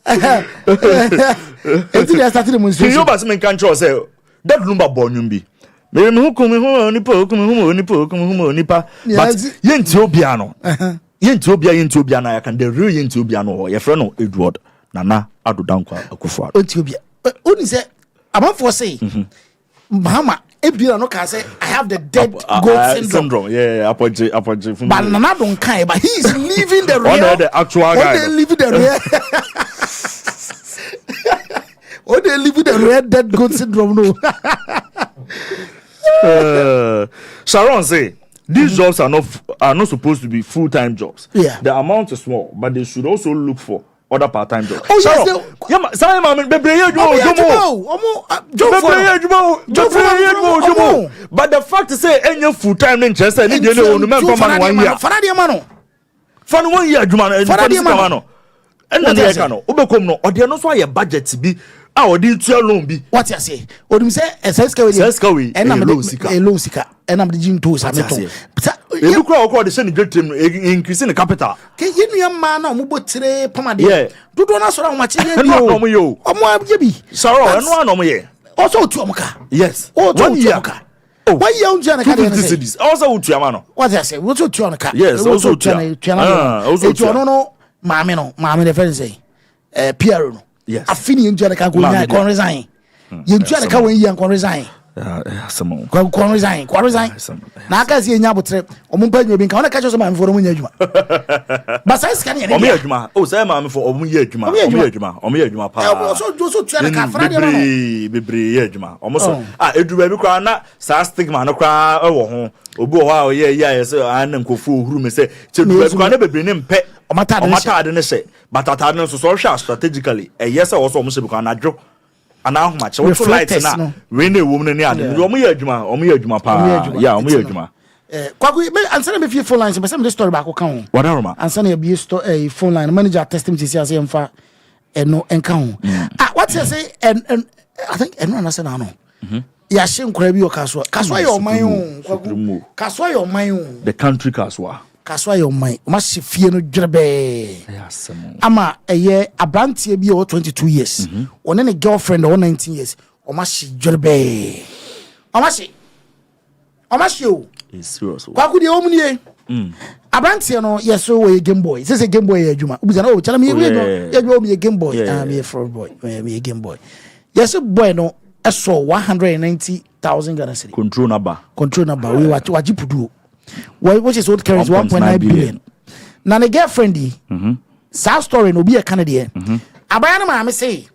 Until they started the demonstration. You must make control say that number born bi. Me who come home nipa. But Yentobia no. Yentobia na ya can the real Yentobia no. Your friend no Edward Nana Adodankwa Akufo. Yentobia. Only say about for say Mama Ebira no can say I have the dead goat syndrome. Yeah, apology. But Nana don't care, but he is living the real. The actual guy. They living the real. Oh, they live with the red dead goat syndrome. No. Sharon say these jobs are not supposed to be full-time jobs. Yeah. The amount is small, but they should also look for other part-time jobs. Oh Sharon, yes. But the fact is say any full-time interest need you know remember man 1 year. Fan 1 year juma and then the no obekom no or there no so budget be odi tua loan bi what you say odum say SSK we and am low sika and am the gym tools am to ebi kura okọ de send great team increase in the capital ke yenu man na omo tire pamade dodo na so ra omache ye bi o omo yo omo ye bi sorrow eno an omo ye also otu omo ka yes one year ka 1 year unja na ka de cities also otu ama no what you say what otu on ka yes also otu also otu no maame the friend say Pierre no yes afini unja na ka go nya kon resign ye unja na ka 1 year kon resign kon resign na aka si enya botre omo mpa nyobi nka ona ka cho so ma mfo no nya adwuma basa iska ne omo adwuma o say ma mfo omo ye adwuma pa so tua na ka fra de no bebre ye adwuma omo so eduba bi kwa na sa stigma no kwa wo ho obi ho a o ye say an nkofo ohuru me say cheduba bi kwa na bebre ne mpe omata de ne say batata de no so hwa strategically yes say wo so omo se bi kwa na dwo ana ahoma che wo flight na we na ewom ne ade omo ye adwuma pa ya omo ye adwuma kwaku me answer me phone lines me say me story back ko kan ho whatever answer na be store phone line manager test me say say mfa eno enka ho what you say and I think eno na say na no ya she nkora bi o Kasoa your man ho kwaku Kasoa your man ho the country Kasoa your man o ma she fie no dwerebe ama eye abrantie bi o 22 years one ne girlfriend o 19 years o ma she dwerebe o ma she o is serious kwaku de o mu nie abrantie no yeso we Game Boy say Game Boy ya adwuma obuza na o chala me ye Game Boy me fraud boy me Game Boy yeso boy no eso 190,000 Ghana cedi control number we waji pudu which is what carries 1.9 billion na the girlfriend sa story no be a Canadian abaya na ma say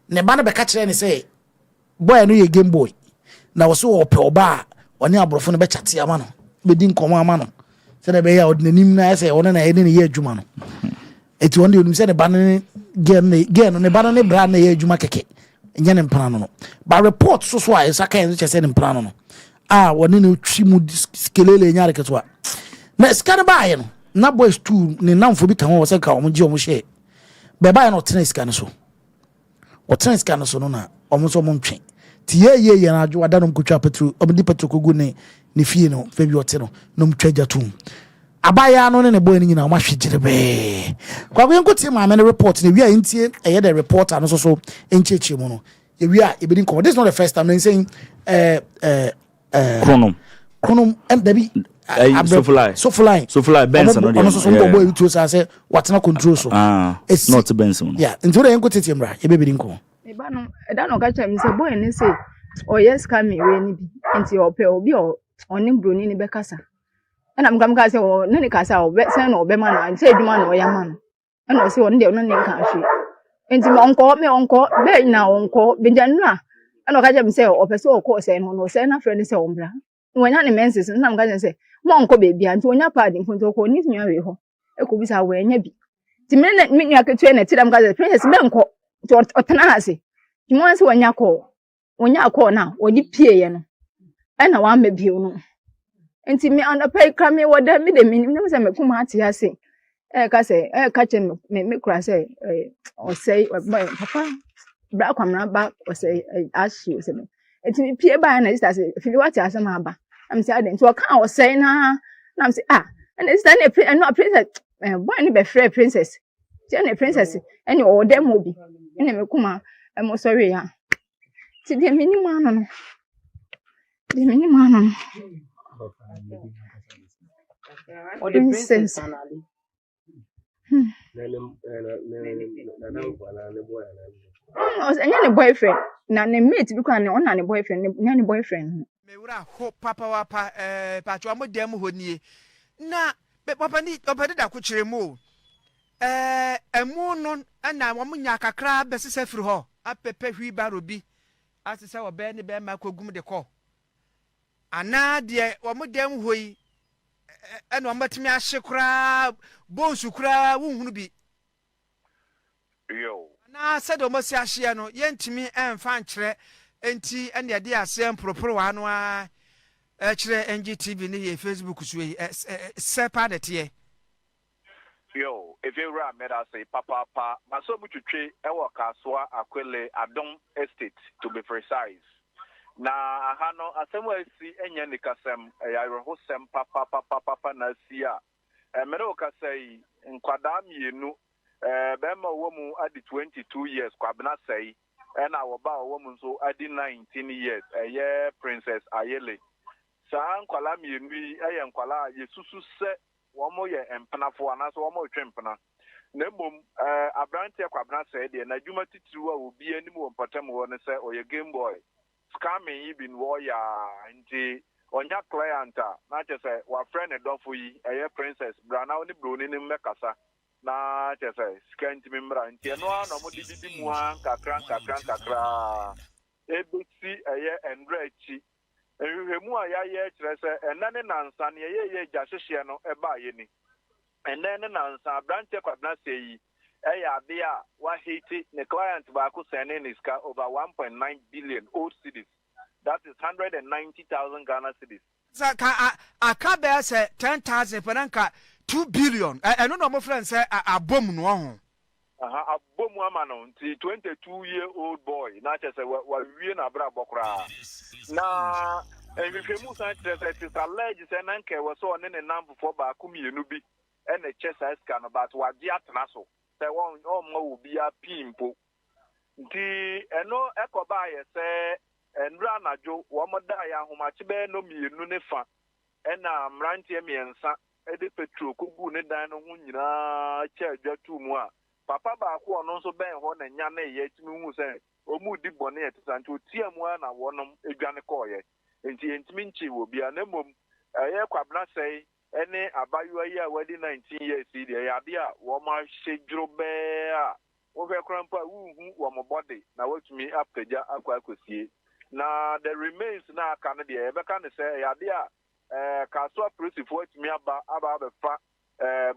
ne ba na be ka kire ne say boy no ye Game Boy na wo so ope oba oni abrofo no be chate ama no be din komo ama no se na be ya odinanim na say ona na ye ne ye adwuma no eti won de onim se ne ba ne gen ne ba ne bra na ye adwuma keke nya ne mpana no ba report so a isa kan se ne mpana no woni ne twi mu skelele nya reketo a na skane ba ye no na boys too ne namfo bi kan wo se ka omo je omo hye be ba ye no tena skane so o tena skane so no na omo so omo ntwe ti ye na adwo ada no mkotwa petro omo di petro kogu ne fie no fe bi ote no no mtwaja tum abaya no ne boy ni nyina omo hwegirebe kwa ko yenkoti ma me report ne wi a ntie eye the reporter no so encheche mu no ye wi a ebedi nko this is not the first time they saying Chronom and Debbie Sofly Benson no so boy to say what na control so it's not Benson into the enko tete mra e bebi nko e ba no e da no ka cha mi say boy ni say o yes ka mi we ni bi enti o pe obi o oni broni ni be kasa na m ka say o na ni kasa o be say na o be ma na say eduma na o ya ma no na o say o ndi o na ni ka hwe enti onko be na onko be janu a na ka cha mi say o pe so o ko say no say na friend say o mbra wanya ne menses na m ka say mo onko be bia nti onya pad nfunto ko ni nwa we ho e ko bi sa we nya bi ti me na mi nwa ketu na ti dam ka say princess be nko ti otena ha se ti mo nse wanya ko na odi pie ye no e na wa ma bio no enti me on pay ka me woda me de me say me kuma ati ha se ka say ka che me kura say o say papa bra kwamra ba o say Asu se me enti me pie ba na sister say fili wati asema ba am say aden so ka o say na am say and sister na princess boy ni be free princess ti na princess any o dem obi ene me kuma mo sorry ya ti de me ni ma no or the princess any boyfriend na ne mate bi kwa ne on na ne boyfriend ne boyfriend me wura ho papa wa pa patwa mo dem ho nie na papa ni opede da ko kire mu emu no na wo nya kakra besese firi ho apepe hwi barobi asese wo be ne be ma kogum de ko ana de wo mo dem ho yi ena wo matimi ahye kra bonsu kra wo hunu bi yo na sedo mo si ahye no yentimi emfa nkyere enti ene de asem proporo wa no a kire GhPage TV ne ye Facebook so yi sepa de te Yo, if you were made us say papa, but so much to tree, our Kasoa Aquile Adon Estate, to be precise. Now, I know as I see any Nicasem, I will sem papa Nasia. And Meroka say, in Quadam, you know, Bema woman at the 22 years, Quabna say, and our bow woman so at the 19 years, a year Princess Ayele. San Qualami, I am Quala, Yesusu set. One more year and Panafo and as one more trampana. Nebum, a branch of Quabna said, and a Juma Titua will be any more Patamo or your Game Boy. Scamming even warrior and on your client, not just a friend and Doffy, a Princess, Brana, the Brunin in Mecasa. Not just a scant member and Tianoa, no more Didimuan, Kakra. ABC, a year and Rechi. Remua ya trese enane nansa ne ye jasehye no eba ye ni enane nansa branch kwabna sei eya ade a wa hiti ne client ba ko sene ni ska over 1.9 billion old cedis, that is 190,000 Ghana cedis. Saka akabe say 10,000 penanka 2 billion I no my friend say abom no ho abom amano nti 22-year-old boy na chese wa wie na bra bokra na ehwehwemu san chese it alleged say nanke we so ne namfo for ba kumienu bi e na chese iska no but wa di atena so say won ma obi a pimpo nti eno ekoba ye say enra najo wo moda ya homache be no mienu ne fa e na mrantie miensa e de petrol kugu ne dan no ho nyina che adwatu mu a papa ba ko ono so ben ho na nya na ye timi hu se omu di bone e tisanti otia mu na wonom edwane koye enti nchi wo bia na mom ye kwabna sei ene abayo yi a wadi 19 years dey ya bia wo ma hwedwuro be a wo hwe krampa hu wo mo body na watumi apagya akwakosie na the remains na aka no dey e be ka ne sei ya bia Kasoa principal watumi aba be fa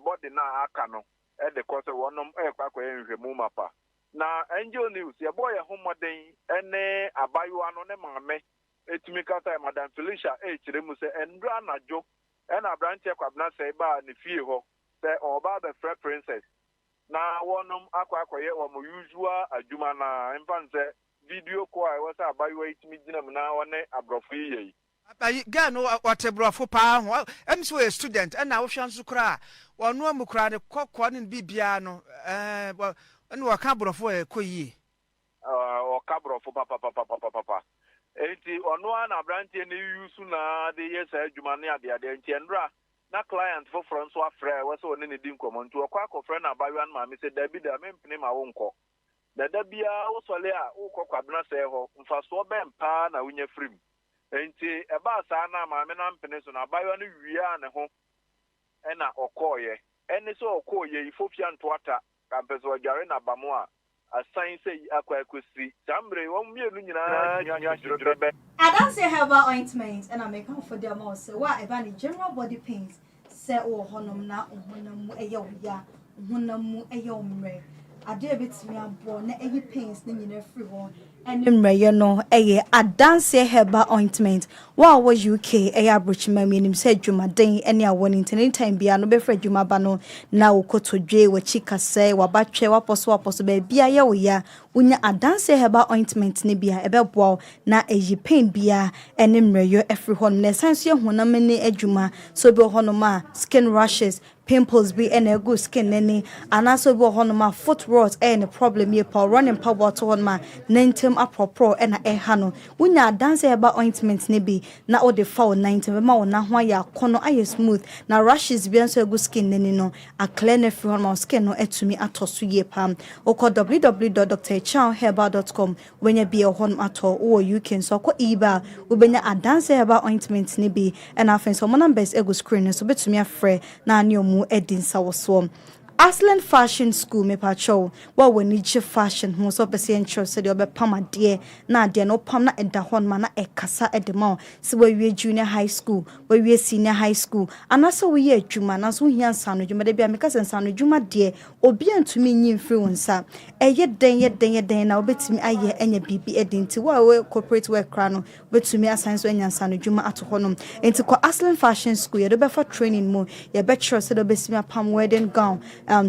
body na aka no e de course wonom kwakwa enhwemu mapa na angel news ye boy homoden ene abayo ano ne maame etimi kata madam Felicia kire mu se endra najo ena branch kwabna se ba ne fie ho se oba the Fred Princess na wonom akwa ye wo usual adwuma na mfanse video call I was abayo etimi gina mu na wone abrofo yi Ga no watebrofo pa ho em so a student and na wo hwan so kra wonu amukra de kokko ne bibia no ene waka brofo e koyi o ka brofo papa enti onu na branche ne yusu na de yes adwuma ne ade enti enra na client for front so afre we so ne di nkomo ntu okwa akofre na bayan ma me se dabi da mempene ma wo nko da bia wo sole a wo kokwadna se ho mfa so ben pa na wunya frim enti eba sa na ma me na mpene so na bayo no wia ne ho ena okoye ene so okoye ifofia ntoata kampeso agare na bamo a asan sei akwakosi tambre wo mienu nyina nya jurebe I don't say herbal ointment and I make come for them also what about general body pains say oh honom na honam eya ya honam eya omre ade betimi abo na eyi pains na nyina free ho Mreyo no a dance herbal ointment. Wow, was UK a bruch mammy said Jumaden any a one in time be no be Fred Jumabano now koto J wa chika say wa bache wa possible be a ya unya a dance herbal ointment nibia ebe bow na a pain bia and mreyo every one ne sense your honamene ejuma so be honoma skin rashes pimples be any good skin any and also be honoma foot rot any problem ye pa running power to on ma nentem apropro and a hano unya dance herbal ointment nibi na o de foul 90 ma na ho ya kono aye smooth na rashes be so good skin any no a clean every one skin no etumi atoso ye pam oko www.drchowherbal.com when you be a home at all or you can so ko eba ubenya a dance herbal ointment nibi and I find some numbers ego screen so betumi afre na anyomu edin sawoso Aslan Fashion School me pacho wa wani je fashion ho so be se encho se de obepam ade na ade no pam na eda hon ma na ekasa edema se wa wie junior high school wa wie senior high school anasa we ye adwuma na so hia nsa no dwuma de bia me ka nsa no dwuma de obi antumi nyi mfiri wonsa eye den na obetimi aye enya bibi edinti wa we corporate work kra no betumi asan so enya nsa no dwuma ato honom enti ko Aslan Fashion School ye de be for training mo ye be sure se de besimi apam wedding gown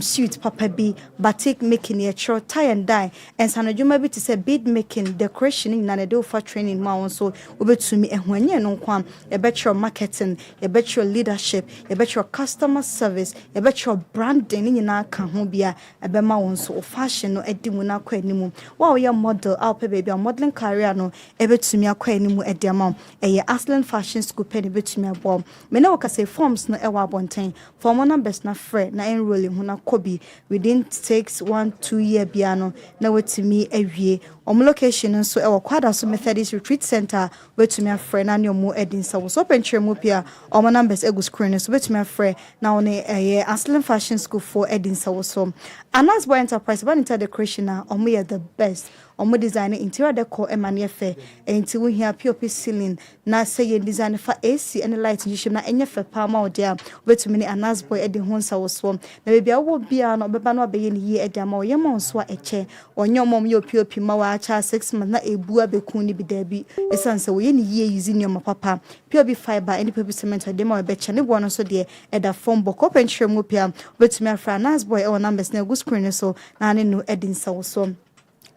suit papa bi batik making ye chro tie and dye and sanadwuma bi to say bead making decoration na do for training ma won so obetumi ehwanye no kwam ye betro marketing ye betro leadership ye betro customer service ye betro branding ni na ka ho bia ebe ma won so fashion no edimu na kwa animu wa we model out pe baby modeling career no ebetumi akwa animu ediama eye Aslan Fashion School pe ne betumi abo me na waka say forms no ewa abonten form numbers na frɛ na enrolling ho na kobi within takes 1-2 year bia no na wetumi awie location nso ewa kwada so Methodist Retreat Center wetumi afrɛ na ne omo edin sa wo so pentre mu pia numbers egu screen so wetumi afrɛ na one eye Aslan Fashion School for edin sa wo so Anas Boy Enterprise ban inter decoration na omo ye the best omo design interior decor emane fe enti wo hia pop ceiling na say ye design fa AC and light yishim na enye fe pa ma odia wetumi ni Anas Boy edin ho nsa wo so na bebia wo bia no beba no abeye ni ye edi ama wo ye mo nso a eche onye omom ye pop ma wa cha 6 months na ebu abekun ni bidabi esanse wo ye ni ye using your papa pop fiber any pop cement de ma be che ne bo no so de eda form boko pentre mu pia wetumi afra Anas Boy e numbers na go screen so na ne no edin sa wo so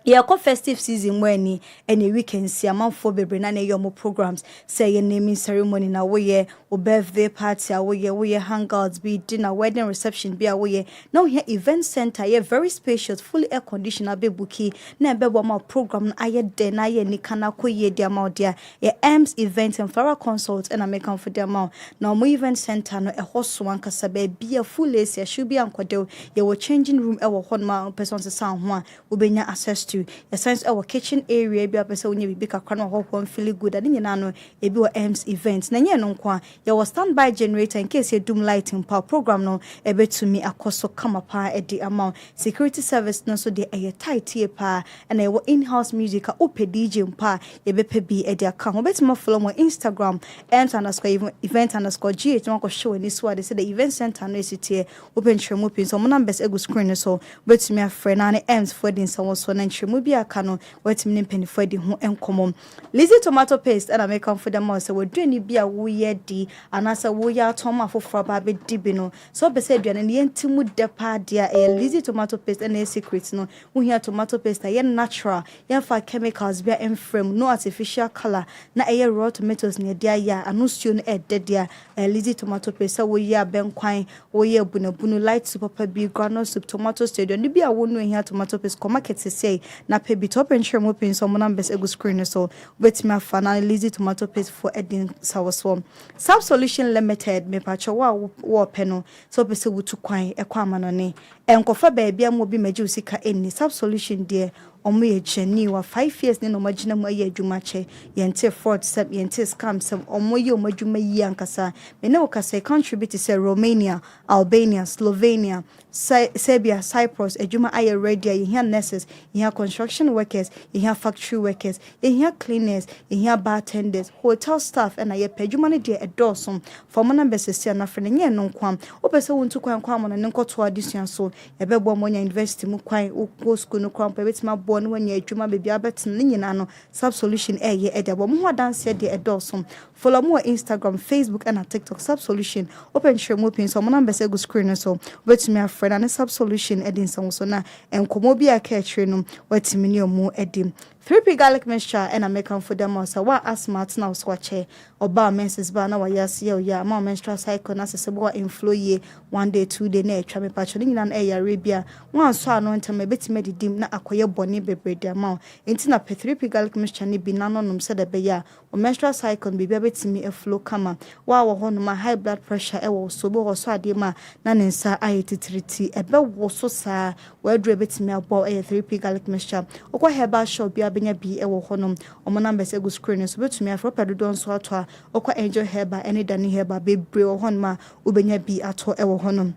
yeah, festive season when any weekend see amanfo bebre na na yomo programs say your naming ceremony na we o birthday party we hangouts be dinner wedding reception be we now here event center here very spacious fully air conditioner be bookie na be bo ma program na aye de na ye nikana koye dia ma dia ye M's event and flower consult and American for dia ma na mo event center no e hoso wan kasa be a full AC should be ankodel ye wo changing room e wo hon ma person se san ho a obenya access to your sense our kitchen area be a person when you be kakra no ho feel good and nyina no e be M's event na nye no kwa ye was standby generator in case you doom lighting power program no e betumi akoso kama pa e di amount security service no so de e tight here pa and e in-house music a ope DJ mpa ye be pe bi e di account ho betuma follow mo Instagram @event_gh no ko show ni so de say the event center no sitie open tremu pin so mo numbers ego screen so betumi afre na ne M's for din so na ntremu bi aka no betumi ne penifo di ho enkomom Lizzy tomato paste and American for the most we do ni bi a wo ye di anasa wo ya toma foforo ba be di bi no so be say aduane ne yentimu depa dia Lizzy tomato paste and secret no wo hia tomato paste ye natural ye fa chemicals be in frame no artificial color na raw tomatoes ne dia ya anu stew no dia Lizzy tomato paste wo ya benkwan wo ye bunabunu light soup papa bi granola soup tomato stew aduane bi a wo no hia tomato paste ko market say na pe bi top and share mo pin so mo numbers ego screen so betimi afa na Lizzy tomato paste for edin sawoswom Sub Solution Limited me pacho wo pe no so be se wutu kwan ekwa amano ne enkofa ba bia mo bi maji usika eni Sub Solution de omo ye cheni wa 5 years ne no magina mu aye adwuma che yente fraud sub yente scam sub omo ye omadwuma yi ankasa me ne okasa contribute say Romania, Albania, Slovenia, Serbia, Cyprus adwuma aye ready ye here nurses ye here construction workers ye here factory workers ye here cleaners ye here bartenders hotel staff and aye adwuma ne de edosom for mo number se na frene nye no kwam opese wontu kwan kwam no nkoto adisuan so ye bebo mo nya university mu kwan o school no kwam betima bon when you adwuma bebi abetin ne nyina no Sub Solution ye edabo mo ho dance de edosom follow mo Instagram, Facebook and TikTok Sub Solution open share mo pin so mo number say go screen so betimi afrena ne Sub Solution edin so na enkomo bi aka atire no watimi ne omo edim 3P garlic mixture and American for them also wa asthma now swatche oba menses ba na wa yas ya ma menstrual cycle na se bo inflow ye 1 day 2 day na etwa me pacho ni na Arabia wan so ano ntama betime didim na akoye bone bebrede ma enti na 3P garlic mixture ni bi na no nom se de be ya o menstrual cycle bi betime e flow kama wa wo ho no ma high blood pressure e wo so bo so ade ma na ne nsa ayetitriti ebe wo so saa wa dure betime abo 3P garlic mixture okwa herbal shop bi benya bi e wo honom omo numbers ego screen so betumi afro pedo so ato a okwa enjoy herba any dani herba bebre wo honma ubenya bi ato e wo honom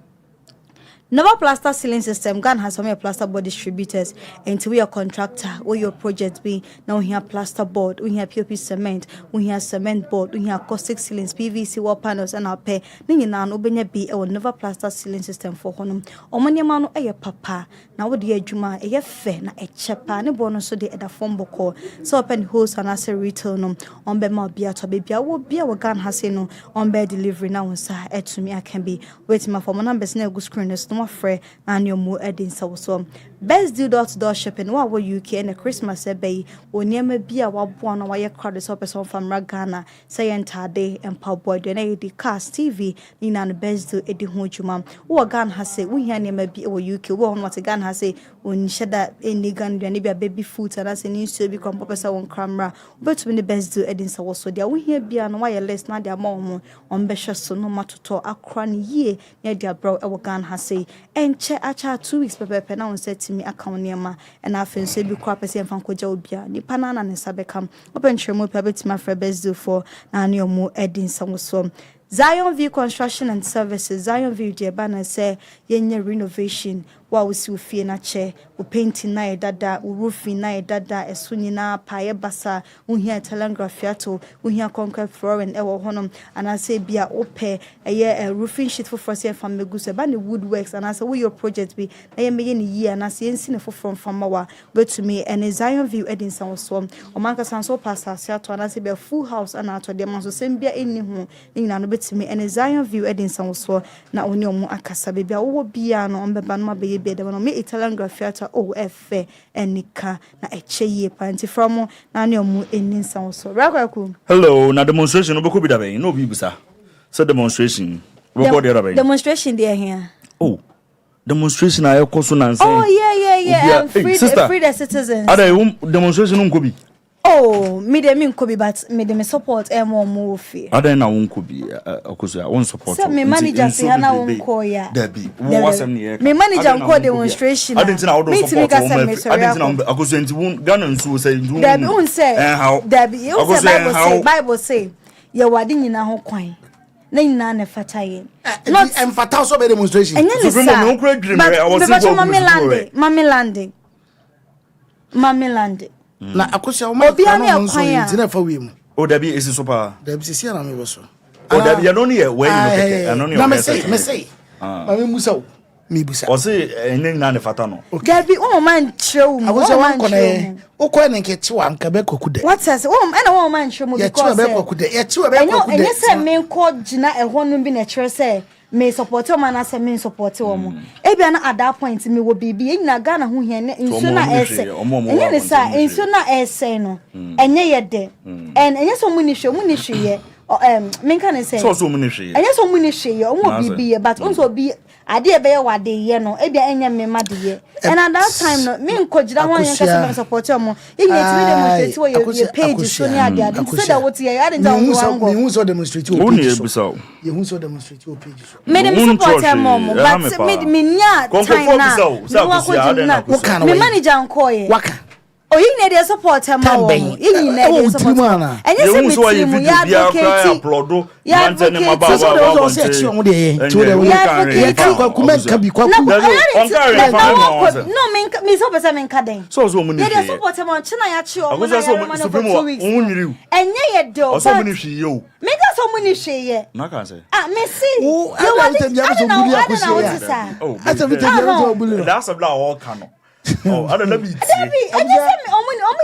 Nova Plaster Ceiling System Ghana has some plaster board distributors and we are contractor where your project be now we have plaster board we have POP cement we have cement board we have caustic ceilings PVC wall panels and our pay ni na no benya bi e Nova Plaster Ceiling System for honum omanyama no eye papa na wo de adwuma eye fe na e chepa ne bono so de eda form boko so open host and as a retail no on be ma bia to bia wo bia wo Ghana has no on be delivery na won sa etumi akan bi wait ma for numbers na go screen no more free and your more adding so. Best do door shipping. What were UK and a Christmas bay or near me be a one or wire crowd is person from Ragana, say entire day and Paul Boy donate cars TV in an best do Eddie Hojumam. Or gun has say we hear near be or UK one what a gun has say when shed that any gun maybe a baby foot and as a news to become professor on camera. But when the best do Eddie so there we hear be an wireless not their mom on Besha so no matter to a cranny ye near their bro our gun has say and check a 2 weeks per now said to me account near and I feel say be crap as if Uncle Jobia, ni panana and sabekam, open tremo pebet my friend best do for Nanio Mo Eddin Samuswam. Zion View Construction and Services, Zion View Jebana say yenye renovation, wa we see fie na che, we painting na dada, we roofing na dada, esuni na paye basa, we hear telegraphiato, we hear concrete flooring ewo honum, and I say be a ope, a roofing sheet for first year from Meguse, bani woodworks, and I say we your project be, na ye in a year, and I say insine for from our, but to me, and a Zion View Eddin Samuswam, or Manka Sanso Pasta, Seato, and I say be a full house, and I told them also same be any home, in an to me and a Zion View Eddin Samuswa, na only mu akasa baby, or piano on the banma baby, the one me Italian graphiata, oh, F. and Nika, na a cheye panty from Naniomu in Samuswa. Ragaku. Hello, na demonstration, no could be no bibusa. So demonstration. Demonstration, dear here. Oh, demonstration, I also answer. Oh, yeah. Free the citizens. Are they demonstration could be? Oh, me de min could be, but me de me support more move. I don't know could be I won't support. So me manager say I won't call ya. Debbie, what's me manager call demonstration. I didn't know me support. I didn't know I was into gun and so say Debbie won't say how Debbie you say Bible say your wedding in a whole coin. Na ne fata yen. Not emphasize so be demonstration. Mami landing. Na akosia o ma ntina fa wi mu. O da bi esi so pa. Da bi sisi na me be so. O da bi no ne we no keke. Ano ne o me say. Ma me musa o. Me busa. O se enen na ne fata no. Da bi o man trew mu. Akosia wan kone. O ko ne nke ti wan ka be kokude. What says? O na wo man trew mu because. Ye ti be kokude. Ye ti be kokude. Enye se me ko gina ehwo no bi na tre say me support o man ase me support o mo e bia na at that point me wo bibi enna Ghana ho hia ne nso na ese enye ne sa nso na ese no enye ye de en enye so mu ni hwe ye me kan say so mu ni hwe ye enye so mu ni hwe ye o mo bibi ye but onso bi ade e be ye wade ye no e bia enye me made ye and at that time no me nkojira ho hia kase support o mo enye ti demonstrate wo ye page so ni ade say that what ye ade down wango me hu so demonstrate wo page so ye hu so demonstrate wo page so me dem support am mo but me nya time na me manager nkoye waka o yin na dey support am mo yin na dey support enye se me team ya advocate applaud ya mantene advocate mababa no me so pesa me nkaden so mo ni dey support am china ya chi o mo na for 2 weeks enye ye do so mo ni hwe ye o me ka so mo ni hwe ye na kan say me see you want to be so buli akosia oh that's everything you so buli that's a bla all can oh I don't know be I just say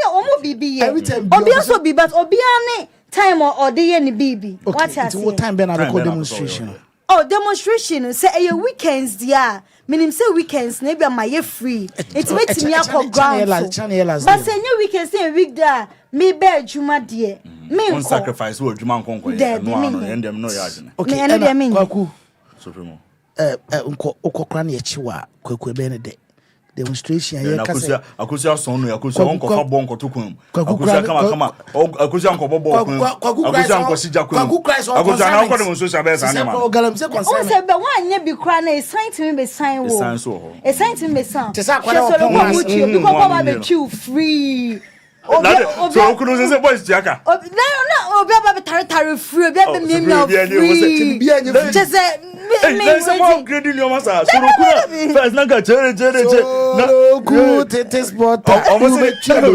omo bibi ye obi so bi but obi ane time or dey ye ni bibi what has it time be na record demonstration oh demonstration say e weekends dia meaning say weekends na bia my free it makes me akọ ground but say new weekends say week there me be adwuma de me on sacrifice wo adwuma nkonko ye no endem no ya agene okay kwaku supremo nko okokra na ye chiwa kwaku ebe ne de demonstration ya kasa akosia son no akosia onko fa bon ko tokun akosia kama akosia onko bobo kun akosia onko sija kun akosia na onko demonstration be san ma o se be wan nya bi kra na sign to me be sign wo e sign to me be sign te sa kwara o because baba be chill free so kunu se boys tiaka no obi aba be tare free obi aba me free just me say mo grade ni o masa so kunu first na ga chere na good this but o se tiaka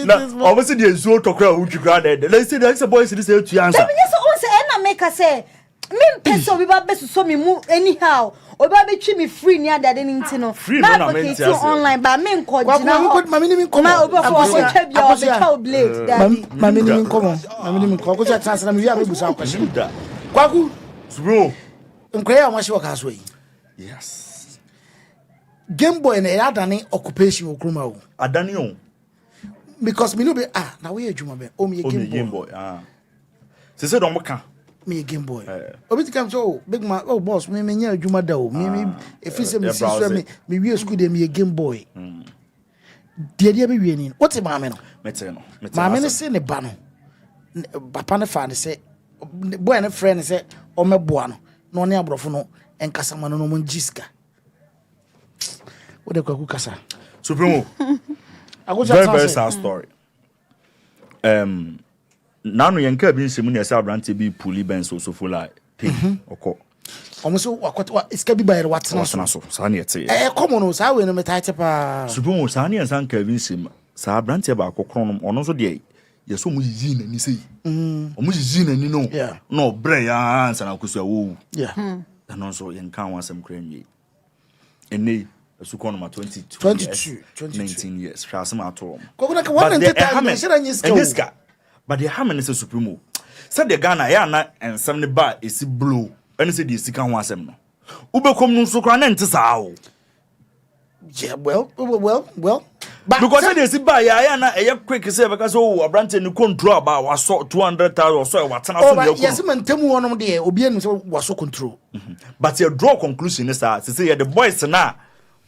na o se die zo tokra utwikra na let's say the boys this say tu answer so say na make say me person obi ba be so me mu anyhow oba be twi me free ni adade ni ntino na advocate online ba me nko gina mami ni mi nko ma oba for so twa bia oba twa blade mami ni mi nko ko cha chance na me wi abebusa kwashida kwaku bro nkwe ya mwashi waka so yi Yes. Game Boy na adane occupation okruma o. Adane o. Because me no be na we adwuma be. O me Game Boy. Se se don boka. Me Game Boy. Obi come so big man, oh boss, me nya adwuma da o. Me if say me so me we school dey me Game Boy. Dia be we ni. What ma me no? Mete no. Ma me ne se ne ba no. Papa ne fa ne se boy ne friend say o meboa no. No ne abrofo no enkasa ma no mo ngiska. What the kwaku kasa? Supremo. Very sad story. Nanu yenka bi nsemu ne esa abrante bi puli ben so for like oko. Omoso wakwat iska bi bayere watena so. Sa na yete. Common no sa we no metate pa. Supremo sa na yensa nka bi nsem. Sa abrante ba akokron no ono so de yeso mu yiyi na ni sei. Omu yiyi na ni no. No bre ya ansa na kusu awu. Yeah. Ano so yenka wansem kranyi. Ene Suko number 22 19 years. Shasem atom. But the hammer is a supremo. Said the Ghana yana and 70 bar is blue. And said the second one sem no. Ubekom no so kran ente sao. Yeah, well. But because they see buy yana a quick say because abrante no control about was so 200,000 or so what na so yes man temu wonom de obi anu so was so control. But your draw conclusion is that say the boys na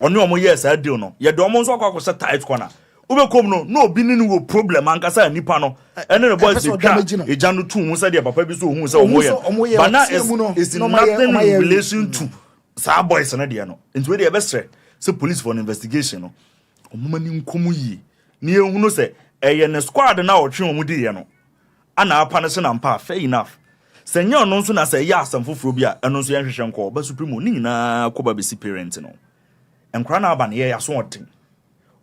oni omo yes I deal no ye do omo so akwa tight corner ubekom no bi ni wo problem ankasa nipa no ene the boys dey twa eja no tu mu say the papa bi so hu say omo ye but now is nothing in relation to sa boys na dey no into we dey be stress say police for an investigation no omo mani nkomu yi ni ehunu no say eye ne squad na otwe omo dey ye no ana apa ne se na mpa fair enough senya no nso na say ya asam foforo bi a eno nso ye hwehwe nko ba supremo ni nyina ko ba be si parent no enkra na aba ne ye yaso oten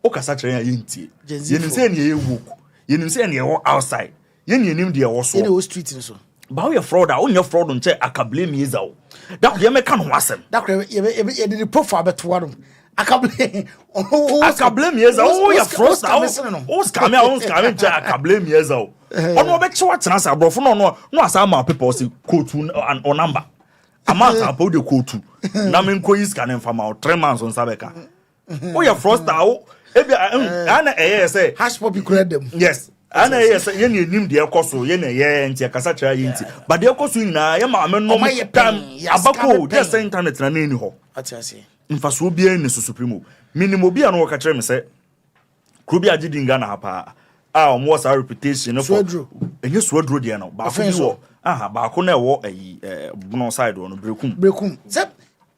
o kasa kire ya yentie yenim se ne ye woku yenim se ne ye outside yenim de ye wo so ye street ni so ba we fraud a onye fraud nche aka blame ye za o da ye meka no asem da kre ye the profile beto ado aka blame ye za o ye fraud o scam nche aka blame ye za o ono be che watena sa brofo no asa ma people say quote on number amount about the quote na men ko is can inform 3 months on sabeka o ya frosta o ana say hash pop create them yes ana say ye nim de ekoso ye na ye ntia kasa kira ye nti but de ekoso nyina ye ma men no time abako just internet na ni ho atiase mfaso bia ni supremo minimum bia no ka kire me say krobi agidi ngana hapa omo was our reputation for enye suadro de no ba fi wo ba ko na wo bono side no brekum ze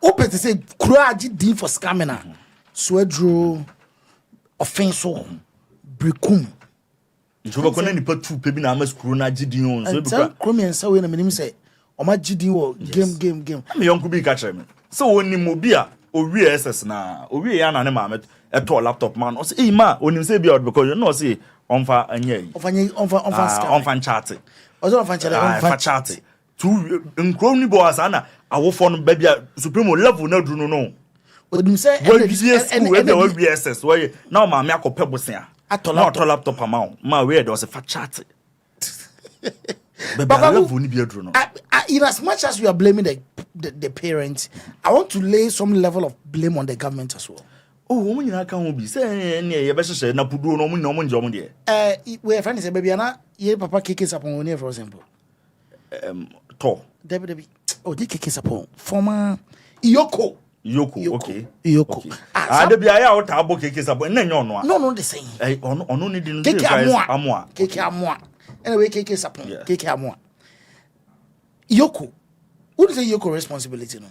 open to say kuraji din for scamming suadro offense brekum njoba ko na nipa tu pe bi na amaskuru na agidin on so bi ka kromi ensa we na menim say o ma agidin wo game me yonku bi ka kire me so woni mo bi a o wi ss na o wi ya na ne ma eto laptop man o say ma onim say bi out because you know say onfa anye onfa chat ozo onfa chat tu nkrom ni bo asana awofo no ba bia supremo level na duru no odim say and BSS why now ma me akopɛ bosia ato laptop ma we dey was fa chat but level ni bi duru no in as much as we are blaming the parents, I want to lay some level of blame on the government as well. Oh, woman nyina kan obi say ne ye be hye na pudu no mo nje omo de we friend say baby na ye papa keke sapon oni for example to debi oh the keke sapon former Iyoko okay debi aya o ta abo keke sapon na nyo no no the same ono ni di no keke amoa anyway keke sapon keke amoa Iyoko who is Iyoko responsibility no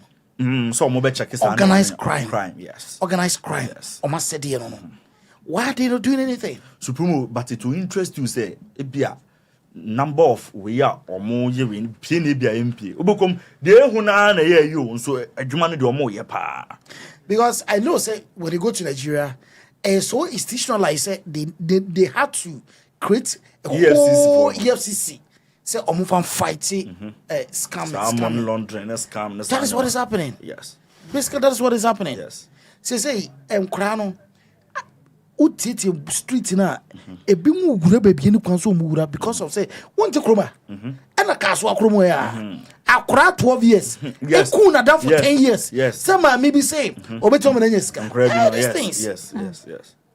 so mo be check organized crime yes organized crime almost said here no why are they not doing anything supremo but it will interest you say ebia number of we are omo ye we pie na ebia mp obokom de ehu na ye yo so adwuma no de omo ye pa because I know say when they go to Nigeria so institutionalized they had to create a whole EFCC say omufan fighting scam laundering scam that is what is happening yes basically that is what is happening yes say krano utiti street na ebi mu gura baby ni kwanso mu gura because of say won't kroma and a Kasoa kromo ya akura 12 years eku na down for 10 years some maybe say obeto me na sika yes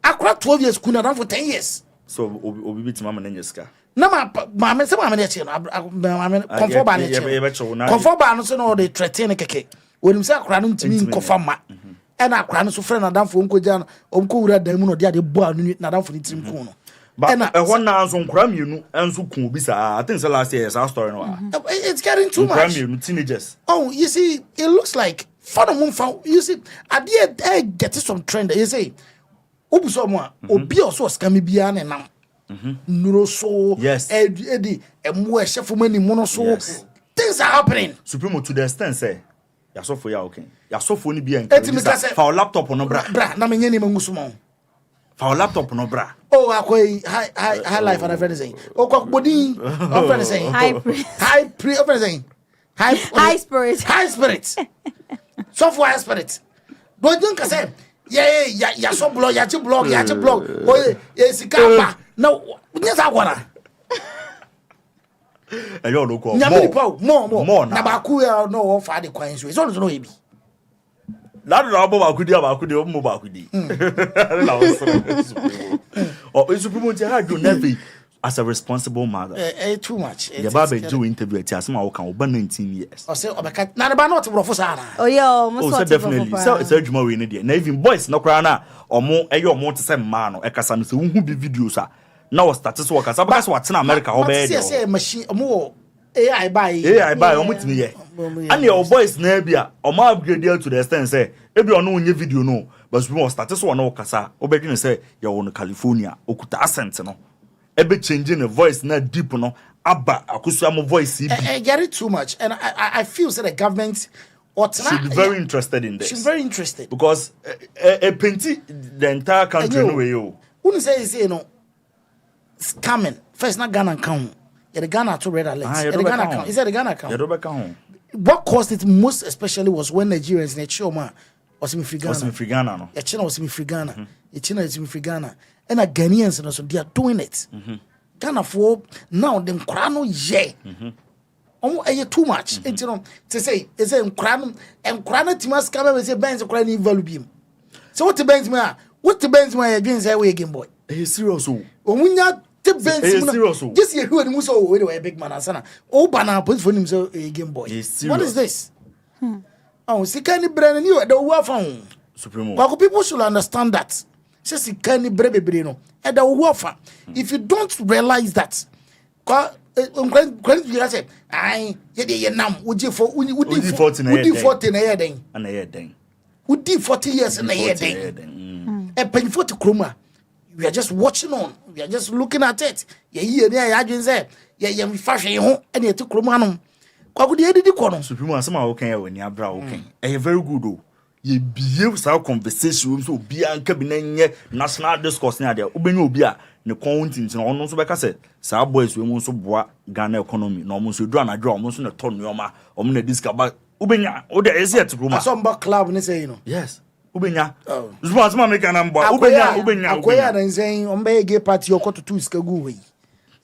akura 12 years kuna down for 10 years so obi bit mama na sika na ma se ma na che no comfort ba na che comfort ba no so no dey threaten keke wonim say akura no ntimi nkofa ma and akura no so friend na down for onkoja no omko wura dan mu no dey ade bo anu na down for ntimi ko no but one now so nkura mienu enso kun bi sa I think say last year our story no it's getting too much. Nkura mienu teenagers. Oh, you see it looks like for the moon you see I get some trend you say obu so mo obi also scam bia na nam nuro so edi emu e chef mani mono so things are happening supreme to the extent say ya so for ya okay ya so for ni bia nka for laptop no bra na menye ni mangusu mo for laptop no bra oh akwai high life and everything saying oh kwa body everything saying high spirit software spirit don't think say yeah so blog ya blog oh yes kapa no nyesa kwara eyo no ko more na ba ku ya no fa de kwan so it's no ebi la do ba ku di mo ba ku di la o so supreme ti ha do never as a responsible mother too much the baba do interview at asma o kan oba 19 years o say obeka na the ba not brofo sana oh yeah so definitely so it's a juma we need there na even boys no kra na omo eyo omo te say ma no e kasa no se hu bi videos a na o start so kasa because what in America ho be there say machine omo AI buy omo timi ye and your boys na bia omo upgrade to the extent say e bi ono onye video no but we start so na o kasa o be dwene say ye wo no California okuta accent no ebe changing the voice na deep no aba akusua mo voice get it too much and I feel that the government should be very interested in this. She's very interested because a painty the entire country no way you who say you know scamming first not Ghana account the Ghana to red alert the Ghana account is that the Ghana account what caused it most especially was when Nigerians in Choma was in free Ghana no China was in free Ghana China is in free Ghana and Ghanaians and so they are doing it Ghana for now them krano ye too much you know to say is a krano and krano timas scam we say bands krano value beam so what the bands me what the bands me again say we again boy serious omunya the bands just you who the so we big man asana o bana put for him so again boy what is this oh see can brand new the wa phone supreme people should understand that says he can't break no and the warfare if you don't realize that say I ye nam would you for would 40 na year den and a year den would 40 years in a year den e pen 40 kroma we are just watching on we are just looking at it ye here there adwen say ye fashion ho and ye to kroma no kwa go de didi ko no supreme asema wo kan ya wani abra wo kan e very good o ye behave sa conversation so obi anka bi na nye national discourse na dia obenya obi a ne content na ono so beka se sa boys we mu so boa Ghana economy na omo so dura na dura omo so na ton nyoma omo na disca ba obenya o de esia to roma some back club ne say you know yes obenya zuwa sama make na mbo obenya akoya na say omo be gay party okoto tu iska gu we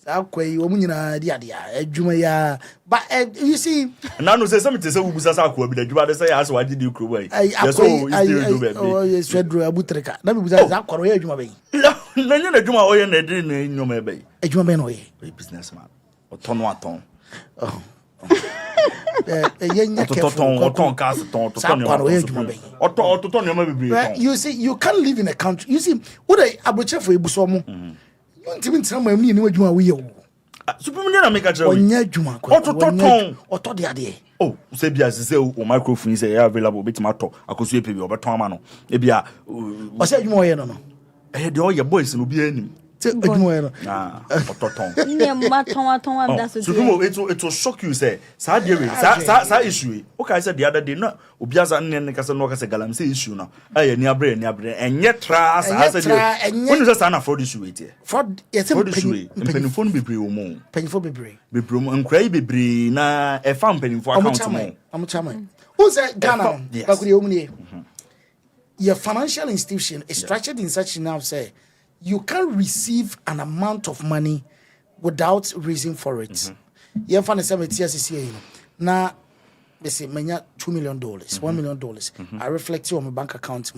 akwai omo nyina dia adwuma ya but you see na no say something say ubusa sa akwa bi da dwuma de say ya so wadi di kuro boy yes so oh yes Fedro abutreka na bi busa sa akoro ya adwuma be na nya na adwuma o ye na de na nyoma be adwuma be no ye businessman otono aton you see you can't live in a country you see what I abroche for ebuso mo you ntimi mam ni adwuma wo ye wo supreme na make a job onya adwuma oto de ade oh say bia say o microphone say available betima to akoso epe bi obeton ama no e bia o say adwuma wo ye no de o ye boys no bi anim te adwuma wo ye no ototon nye ma ton am that so supreme it will shock you say sa de we sa issue okay say the other day no obi asa nne kasa no kasa galam say issue no aye ni abre enye tra sa say when you say sa na fraud issue we tie fraud yes penifo no bebre wo mo penifo bebre mo nkrai bebre na e fa penifo account mo am chairman who say Ghana bakuri omnie your financial institution is structured in such now say you can't receive an amount of money without reason for it. You find the now they say $2 million, $1 million. I reflect on my bank account.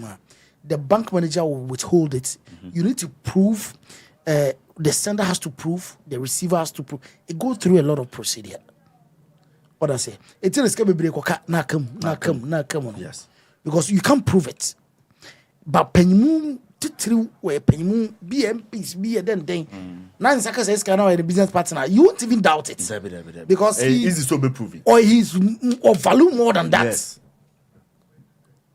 The bank manager will withhold it. You need to prove, the sender has to prove, the receiver has to prove. It goes through a lot of procedure. What I say? It's a scam break. Yes. Because you can't prove it. But penny through where penny BMPs be a then. Nine seconds says can a business partner. You won't even doubt it. Because he is so be proven. Or he's of value more than that. Yes.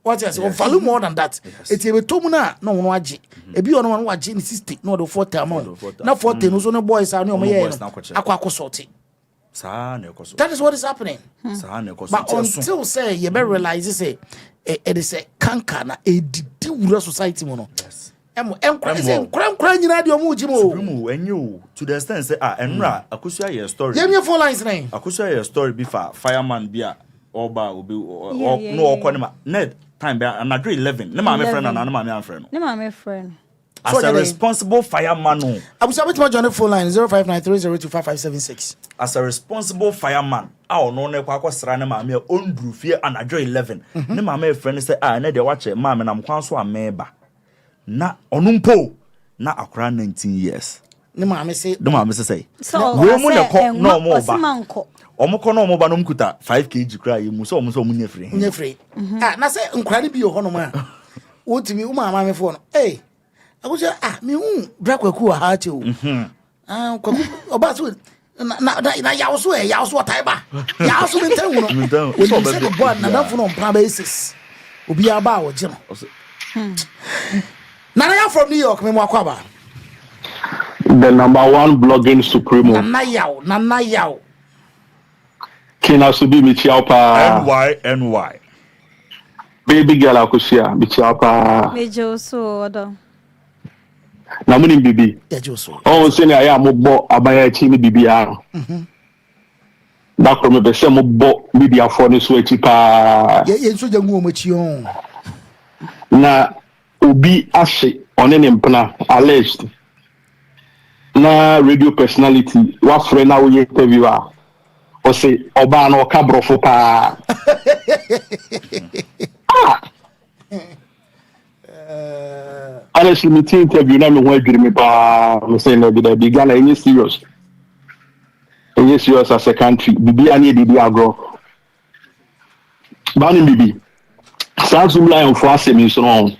What you say? Of value more than that. It's a tomuna no waji. A be on one waji in 60, no the 40 amount. Now 40 no boys are no more. That is what is happening. But until say you better realize say it is a canker na a didiura society mono. Yes. To the extent say enra akusua your story. Give me 4 lines name. Akusua your story before fireman bia oba obi no okonema net time be na 11. Ne ma me friend na ma me friend. Ne ma me friend. As a responsible fireman, I was about to join the phone line 0593025576. As a responsible fireman, I no ne kwa kwasra ne ma me ondru fie anadwo 11. Ne ma me friend say na de wache ma me na mkwan so ameba. Na onumpo na akra 19 years. Ne ma me say so we mu ne ko no mo ba. Omoko no mo ba no mkuta 5 kg kra yi mu so omunye free. Munye free. Na say nkra ne bi yo hono ma. Wotimi uma me phone. Hey. I was me Braku Hati. About na yaso taiba. Yaso mental. We said the board na for on plan basis. Obi aba o jino. Nana from New York, me Mwakwaba. The #1 blogging supremo. Nana yaw. Kina Asu-B michiao pa. NY. Baby girl akusia michiao pa. Mejo so odo. Na muni bibi. Oh, senior ya mo bo abaya chi ni bibi ya. Da ko me be se mo bo bibi afo ni so echi pa. Ye so jangu mo chi on. Na obi ashe one ne mpna alleged. Na radio personality wa friend na wo ye interviewer. O say oba na o ka brofo pa. Honestly, me interview na me ho adwiri me pa me say na be Ghana any serious as a country bibi ani bibi agro bani bibi Samsung lion for asemi so no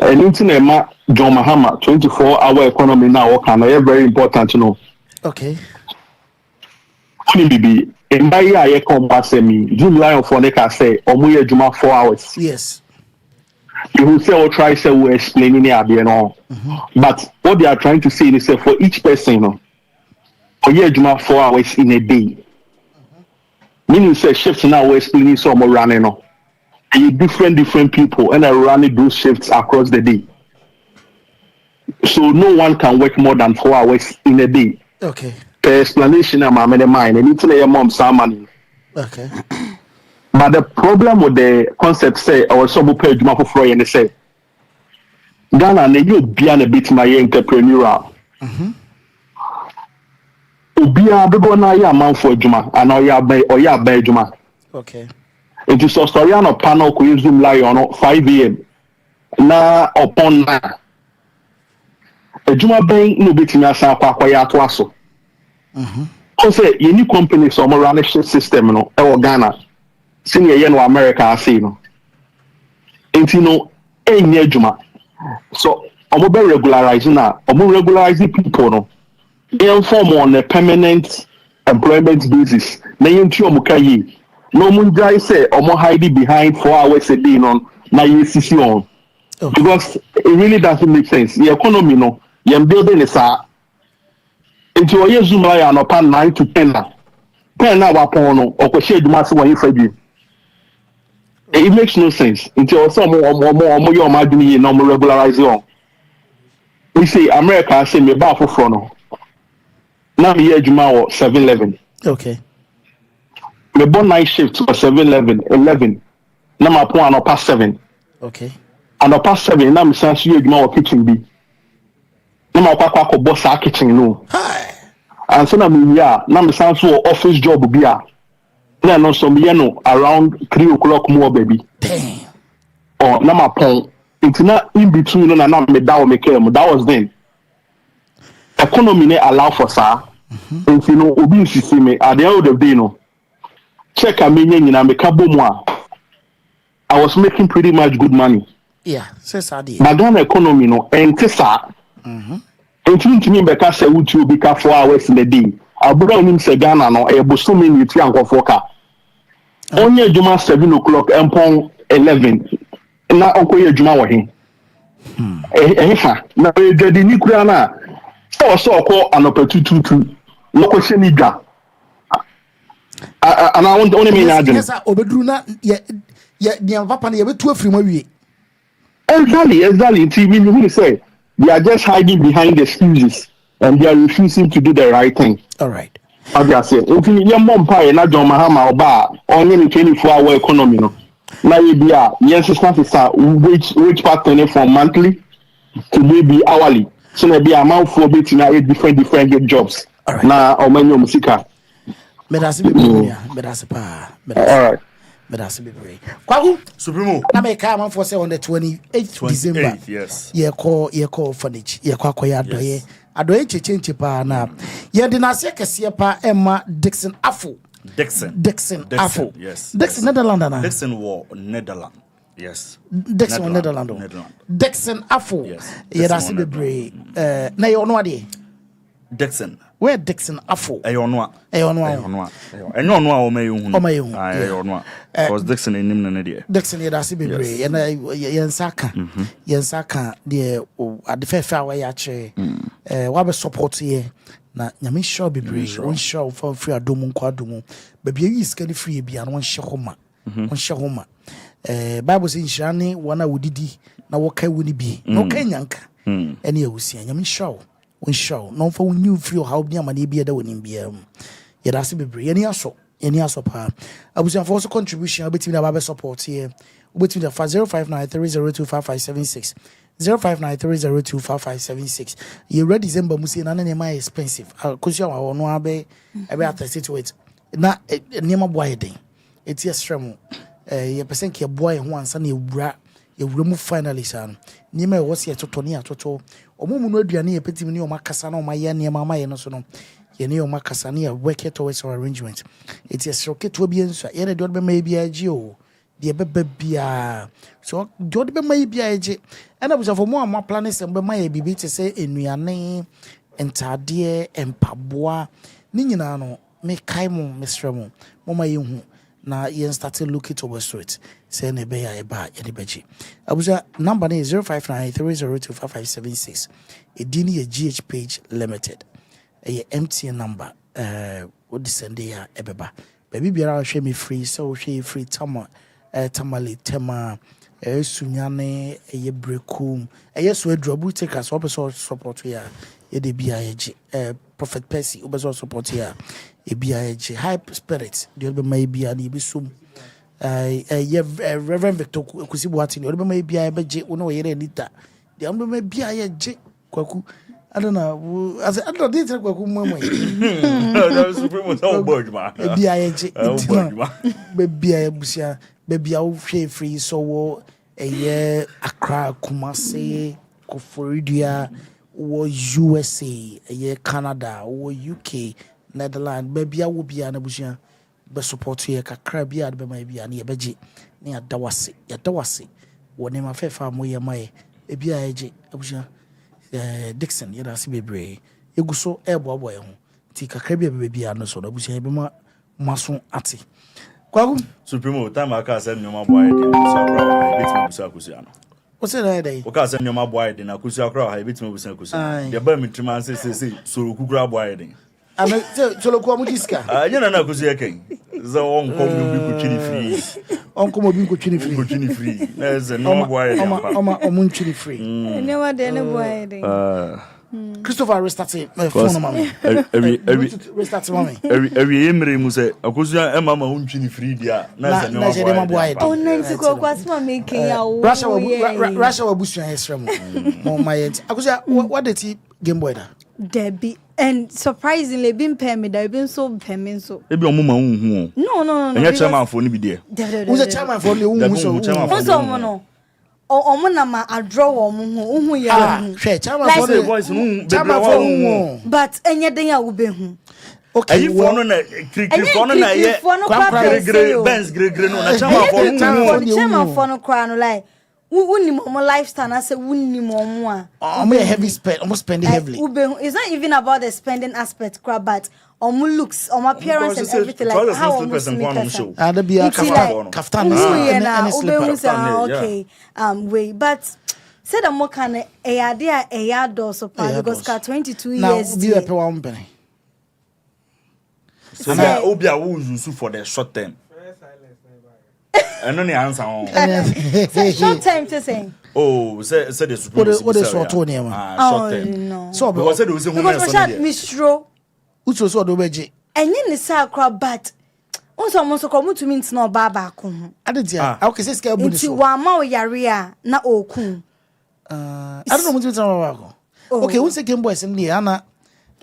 anything na ma John Mahama 24-hour economy now work na very important to know. Okay. Bani bibi embaye aye come asemi Zoom lion for ne ka say omo ye adwuma 4 hours. Yes. You will say or try say we explaining it, but what they are trying to say is say for each person, or you do 4 hours in a day. Meaning say shifts now we explaining some more running on. And different people and are running those shifts across the day. So no one can work more than 4 hours in a day. Okay. The explanation I'm in mind and it's your mom some money. Okay. But the problem with the concept say or some page for Freud and they say Ghana ne you be a bit my entrepreneurial. Ubia be go na ya man for juma and or ya buy juma. Okay. It is a story on a panel ko Zoom live on 5 AM. Na upon na. E juma ben no bit me asa kwa ya to aso. So say you need companies so mo run a system no e Ghana. Senior yen no America say no. Enti no enye adwuma. So omo be regularizing na omo regularizing people no. They inform on a permanent employment basis. Na yenti omo kai. No mun jai say omo hide behind 4 hours a day no na yesisi on. Because it really doesn't make sense. The economy no yem building is a enti oye Zoom ya no pa 9 to 10 na. 10 na wa pon no okose adwuma se won yefadu. It makes no sense until some more your margin no regularize on. We say America say me ba for no. Now me here juma 7-11. Okay. Me born night shift for 7-11. Now my pon no past 7. Okay. And no past 7 now me say you juma kitchen be. na ma kwa boss a kitchen no and so na me ya na me san so office job bi a na no so me no around 3 o'clock more baby damn oh na ma pon it's not in between no na me da o me care that was then economy ne allow for sir and you know obi insist me at the end of the day no check a me nyina me ka bomu a I was making pretty much good money. Yeah, says I did. But Ghana economy no entesa. Ntimi beka say uti obi ka 4 hours in a day. Abura onim say Ghana no e boso me ni ti ankofo ka. Onye juma 7 o'clock empon 11. Na onkoye juma wo he. Fa na e jadi ni kura na so ko anopetututu. No ko se ni ga. Ana only me nya adwene. Yes, obedru na ye papa na ye betu afiri ma wie. Exactly. Who say they are just hiding behind excuses and they are refusing to do the right thing. All right. Obviously, if your mom pay na John Mahama oba only 24-hour economy no. Na ye bia yes sister which pattern from monthly to maybe hourly. So na be amount for bit na different get jobs. Na omenyo musika. Medasi be medasi pa. All right. But that's a bit brave. Kwaku Supremo. Na me come for say on the 28th December. Yes. Ye call furniture. Ye kwa adoye. Adoye change pa na. Ye di na se kese pa Emma Dixon Afo. Dixon Afo. Yes. Dixon Netherlands na. Dixon war Netherlands. Yes. Dixon Netherlands. Dixon Afo. Yes. Ye that's a bit brave. Na ye ono ade. Dixon. Where Dixon Afo? Ayonwa. Enyo o meyu. Because Dixon in him na dey. Dixon ye that's be brave. Ye nsaka dey at the fair way ya che. Wa be support ye na nyame show be brave. Won show for free adomu nkwa adomu. Baby yi iska ni free bia na won hye homa. Bible say nshane wana wodidi na wo kai woni bi. Na wo kai nyanka. Ene ya wusia nyame show. We show no for new feel how near money be there when be that's be any aso pa I was for also contribution between the support here between the 0593025576 0593025576 you read December musi na na my expensive cause you are no abe attest to it na niam boy den it is strem ye person ke boy ho ansa na ewura mu finally san niam was here to toni atoto omumu no aduane ye petimi ne o makasa na o maye ne ma maye no so no ye ne o makasa ne work it towards our arrangement it is rocket to be enso ye ne do be may bia gi o de be bia so do be may bia gi and abusa for mo am plan sem be maye bibi te say enuane entade empaboa ni nyina no me kai mo mesra mo maye hu na yen started looking towards it say ne be ya ba ye de beji abuja number is 0593025576 edini ye GhPage Limited a MTN number what the send ya ebeba baby biara hwe me free so hwe free tamale tema sunyane ye brekum so adrobu take us opeso support ya ye de bia ye Prophet Percy obeso support ya e bia ye high spirit de be mai bia na be sum Reverend Victor Kusibuati ni be bia ye beje wo no yere nita de be mai bia ye je kwaku I don't know as I don't did kwaku momo no Supremo so board ma bia ye je be bia ye busia be bia wo hwe free so wo Accra Kumasi Koforidia wo USA Canada wo UK Netherlands baby a wo bia na busia be support ye kakra bia de be mai bia na ye beje na ya dawase wo ne ma fefa mo ye mai e bia ye abusia Dixon ye da se bebre eguso eboabo ye ho ti kakra bia be bia no so na busia be ma maso ate kwagu Supremo time aka say nyoma boy dey so akra bit me busa akusia no o say na dey o ka say nyoma boy dey na akusia akra ha bit me busa akusia dey ba mi trima say so kukura boy dey ana so ko amudiska nyana na akusia ken so on kom bi ku twini free on kom obi ku twini free na say no boy dey o mun twini free ne wa dey ne boy dey Christopher restarting my phone mama. Restarting mommy. Every emre mu say akosia e mama untwini free dia na say no boy. Oh nanti ko kwasma make ya wo. Russia wa busu ya esrem. Mo my akosia what did he Game Boy da. Debbie and surprisingly been pay me that been so payment so. Ebi omo ma hu. No. Enye chairman for ni bi there. Who's the chairman for the so? No. Omo na ma draw omo hu ya hu. Chairman for the voice hu. Chairman for hu. But enye den ya wo be hu. Okay. Ayi for no na krikri for no na ye. Benz gre no na chairman for hu. Chairman for no kra no like wunni mo lifestyle na say wunni mo a. Omo heavy spend, almost spending heavily. It's not even about the spending aspect, but omo looks, omo appearance and everything like how omo show. Ada biya kaftan okay. Wait, but said the more can a door so because ka 22 years. Now be a pe one penny. So now obi a wo use for the short term. And only answer on. Short time to say. Oh, say the supreme. What is short term? Short term. No. So because they say because Rashad mistro. Ucho so do beje. Enye ni sa akra but onso mo so come to me no ba ba ko ho. Adetia. Okay, say scale budi so. Nti wa ma o yare a na okun. I don't know mutu tell ba ko. Okay, who say Game Boy sim dey ana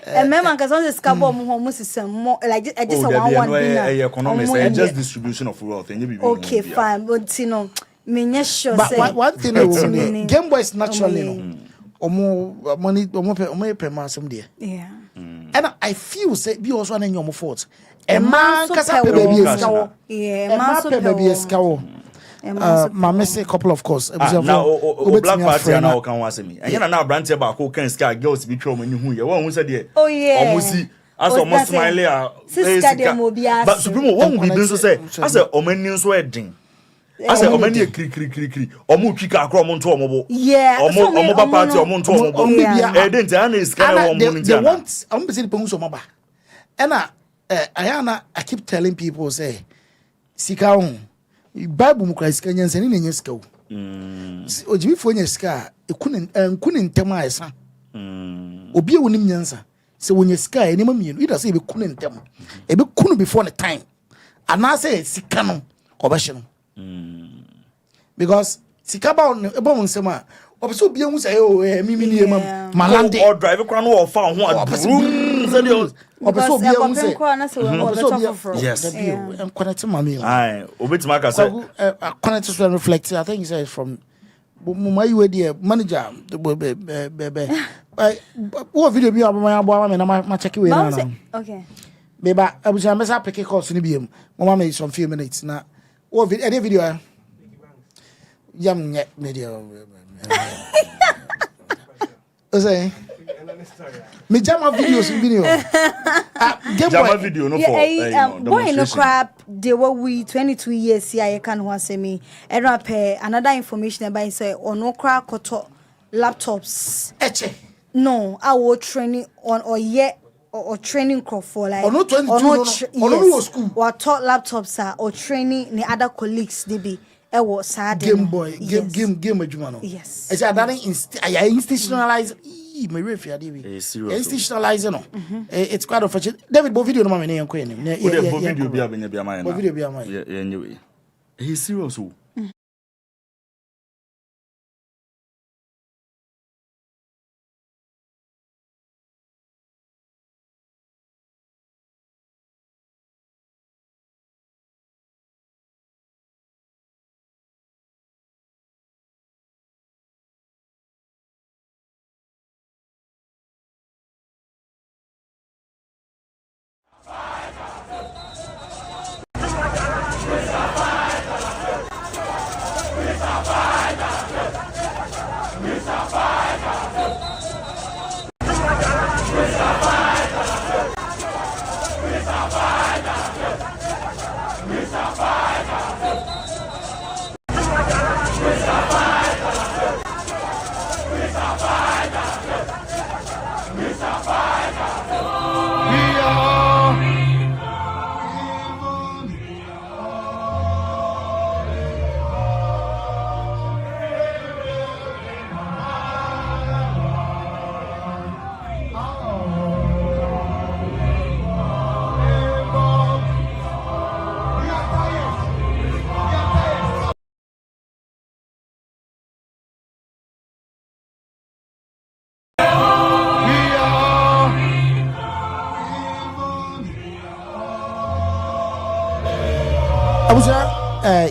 remember cuz on the scabo mo system more like I just one dinner. Economics just distribution of wealth. Okay, fine, but you know, me sure say. But one thing Game Boy is naturally no. Omo money omo pay ma some there. Yeah. And I feel say be also an your fault. A man kasa pe baby eskawo. Yeah, man so baby eskawo. Mama say couple of course. Now Black Party na kan wa say me. Enya na branch ba ko kan ska girls bi twa mani hu ye. Won hu say de. Oh yeah. Oh, Omo si as omo smile a. Sister dem obi as. But supreme won bi so say as omani so edin. As omani e kri. Omo twi ka akro omo nto omo bo. Yeah. Omo ba party omo nto omo bo. E dey ntia na iska na omo ntia. They want omo be say the so maba. And I keep telling people say sika on Bible mu Christ kan yansa ni na nyesika o. Ojimi fo nyesika ekunu ntem ayesa. Obi e wonim nyansa. Se wonyesika e nema mienu. Ida say e be kunu ntem. E be kunu before the time. Ana say sika no obehye no. Because sika ba on e ba won nsema obeso obi ehun say o mimi ni ema malande or drive kwa no o fa ho adrum say the obeso obi ehun say yes and connect mami ai obetima ka say connect to reflect I think he says from my way there manager be what video bi abama me na ma check we na okay beba abuja mesa pick course ni biem mama me some few minutes na what video yam net video Ose me jama videos video jama video no for boy no crap they were we 22 years here I can want say me era pay another information about say ono crap koto laptops no I will training on or training crop for like ono 22 ono school what taught laptops are or training the other colleagues they be Game Boy, game adwuma no. Yes. It's a institutionalized. My refi ade we. Institutionalized no. It's quite unfortunate. David bo video no ma me ne yanko enim. Bo video bi abenya bi amaye na. Bo video bi amaye. Yeah, anyway. He's serious o.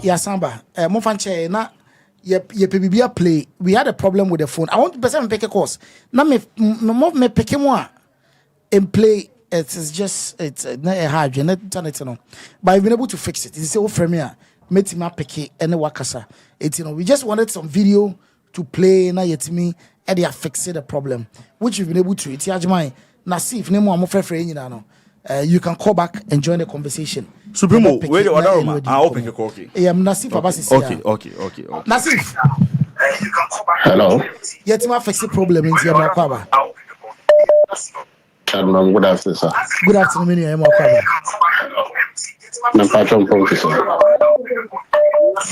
Yeah, Samba. Mofanche na ye PBBA play. We had a problem with the phone. I want to person pick a course. Now me pick him one and play. It's just not a hard. You're not internet no. But I've been able to fix it. It's so familiar. Made him pick it and wakasa. It's we just wanted some video to play. Now yet me and they are fixing the problem, which we've been able to. It's Ajmai. Now see if name one friend you can call back and join the conversation. Supremo, where the other room? I open the cookie. Yeah, Nasif Abasi. Okay. Nasif. Hello. Yet my fix the problem in your Makwaba. Good afternoon, sir. Good afternoon, Mini Makwaba. I'm patron professor.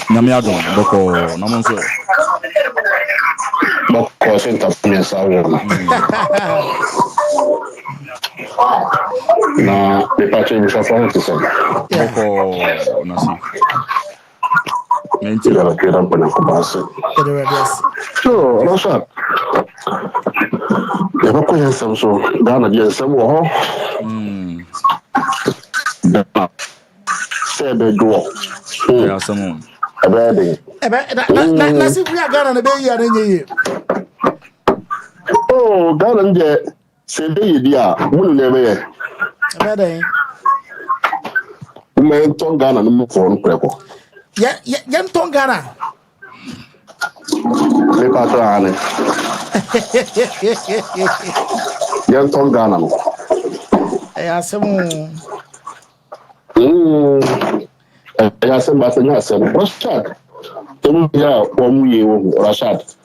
Namiado, Boko, Namonso. Boko, Center for me, sir. Na the patron is a professor. Boko, Nasi. Mentira, la quiero poner como base. So, Rashad. Ya va coger Samsung. Gana dia Samsung. Sebe duo. Ya Samsung. Ebe. Nasi kuya Gana na be ya nenye. Oh, Gana nje sebe yidia. Munu nebe. Ebe. Umenton Gana no phone preko. Yan ton Gana. Le patrone. Yan ton Gana no. Asemu. Asemu batenya asemu. Rashad. Temu ya omuye wo Rashad.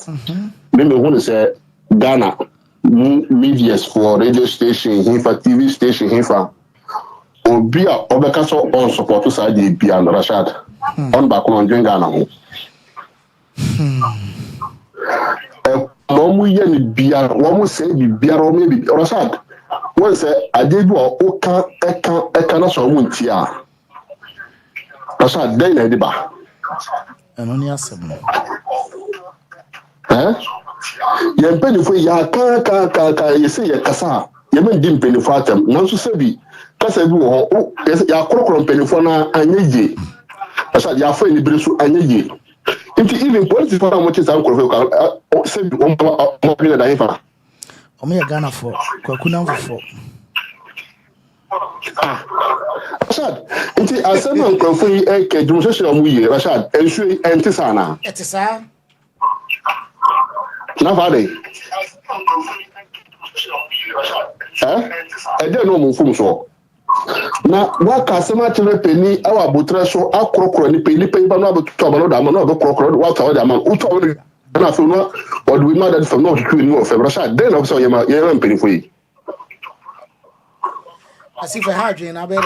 Mimi hu say Ghana media for radio station, hifa TV station, hifa. Obi a obeka so on support to side the bia Rashad. On back on Ghana ho. Momu ye ni bia, womu say bi bia ro me bi Rashad. Wọ́n sẹ́ àdébù ọ̀kan ẹ̀ka náà sọ̀rọ̀ wọn ti à ọ̀sán àdéhìn náà ẹ̀dí bá. ẹ̀nu ní àsẹ̀mù. Yẹn mpanyinfo yà kàkàkàkà yẹ sẹ́ yẹ kasa yẹ mẹ́ di mpanyinfo àtẹ̀m nanso sẹ́bi kasa bi wọ̀ hɔ yà kúrọ̀kúrọ̀ mpanyinfo náà anyẹ yie ọ̀sán yà afọ ẹnibiri so anyẹ yie nti even politifo náà wọ́n ti sàn kúrọ̀fọ̀ sẹ́bi wọ́n bí na dàn fa. Omo Ghana for kwakunam for. Rashad, nti asema nkrofo yi eke demonstration omu yi Rashad, ensu enti sana. Etisa. Na fade. Ede no mu fum so. Na waka asema tele peni awa botre so akrokro ni peni ba no abuto ba no da ma no akrokro wa ta da ma uto na so no or do we know that from not to no of Rashad then also you am paying for you as if I had you in a bed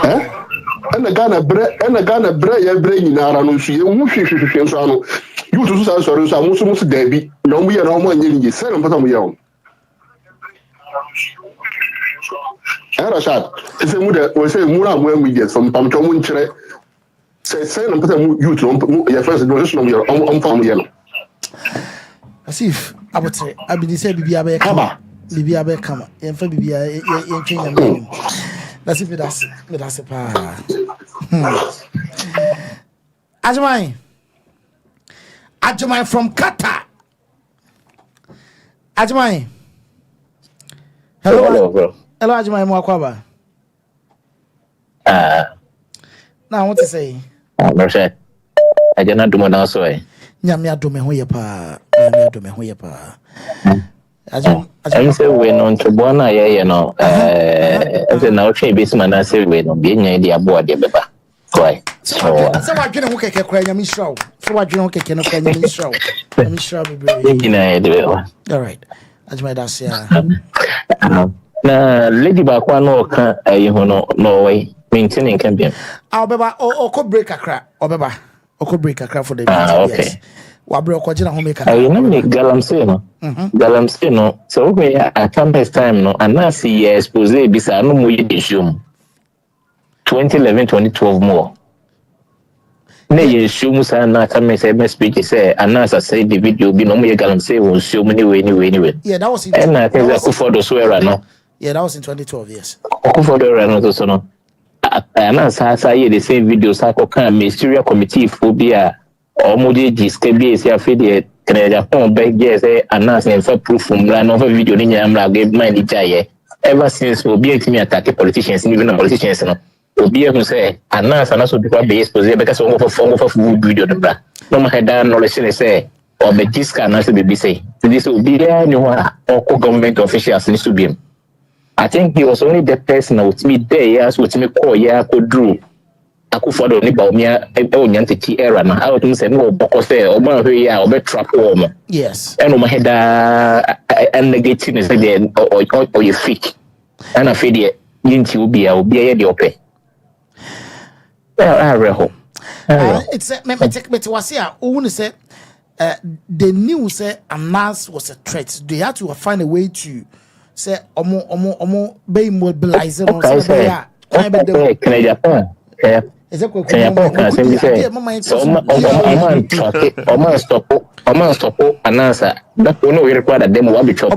and the Ghana bre ya bre ni na ara no so you mu hwehwehwe so ano you to so sorry so amu so mu dabi no mu ye no mu anyi ni se no pata mu ye on Rashad se mu de o se mu na mu anyi from pam to mu nkyere se no pata mu you to ya first no mu ye on pam ye no Asif abotre abidi say bibia be kama bibia be kama yemfa bibia yentwe nyame that's it that's pa Ajmai from Qatar Ajmai hello Ajmai mo akwaba now what to say Rashad ajana dumo na so nyame adome ho ye pa I'm say we no to bona ye no e na o twen be sima na say we no be nya dia bo de beba kwai so wadwene ho keke kwa nyame hrawo so wadwene ho keke no kwa nyame hrawo be ina ye de beba all right ajma da sia na lady ba kwa no ka ayi ho no way maintaining can be beba o ko break akra obeba oko break akra for the okay wabre okojina ho make akra na me galamse no so we at campus time no and na see expose bisa no mu ye show 2011 2012 more na ye show mu sa na campus speech say anasa say the video bi no mu ye galamse won show mu anyway yeah that was in and I think that for the swear no yeah that was in 2012 yes for the no so no say the same videos I can ministerial committee phobia or modeji skebie say afede Japan beg yes announce and for proof from no video ni nyamra give mind jaye ever since obi me attack politicians even politicians no obi who say announce and also people be exposed because for video no bra no ma head knowledge say or be jiska na say be say this obi there or government officials need to be. I think he was only the person with me there, yes, with me call, yeah, could do. I could follow me about me, I don't want to era. I would say, no, because or man, here, or be trap home. Yes. And my head, and negative is there, or you fake. And I feel it, you be, I'll be a open. Well, I reckon. It's a me to was here, only say, the news announced was a threat. They had to find a way to. Say omo be mobilizing on say ya can I Japan is it can say so oman stop announcer that no require them will be chop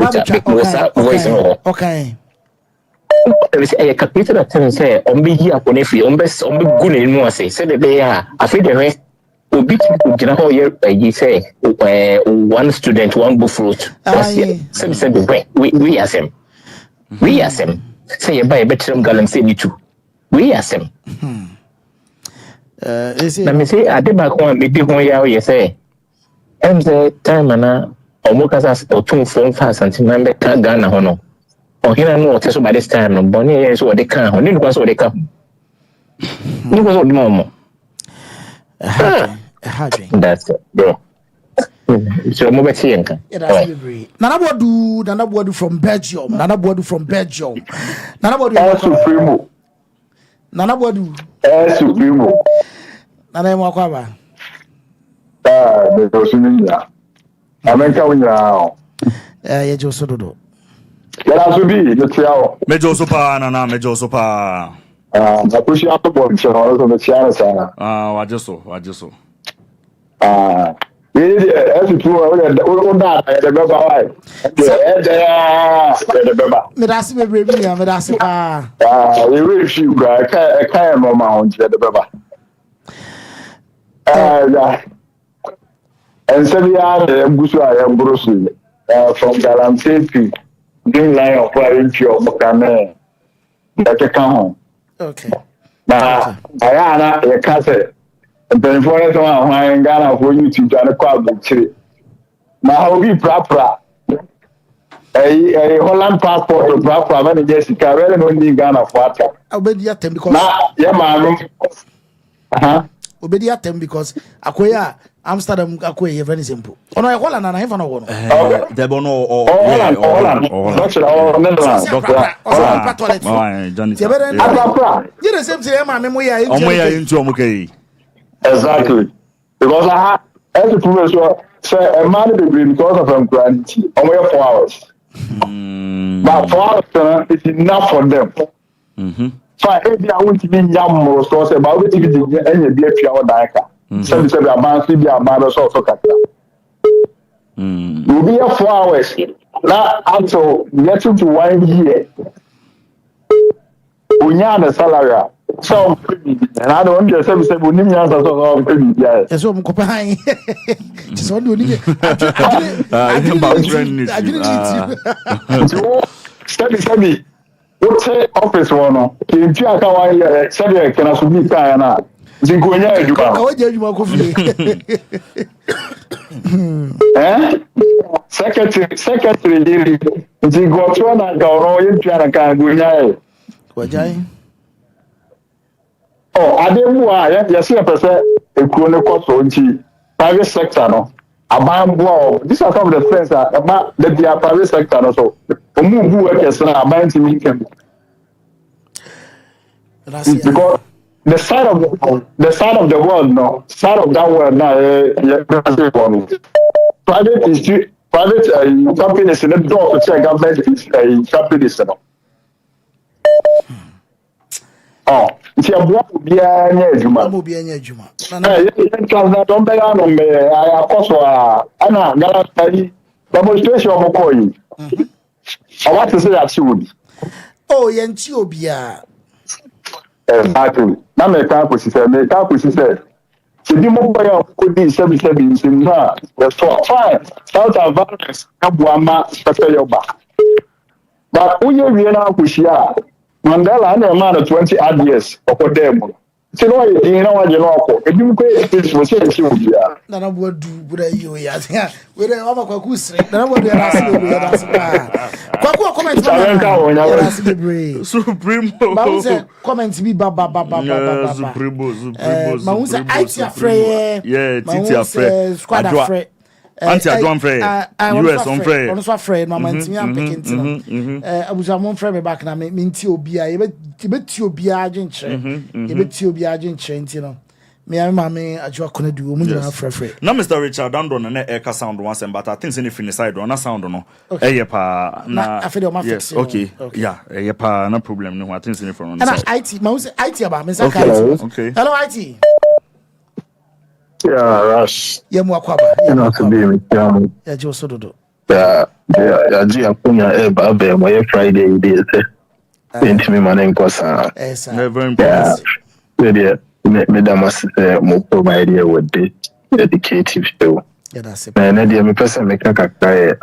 voice okay there is a capital that say on be here on if on be good in no say the day I feel the rest obi gina ho ye say one student one buffalo say we as him say by better galam say me too we as him let me say I did back one me ho ya you say the time na omukasa o tun phone fast and member ka Ghana ho no o hina no so by this time no boni so they can ho ni no so they can ni ko so mo that's it, bro. So mo beti yenka. Nana Bodu from Belgium. Nana Bodu Supremo. Nana Bodu. Supremo. Nana mo kwaba. Me to sunya. Amenka unya. Ye jo so dodo. Ya Asu-B, the tiao. Me jo so pa nana, me jo so pa. Na pushi ato bon chero so me tiana sana. Wajeso. Every two or that the beba why. Me that's me baby me that's we wish you guys can mama on the beba. Yeah. And so we are the Busua and Bruce from Galamsey, doing line of flying to Mokane. That can home. Okay. Now, I can't say. The forest one in Ghana for you to do a crowd. Now, we proper a Holland passport or proper when Jessica really only in Ghana for water. Obediatem because yeah, man. Obediatem because Akoya Amsterdam Akoya very simple. On a Holland and I have no one. Debono or you're the same thing, my memory. Into exactly. Because I have every professor say a man degree because of granted only 4 hours. But 4 hours is enough for them. So I want to be young more so about it any be a few daika. So say a man be a man so will be a 4 hours. Now until getting to 1 year. Unyana salary. So, and I don't just say we need to answer so yeah. Yes, I'm copying. Just want to need Study. What's office one? If you are going study, can Asu-B na. Zingonya eduka. Secretary. Zingochwa na gaoro yipya na kangunya. Wajai. Oh, Ademua, yes, a person, a chronic private sector, no. These are some of the things that about the private sector, also. Who workers are buying to income. Because the side of the world, no, side of that world now, private companies in the door to check government companies, no. Oh, it's a block be a juma. Don't be on me. I also Anna Galatayi demonstration of coin. I want to say that soon. Oh, Yentiobia. Exactly. Now me can't push it. So the mobile could be 77 in that's fine. South Advance, Abuama, Yoba. But we are now push ya. Mandela and a man of 20 odd years for them. So no, you know what you know. If you pay this was here. Nana would do you ya. With the other Kwakus, Nana would ask Kwaku comment Supremo. Comments be baba Supremo. Mausa IT afraid. Yeah, Titi afraid. Squad afraid. Anti Adwan Frey. US on Frey. On so afraid, no man me am picking. I was among Frey back na me nti obia. You bet obia adwenche. You bet obia adwenche nti no. Me am me adwo akona du omu nyina frey. Na Mr. Richard Dandon na eka sound once but I think any finish side on sound no. Eh pa na afede o ma fix. Okay. Yeah, eh pa na problem no. I think any from on. And IT, Mausa IT about me Okay. Hello IT. Yeah, Rash. Yeah, Muakwaba. You know, to be with you. Yeah, Joe Sododo. Yeah, Eba, my Friday days. Into me, my name was never important. Yeah, Madam, more provide you with the educative show. Yeah, that's it. And I person make a cry.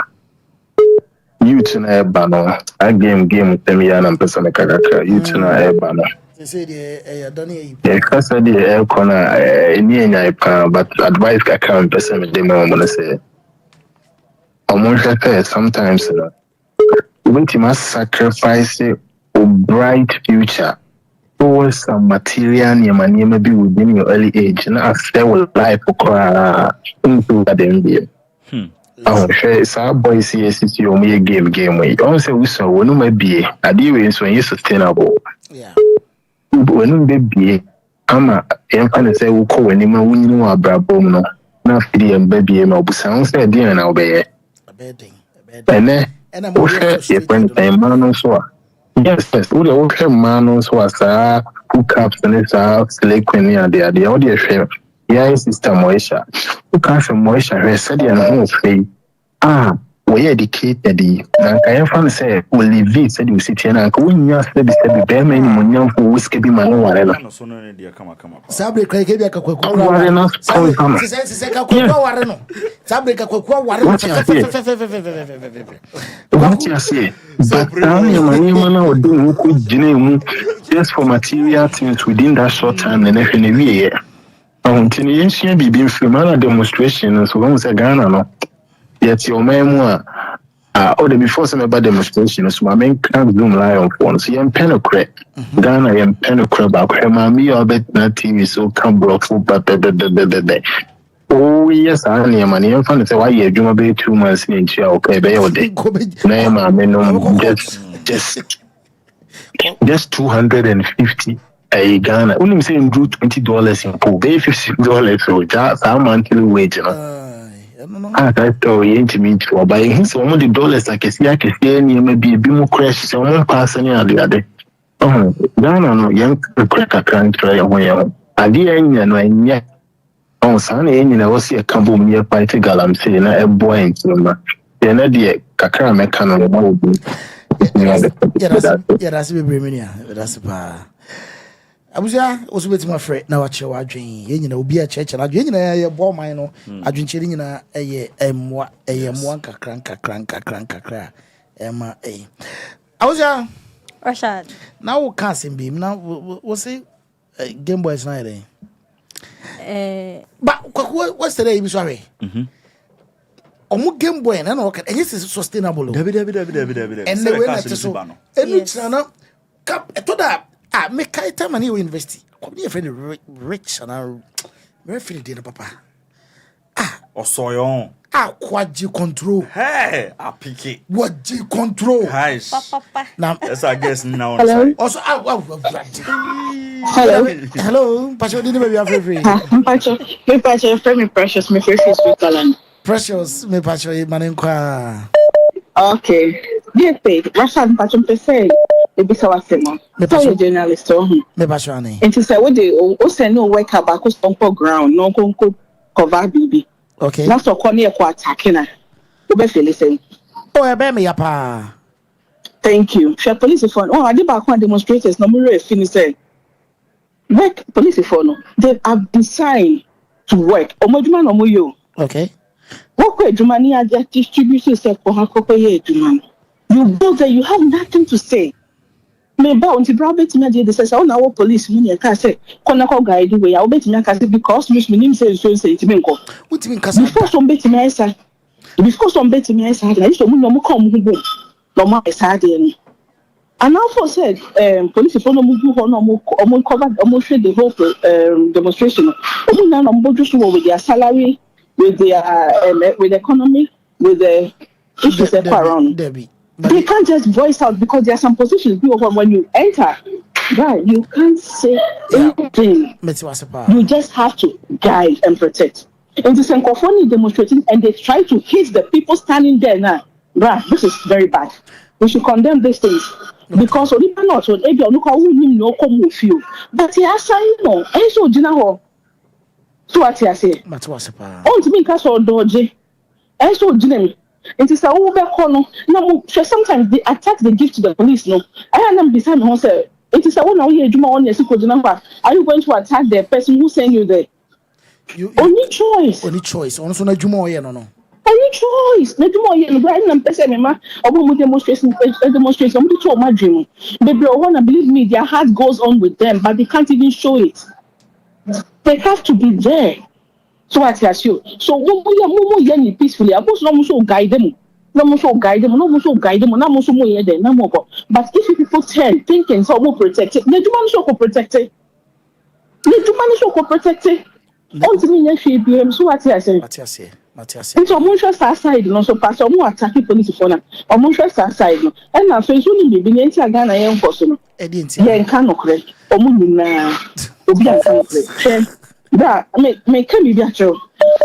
You tonight, banner. I game with them, and person make a cry. You tonight, banner. They say they don't hear you. Because the air corner, but advice I can't person with them. I'm gonna say, sometimes you must sacrifice a bright future for some material you may be within your early age. And I stay with life into that NBA. I'm sure some boys yes, you may game way. Also, we saw one may be a deal is when you're sustainable. Yeah. When baby, ama emfa say wo ko wani ma wunyi wa brabom no na fidi em baby ma obusan say dey na obeye ene wo hwe ye friend man no so yes wo dey wo hwe man no so asa hook up and sa select when ya dey wo dey hwe ya sister Moisha wo ka se Moisha hwe say dey na ho free we educated na ka fan say we live it say we sit here na ka we nya say be be me ni munyam for whiskey be man ware na so no ne dia kama sabre kai ke bia ka kwaku ware na se ka kwaku ware no sabre ka kwaku ware no what you say but now you man odu ku gine mu just for material things within that short time and if any we until you see bibi mfima demonstration so when say Ghana no yet your memoir the before some about demonstration so my main can't zoom lion phone so you pen a crack Ghana you pen a crack back me or bet na TV so come block for oh yes I am money I'm fun to say why you do be 2 months in chair okay be your day name I mean just 250 a Ghana only saying do $20 in pool pay $50 so that's our monthly wage I thought you ain't me to buy him some of the dollars I can see any maybe a bit more crash someone passing the other. Oh, no, young crack I can't try away. I didn't and yet. Oh, Sunday, I was see a couple near Party Galam saying a boy in Summa. Then I did Kakara Mecano. Yeah, that's a bit that's a abuja oso betima frɛ na wakyerɛ wadwen ye nyina obi a kyerɛkyerɛ na adwen nyina yɛ bɔ man no adwenkyerɛ nyina ɛyɛ ɛmoa nkakra ɛma abuja Rashad na wo ka asɛm bi na wo say Game Boys na yɛ ba what's the day bi so ahwɛ omu Game Boy na wo ka ɛnyɛ sustainable dabi and the way na te so enu kyina na cap etoda me kai time and you university. Come near friend rich and I very feeling dear papa. Osoyon. Quad control. Hey, I pick it. What G control? Papa. Now, yes, I guess now. Hello. Also, hello. Pastor, didn't maybe have free. Pastor, friend me precious, me face Switzerland. Precious, me Pastor, manenkwa. Okay. GhPage, Rashad, Pastor, say. Ebisa wasemo. So journalist so. Me bashwane. Enti say we dey o say no work about ko stomp ground no ko cover bibi. Okay. Na so ko na e ko attack na. We be feel say. Oh e be me ya pa. Thank you. She police phone. Oh adi ba ko demonstrators no mo re finish say. Like police for no, they have designed to work. Omojuma no moyo. Okay. What way Jumani are just distribution set for Hakope Juman. You go there, you have nothing to say. Maybe on the private media, they say, "Oh, now police mean can say, Konako guide way. I'll bet me can say because Miss Minim says so say to me. What do you mean? Before some bet me answer, before some bet me answer, I used to no come home. No more is hard. And also said, police for no move on almost covered almost the whole demonstration. Now I'm just with their salary, with the economy, with the issues around. They can't just voice out because there are some positions when you enter, right? You can't say anything. You just have to guide and protect. And the Sankophone demonstrating and they try to hit the people standing there now. Right, this is very bad. We should condemn these things. Because only not so maybe look how we no come with you. But he has saying no, and so Jinaho. So what he say? But what's a pa? Oh, to me, Kasoa Doji. And so Jinemi. It is a over corner. No, sometimes they attack the gift to the police. No, I am beside me. It is a one here. Juma on your secret number. Are you going to attack the person who sent you there? Only choice. Only choice. Also, no Juma no. Any choice. No more yen right and person or demonstration to show my dream. Baby, I wanna believe me, their heart goes on with them, but they can't even show it. They have to be there. So I tell you. So when we are more yen peacefully, I was not so guide them. No so guide them, no so guide them, no so more yen, no more. But if people turn thinking so more protected, the man so protected. The man so protected. Ultimately, she be so what I say. It's almost outside, no so pass or more attacking police for now. Almost outside, no. And now so it's only be the Ghana young person. Yeah, cannot correct. Or Mumina. That may can be better.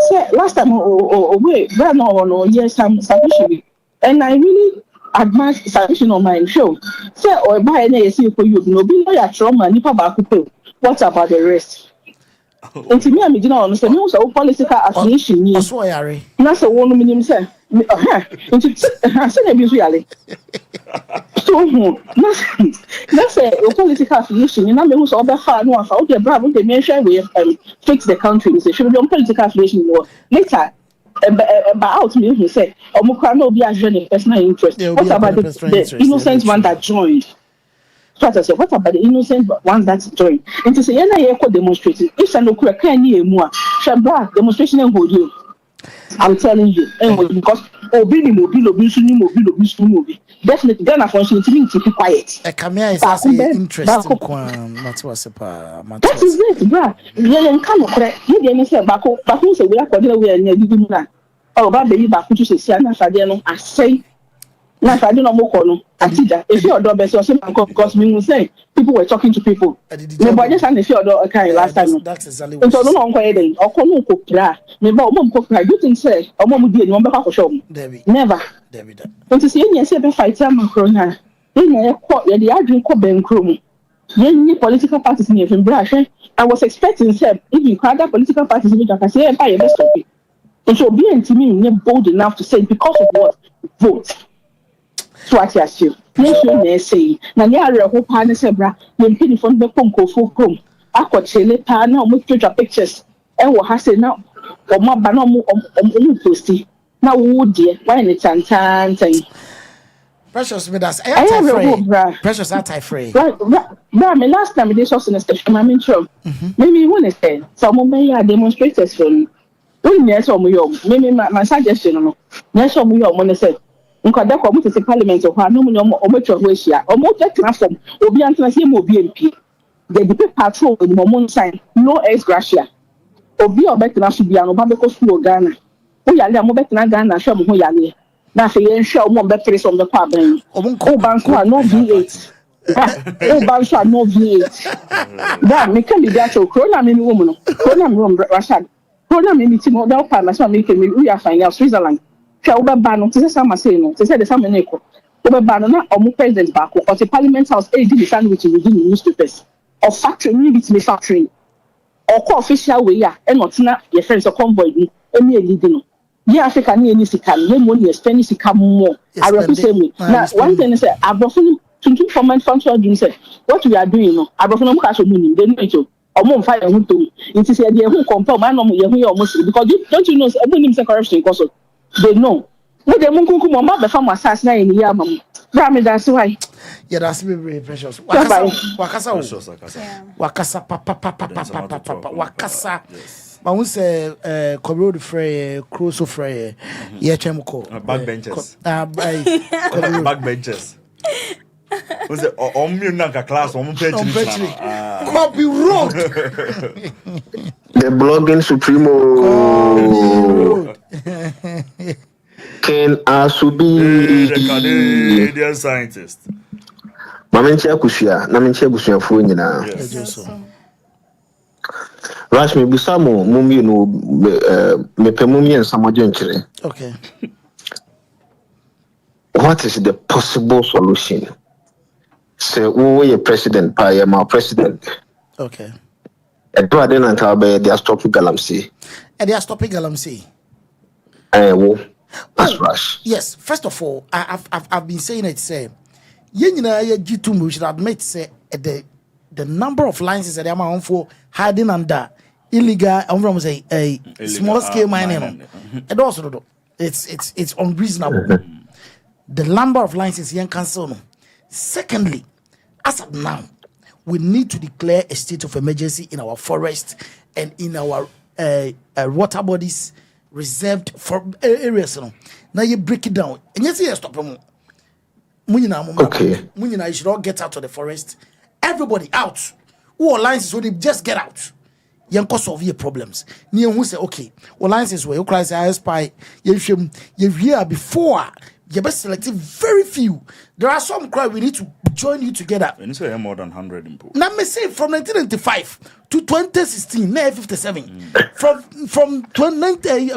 Say last time wait, that no, yes, I'm Sabishi. And I really admire Sabishi on my show. Say or buy any see for you, no be no trauma, nipa bakupe. What about the rest? Nti me am gina on say me so political affiliation ni so yare na say wonu minim say nti say na bi so yare so na say political affiliation na me so obe fa no afa o de bra bo de me hwe we fix the country say should be on political affiliation no later but out me who say omukra na obi ahwe ne personal interest. What about the innocent one that joined? So I said, what about the innocent ones that join? And to say, yeah, demonstrating. If I know correct, can you more? Shabba demonstration and hold you. I'm telling you, because definitely Ghana function to me to be quiet. Interesting. That is it, bruh. You can't correct. You didn't say back who say we are calling away and you do. Oh, baby, back to say, I say. Now, I don't know if you're door best or something because me say people were talking to people. But just and if you're door okay last time. That's exactly what. So no one day. Or come on cry. Me ba mom cry. You think say or mom dey no be for show. Never. But to see any say be fight am corona. You the adwin ko ben krom. Any political parties in even brush. I was expecting say if you other political parties in can say empire best stop it. And so be to me bold enough to say because of what vote. So what you say? You say, na ya reho pa ne sebra, ye pini fon be konkofo krom. Akochele pa na omo picture pictures. E wo ha say na omo ba na omo posti. Na wo die, why ne tantan. Precious me that's anti-free. Precious anti-free. Right, me last time they saw in the station, I'm in trouble. Maybe one is saying, some may have demonstrators from. Yes, or maybe my suggestion, no. Yes, or when they said. Nkada ko mutu parliament of no mo ometro ho hia o mo platform obi antena se mo obi MP the people patrol in mo sign no ex gratia obi obetena so bia no ba be ko school Ghana o yale mo betena Ghana hwe mo ho yale na fe yen hwe mo be pere so mo kwa ban o banko no V8 o banko no V8 da me can be that corona me woman no corona me Rashad corona me ti mo da pa na so me ke me we are fine now Switzerland. Bano, to say some say no, to say the same neko. Bano na omu president back or the parliament house did the sandwich within the newspapers. Or factory, maybe it's factory. Or co-official way, yeah, and not your friends or convoy, any leading. Yeah, Africa near Nisikan, no money, spend Nisika more. I represent me. Now, one thing is that I've often to do for my functional say what we are doing, I've often cash of money, they know it. omo mfa ye hu to nti se de hu compare man no ye hu ye omo siri because don't you know ebo nim say corruption cause they know we de mun kunku mo ma be fa mo asas na ye ni ya mam bra me da se why yeah that's very precious wakasa papa wakasa ma won say corrode frey crosso frey ye chem ko backbenchers backbenchers was it on class on page copy road the blogging supremo Ken Asu-B the Canadian scientist Mamenchi akushia na menchi abusuafo nyina Rash me busamo mumbi no me pemumi ensamoje nchire. Okay. What is the possible solution? Say we are president pa ya ma president. Okay. Edo ade na nka be they are stopping galamsey. And they are stopping galamsey. That's Rash. Yes, first of all, I've been saying it say Yenina G2 we should admit say the number of licenses that they are for hiding under illegal from say a small scale mining. And also it's unreasonable. The number of licenses you can cancel. Secondly, as of now, we need to declare a state of emergency in our forest and in our water bodies reserved for areas. Now you break it down. And you see stop them. Okay. You should all get out of the forest. Everybody out. Who alliances so they just get out. You can solve your problems. Near who say okay. Alliances where you cry say I spy. You hear before. You best select very few. There are some cry we need to join you together. When you say more than 100 in now me say from 1995 to 2016, now 57. From 2019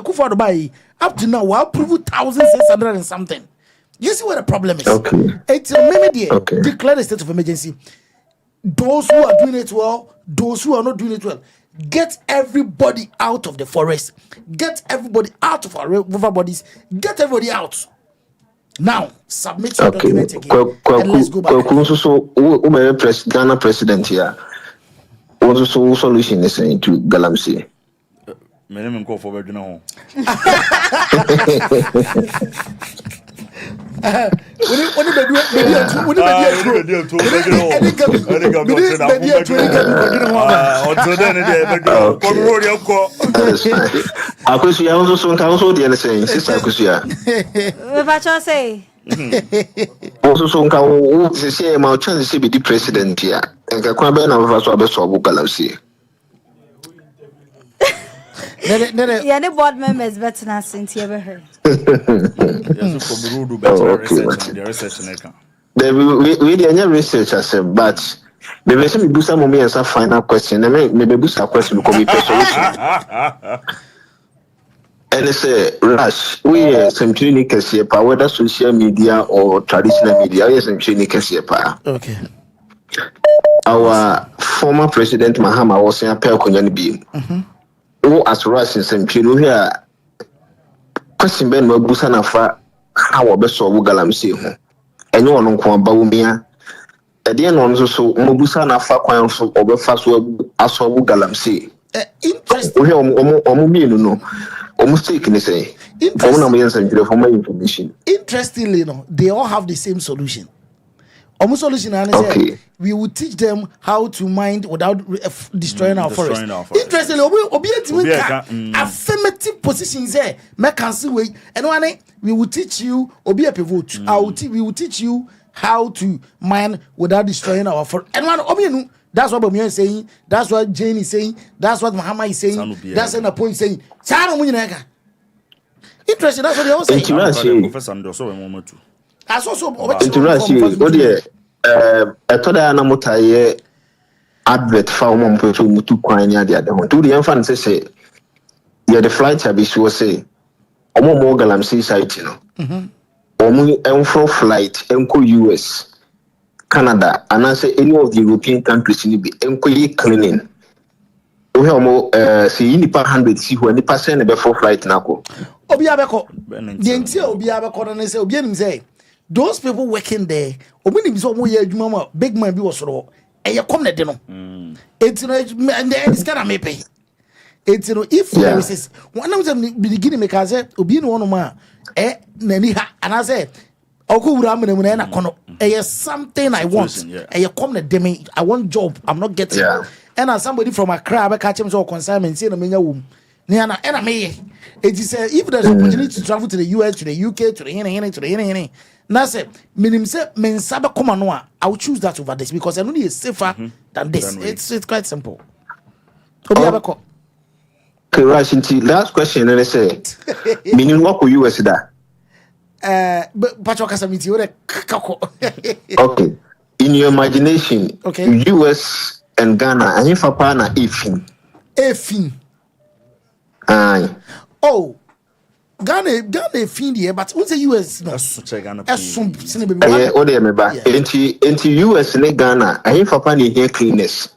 up to now, we have proved 1,600 and something. You see what the problem is? Okay. It's declare the state of emergency. Those who are doing it well, those who are not doing it well, get everybody out of the forest, get everybody out of our river bodies, get everybody out. Now, submit your document again. And let's go back. Ghana president here. Also, solution is into galamsey. Minimum call for Virginia. Yeah, the board members better than since you ever heard. We did research as a but maybe some do some moments a final question. Maybe do some question because we solution. And it's a Rash. We are some clinics here, whether social media or traditional media. We are some clinics here. Okay. Our former president Mahama was in a pair of beam. Who as Rash in some clinic here. Question Ben Mabusana fa how best of galamsey. And you on Bawumia. At the end, so Mobusana fa quite over fast as of galamsey. Interesting. Almost taking say. Information. Interestingly, they all have the same solution. Almost solution, okay. We will teach them how to mine without destroying our forest. Interestingly, affirmative positions there. And we will teach you. We will teach you how to mine without destroying our forest. And that's what Bamiya is saying. That's what Jane is saying. That's what Muhammad is saying. That's what Napo is saying. Interesting. That's what they all say. As also I told her Namotaye advert for Mutu Quine the other one. To the infant say, yeah, the flight service will say, Omo Galamsey site, Omo flight, Enco US, Canada, and I say any of the European countries in the Enco cleaning. We have see in the 100 see when the person before flight Nako. Obiabeko, the entire Obiabeko, and say, Obianim say. Those people working there, big man be was raw. you come na de no it's no and this kind of me pay it's no if there is one of them beginning make as obi no one ma nani ha and I say okowura amene na kono something I want you come na de me I want job I'm not getting and as somebody from Accra be catch him so consignment say na menya wom na me it is if there's opportunity to travel to the US to the UK to the here now say minim say mensabe come no I will choose that over this because I know it's safer than this. It's quite simple. Okay, Rash, last question and I say minim work with US da. But Pacho Kasamiti okay. In your imagination, US and Ghana and if apana efin. Aye. Oh, Ghana fin here, but what's the US no? Ghana. Into US and Ghana, I if apana here cleanness.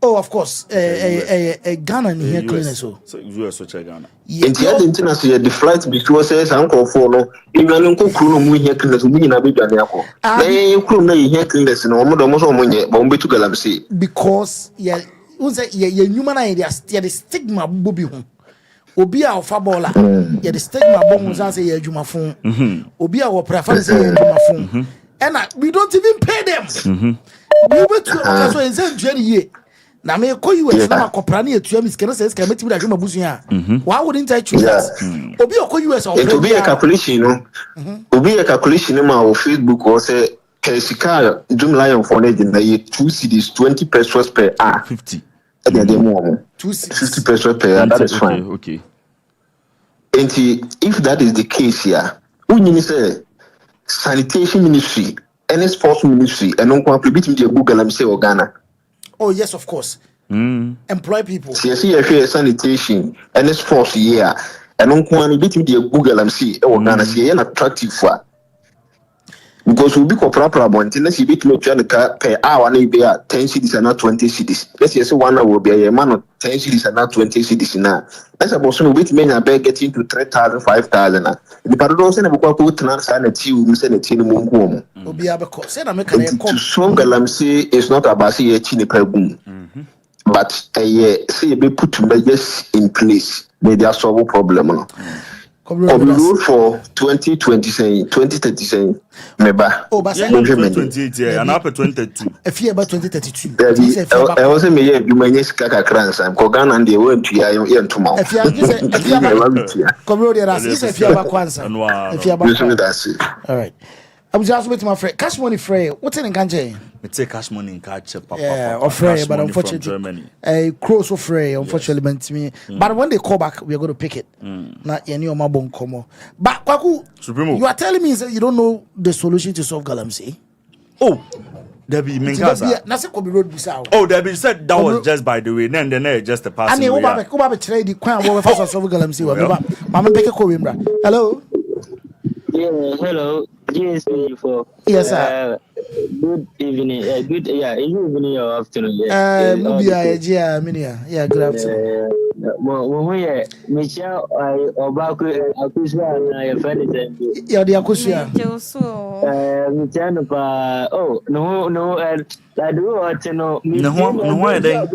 Oh, of course. Ghana in here cleanness. So US so Ghana. Into the international the flight because says uncle for no. Even uncle crew no here cleanness. We na be done yako. Na crew na here cleanness no. Omo domo so monye. Bombe tu galamsi. Because ye human idea. The stigma bobi home. Obi a ofa bola ye the stigma bomb say ye adwumafo obi a wo prefer say ye adwumafo and we don't even pay them we wait to so en say dwani ye na me ko US na makopra na etua mi skena say skena metimi da dwuma busu a why wouldn't I choose that obi o ko US o it will be a calculation no obi a calculation ma o Facebook or say Kasoa Zoom Lion for na 2 cities 20 pesos per hour 50 50 pesos per hour that is fine okay. And if that is the case here, we need say sanitation ministry, any sports ministry, and no one private media Google and say Ghana. Oh yes, of course. Employ people. See, sanitation, any sports here, and no one private media Google and see Ghana. See, an attractive for. Because we be proper about unless you be to per hour, and be 10 cities and not 20 cities. Let's say 1 hour will be a man of 10 cities and not 20 cities now. That's about some which men are getting to 3,000, 5,000. The paradox in a book of trans and a team send a team home. To strong galamsey is not about see a chini per boom. But say be put measures in place, may there solve a problem. Road for 2020 saying 2030 saying meba but 2028 and up 22 if you about 2032 I was a mayor you may just kaka crans and Kogan and they went to ya tomorrow if you come road there if you about kwanza if you about all right I was just with my friend cash money free what's in Kanje me take cash money in catch yeah free but unfortunately a cross for free unfortunately meant me but when they call back we are going to pick it na any o mabon komo but Kwaku Supremo you are telling me that you don't know the solution to solve galamsey Debbie Minkaza. Oh, Debbie said that was just by the way. Then just a passing. And you trade the crown over first solve galamsey. Mama pick a coimbra. Hello. Yeah, hello. Yes, sir. Good evening. Good evening or afternoon. Yeah, good afternoon. Michelle, Obaku, Akusha, and your friend is the Akusha. No, I do want to know. No, why then?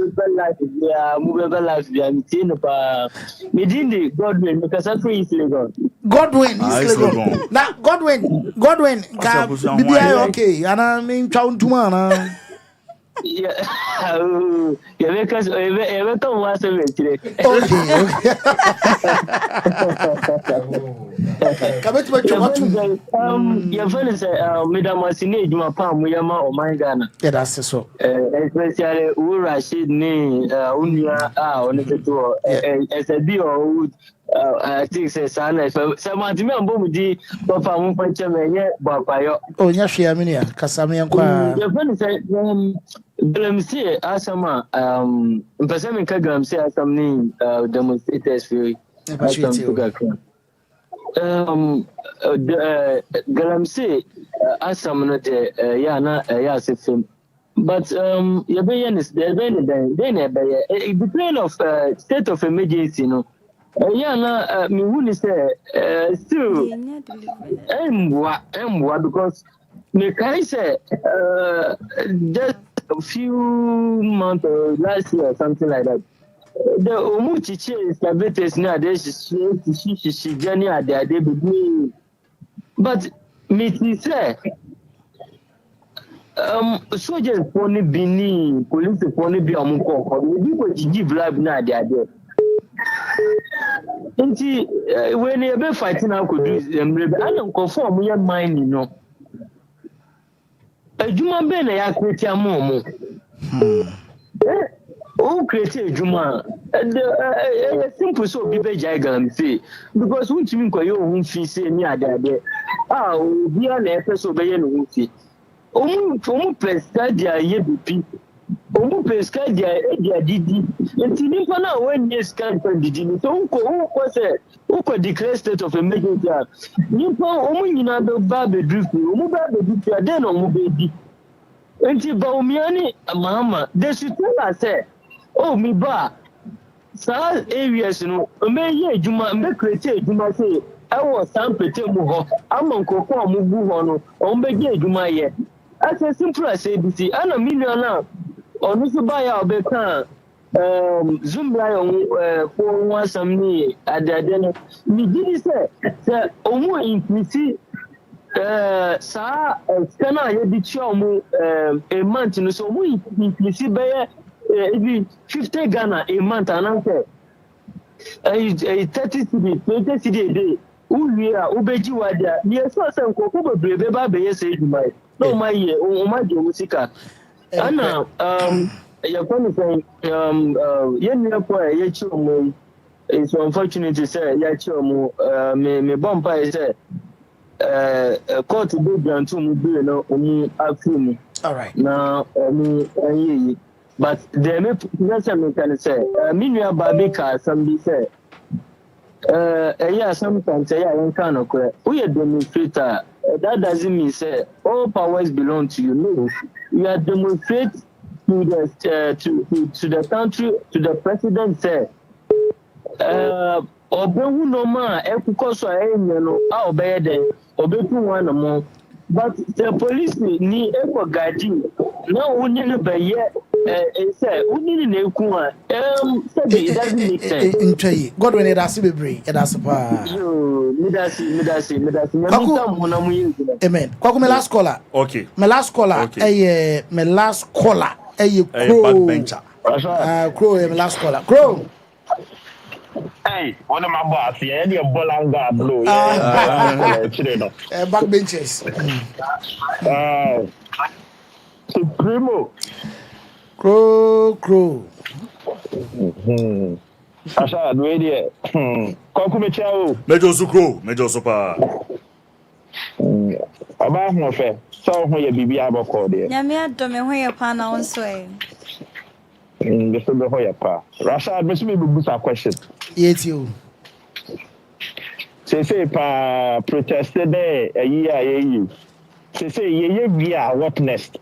Godwin, because I'm free Legon. Godwin is Legon. Now, Godwin, okay, and I mean, Town to man. Yeah, because ever come once a week. Okay. Your friend say, Madam Masini, you are palm, we are more my Ghana. Yeah, that's so. Especially Rashad, Unia, on the tour, as a deal. I think say sana someone to me on Bobudi, Papa Mumpacha, Papa. Oh, yes, I mean, Kasami and your friend said, Galamsey, Asama, Pasami Kagamsey, some name demonstrators for Galamsey, Asam not Yana, Yasif. But your bayan is there, then the plan of state of emergency, you know. Yeah, me who is still because me can say just a few months or last year or something like that. The Omuchichi excavators now they she journey at their day between. But me say soldiers pony bini police pony be amuko we go give life now they are there. When you be fighting I could do I don't conform your mind you know. Ejuma be na ya create amomo. Oh, create a Juma. Simple so be jagam say because when you mean you won't feel say near there. Ah, we are the so be no fee. Omu pesca dia yebi. Omu pesca dia didi. Enti nipa na when yes can didi. So who say who could declare state of emergency. Nipa omu nyina be ba be drift. Omu ba be drift then omu be di. Enti ba omiani mama they should tell us say oh me ba sa areas no me ye adwuma me create adwuma say I was sampete mu ho amankoko amugu ho no o me ge adwuma ye as simple as ABC ana million na onu so ba ya obeka zoom lion for one some ni adade no me gidi say omu increase sa kana ye di chomu a month no so omu increase be even 50 Ghana a month and answer a 30 cedi 20 cedi a day we are ubeji wadia yes so say nkoko bebrebe ba be yes edumai no my year o ma je musika ana ya kwani say ye ni ko ye chi omo it's unfortunate say ya chi omo me bomba say court do grantu mu be no omu afimu all right na omu but the me can say minua babika somebody say yeah sometimes yeah you can we are demonstrator that doesn't mean say all powers belong to you no you are demonstrate to the country to the president say obehu no ma ekukoso ayenye no a obeyede obetu wan mo but the police ni eko guarding na woni ne beye say woni ne eku a say it doesn't make sense ntwai god when it has be brain it has pa medasi nyamita mo na mo yin amen kwaku me last caller okay my last caller my last caller crow backbencher crow my last caller crow. Hey, one of my boss, yeah, you're Bolanga Blue. Backbenchers. Supremo. Crow. Rashad, wait here. Kokume chao. Mejo super. Aba ho fe. So ho ye bibi abako de. Nyame adome ho ye pa na onso e. This is the Hoyapa. Rashad, let's maybe boost our question. Yes, you. Say, protested there a year, you. Say, we are what next?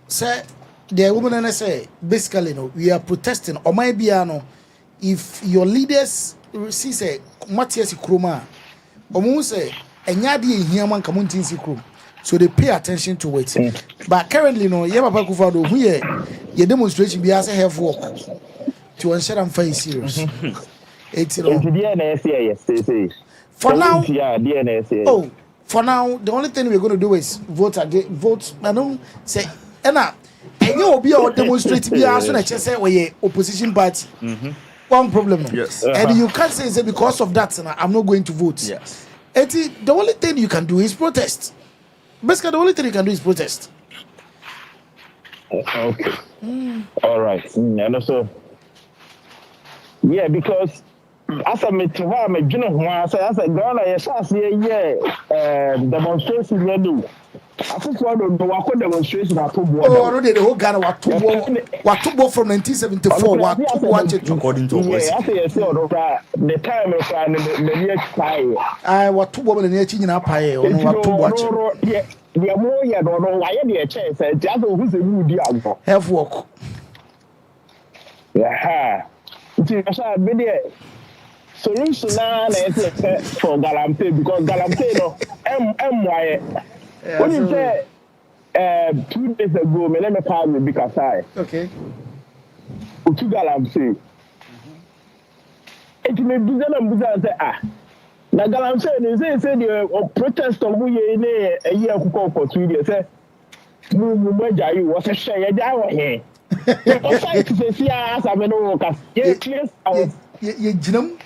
Sir, the woman and I say, basically, no, we are protesting. Or my piano, if your leaders see, say, Matthias Kruma, or Moon say, and Yadi here man come on Tinsi. So they pay attention to it. But currently, no, Yama Pakufado, here, your demonstration be as a health work to ensure I'm very serious. It's for now. Oh, for now, the only thing we're going to do is vote again. Vote. I don't say, Anna, and you will be our demonstrating. Be as soon as you say, we opposition party. One problem. Yes. And you can't say because of that, I'm not going to vote. Yes. The only thing you can do is protest. Basically, the only thing you can do is protest. Okay. All right. And also, yeah, because as I met her, I'm a general. I said, Ghana, yes, I say, demonstration ready. I think one of the demonstration I told you. Oh, no, the whole Ghana was two from 1974. According to West. Yeah, I say, the time is the next time. I was two women in the chin up high. Yeah, we are more yet or no, why any chance? Just who's a new deal. Have work. Yeah, it's a video. Solution now for Galampe because Galampe no MY. When you say 2 days ago, me name call me Kasai. Okay. Utu galamsey. It may be that say na galamsey ni say the protest of we ye a year for 2 years say mu maja you was a share ya jawo he. The site say see as I know cause ye clear out. Ye jinam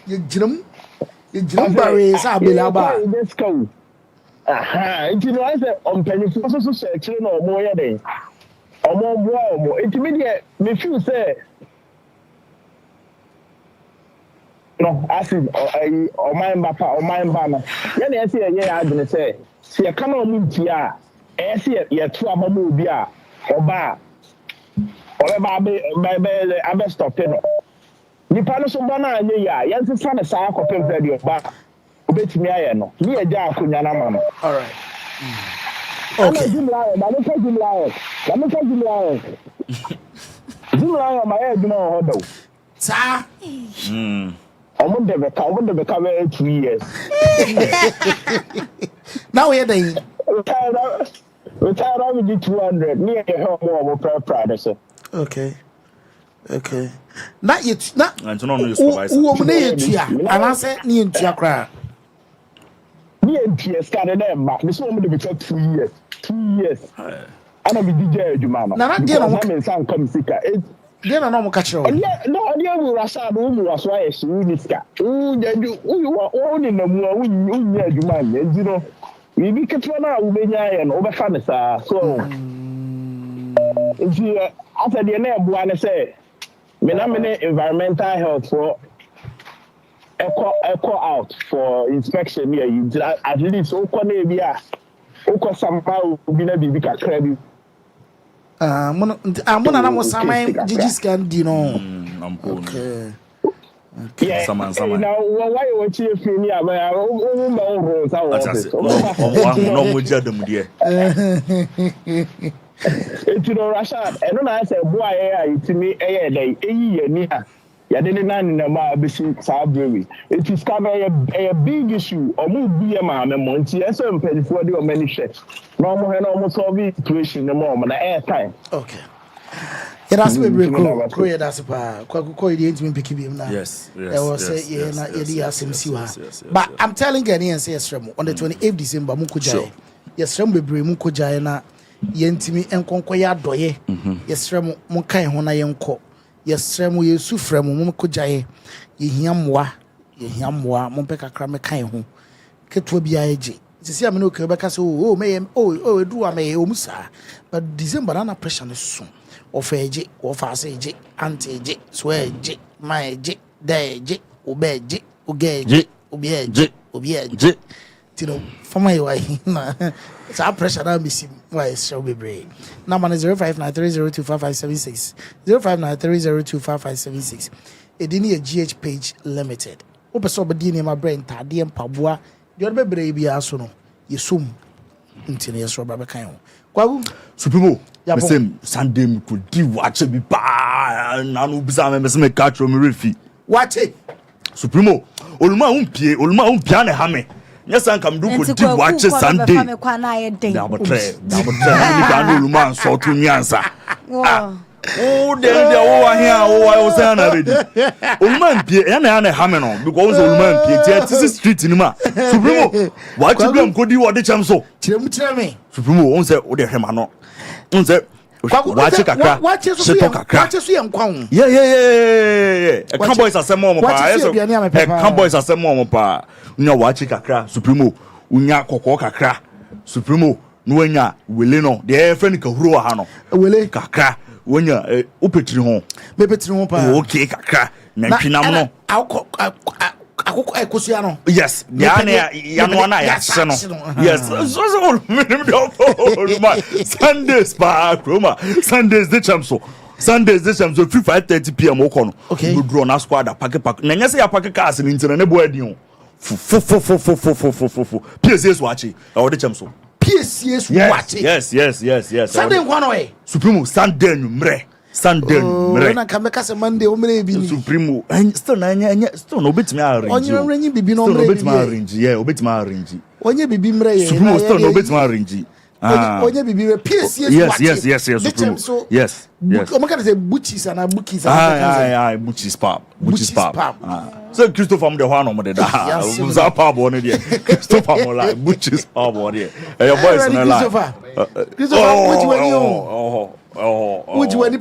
bare sa abelaba. Let's go. Nti no I say on penifo so search no mo ye den. Omo mo it me feel say no as o mind ba ya na say ye adene say se ye kana omu ntia e say ye to amamo obi a oba be stop no nipa no so bona anye ya ye nsa na sa akopem fe de oba obetimi aye no ni ye ja akonya na ma no. All right. Okay. Jumlayo ma ye dum o hodo. Sa. Omo de beka we 2 years. Now we dey. Retire with 200. Me e help more proud so. Okay. Not yet. Not. And no supervisor. Who am I here? And I said, "Ni entia kra." Me entia started them back. This one be 2 years. 2 years. I don't be DJ Jumama. Na dia no come san come sika. Dia na no mo ka kire o. No, dia we Rashad we was why she we sika. Jeju we na mu we nya adwuma nya ji no. We be ketwa na we benya ye no we fa ne sa. So if after the na bua ne say me na me environmental health for echo out for inspection here you at least o ko na bia o ko somehow bi na bibi kakra bi mona na mo samai gigi scan di no okay yeah sama now why you watch if you near o ma o ro sa o no mo jadam die you know Rashad I don't know say boy itimi dey eyi ni ha ya de na ni na ma be si sabrewi it is come a big issue omo bi e ma me mo nti e so mpelifo de o many share no mo he no mo solve situation no mo na air time. Okay. Yeah, that's we break ko yeah that's pa ko dey ntimi pick bi na. Yes. I was say yeah na ye dey asemsi wa. But I'm telling Ghanaians say Esremo on the 28th December mu ko jaye. Esremo bebre mu ko jaye na yentimi enkonko ya doye. Esremo mu kan ho na yenko. Yesremu yesu fremu mum ko jaye ye hiamwa mum pe kakra me kan ho keto bia eje sisi amene o kebe ka so me edu ame o musa but December na pressure no so of eje o fa se eje anti eje so eje ma eje da eje obeje ogeje obi eje tino fama you na so pressure na misi why so be brave number 0593025576 0593025576 edini a GhPage Limited opeso obedi ni ma brain tade mpaboa de odo bebre bia so no yesum ntine yeso ba bekan ho kwabu supremo the same Sunday me could di watch bi pa na no bisa me me catch me refi watch supremo oluma umpie na ha me yes an kam do ko di watch Sunday double tray ni ka no oluma so to nyansa oh there oh here oh say na ready oluma mpie na ha me no because oluma mpie ti street ni ma supremo watch bi am ko di wo de cham so kire me supremo on say o de hema no on say watch kakra sheto kakra watch so yankwa ho yeah can boys asemo mo pa can boys asemo mo pa nya watch kakra supremo unya kokko kakra supremo no wanya wele no de friend ka huro ha no wele kakra wanya opetiri ho me petiri ho pa okay kakra na twinam no akoko ekosia no yes ya no na ya hye no yes so minimum do Sundays pa kroma Sundays the champs 5:30 p.m. okono we draw na squad pack na nyese ya pack cars ni ntina ne bo adi ho PSS watching or the champs PSS watching yes Sunday nkwano supremo Sunday numre na kameka se Monday o mere bi ni supremo still na still no betimi arrange onye nyi bibi no mere betimi arrange yeah obetimi arrange onye bibi mere ye supremo still no betimi arrange Onye bibi PSC. Yes. Supremo. Yes. I'm gonna say Butchis and Bookies. Butchis pub. So Christopher the one on the da. Pub on it. Christopher like Butchis pub on it. Your boys in Christopher. Which one?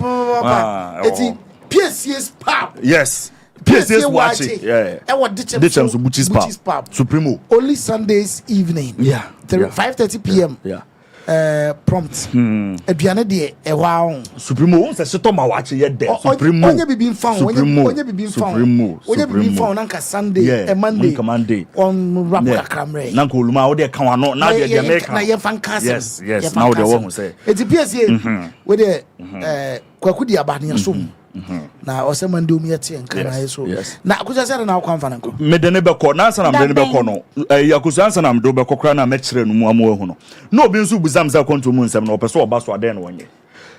It's PSC's pub. Yes. PSC's watching. Yeah. And what Ditcham Butchis pub. Supremo. Only Sundays evening. Yeah. 5:30 p.m. Yeah. Prompt. Aduane de ewa Supremo won se to ma wache ye de Supremo. Onye bibi found. Onye bibi found nanka Sunday Monday on rap kamre. Nanka oluma wo de kan wa no na de America. Na ye fan castle. Yes. Now de wo hu say. Eti PSA we de kwakudi abane so. Na osema ndi umiyete nkana so na akusa sare na akwa mfa nanko medene be ko na sana medene be ko no akusa sana mdo be kokra na mekire no mu amu no na obi nso buzam za kwanto mu nsem na opeso oba so ade na wonye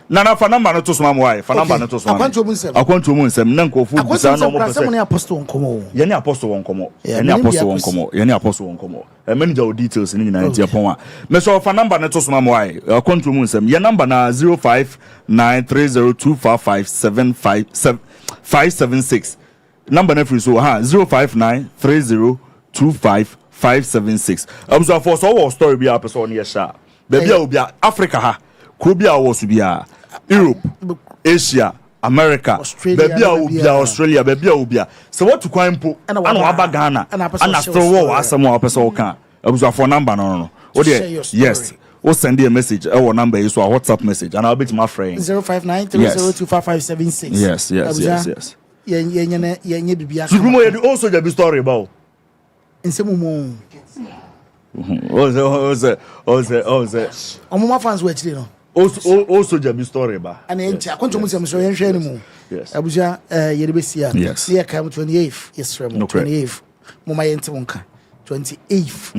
na fa number no to so mamu fa number no to so akwanto mu nsem na nkofu busa na mo pese ne apostle nkomo ye ne apostle wonkomo ye ne apostle wonkomo manager o details ni nyina ntia pon a me so fa number no to so mamu akwanto mu nsem ye number na 059302557576 number na free so 0593025576 so for so story bi a person ne sha baby a obi Africa ha ko bi a wo so bia Europe, Asia, America, baby Australia, baby Obia. So what to quimpo? And Waba Ghana, and after war, as some more person can. It was a phone number, no. Oh, yes. We'll send you a message. Our number is a WhatsApp message, and I'll be to my friend 05930255576. Yes. Yeah. Supremo, you also have a story about. In some moment. Was my fans were chilling. Also just story ba and encha kwanto mu sem so yen hwe mu abuja yerebesia see come 28th yesrem 28th mama yenti wonka 28th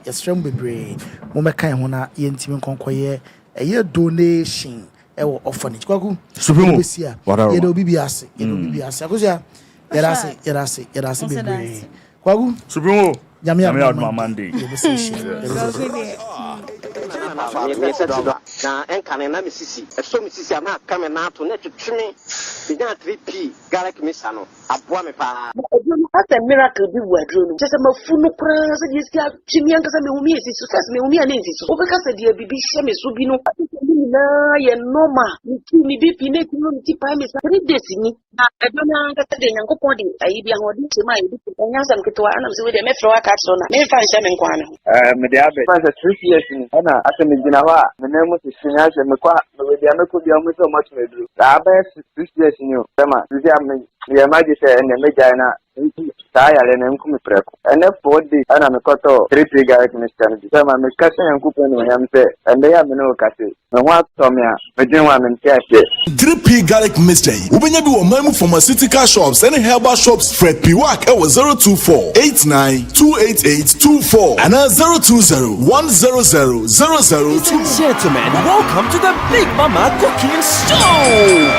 yesrem bebre mama kan ho na yenti konkoye eye donation ewo orphanage kwaku yerebesia yede obi biase akosia yerase bebre kwaku Supremo Yami Monday. Na enkane na misisi eso misisi ama kame na ato na twetweme binya 3p garlic mixer no aboa me pa ata miracle bi wo adro no jese mafu no kra se die sia twemi anka se me humi esi so se me humi ana esi so obeka se die bibi hye me so bi no na ye normal mi BP ne ti no ti pa me sa 3 days ni na adro na anka se de nyankopon de ayi bi ahodi se ma yi bi nya sam ketwa ana se we de me fro aka so na me fa hye me nkwa na me de abe fa 3 years ni ana asa me gina wa me na mu sinya hye me kwa me de ameko bi amu so much me dru aba 6 years ni o tema di am ye maji se ene me jaina saya le nem kumi preko ene 4 days ana me koto 3 garlic mixer ni tema me kase yankupo ni yam se ende ya me no kase me wa to me a me din wa me ntiase 3p garlic mixture ubenya bi wo mamu pharmaceutical shops and herbal shops Fred Piwak e 02489288824 and 020100000. Gentlemen, welcome to the Big Mama Cooking Show.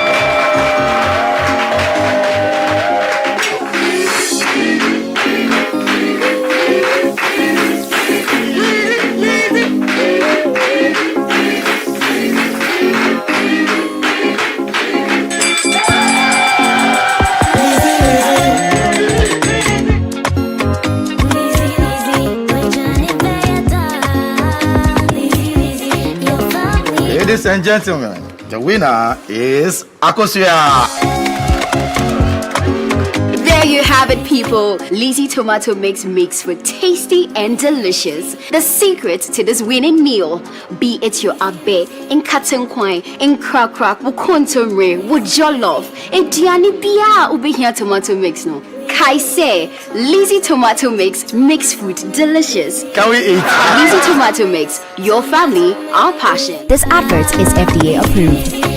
Ladies and gentlemen, the winner is Kasoa. There you have it, people. Lazy tomato mix makes for tasty and delicious. The secret to this winning meal, be it your abe, in cotton coin, in crack, wukontomre, wujollof, diani bia ube here tomato mix no. Kaise, Lazy tomato mix makes food delicious. Can we eat? Lazy tomato mix, your family, our passion. This advert is FDA approved.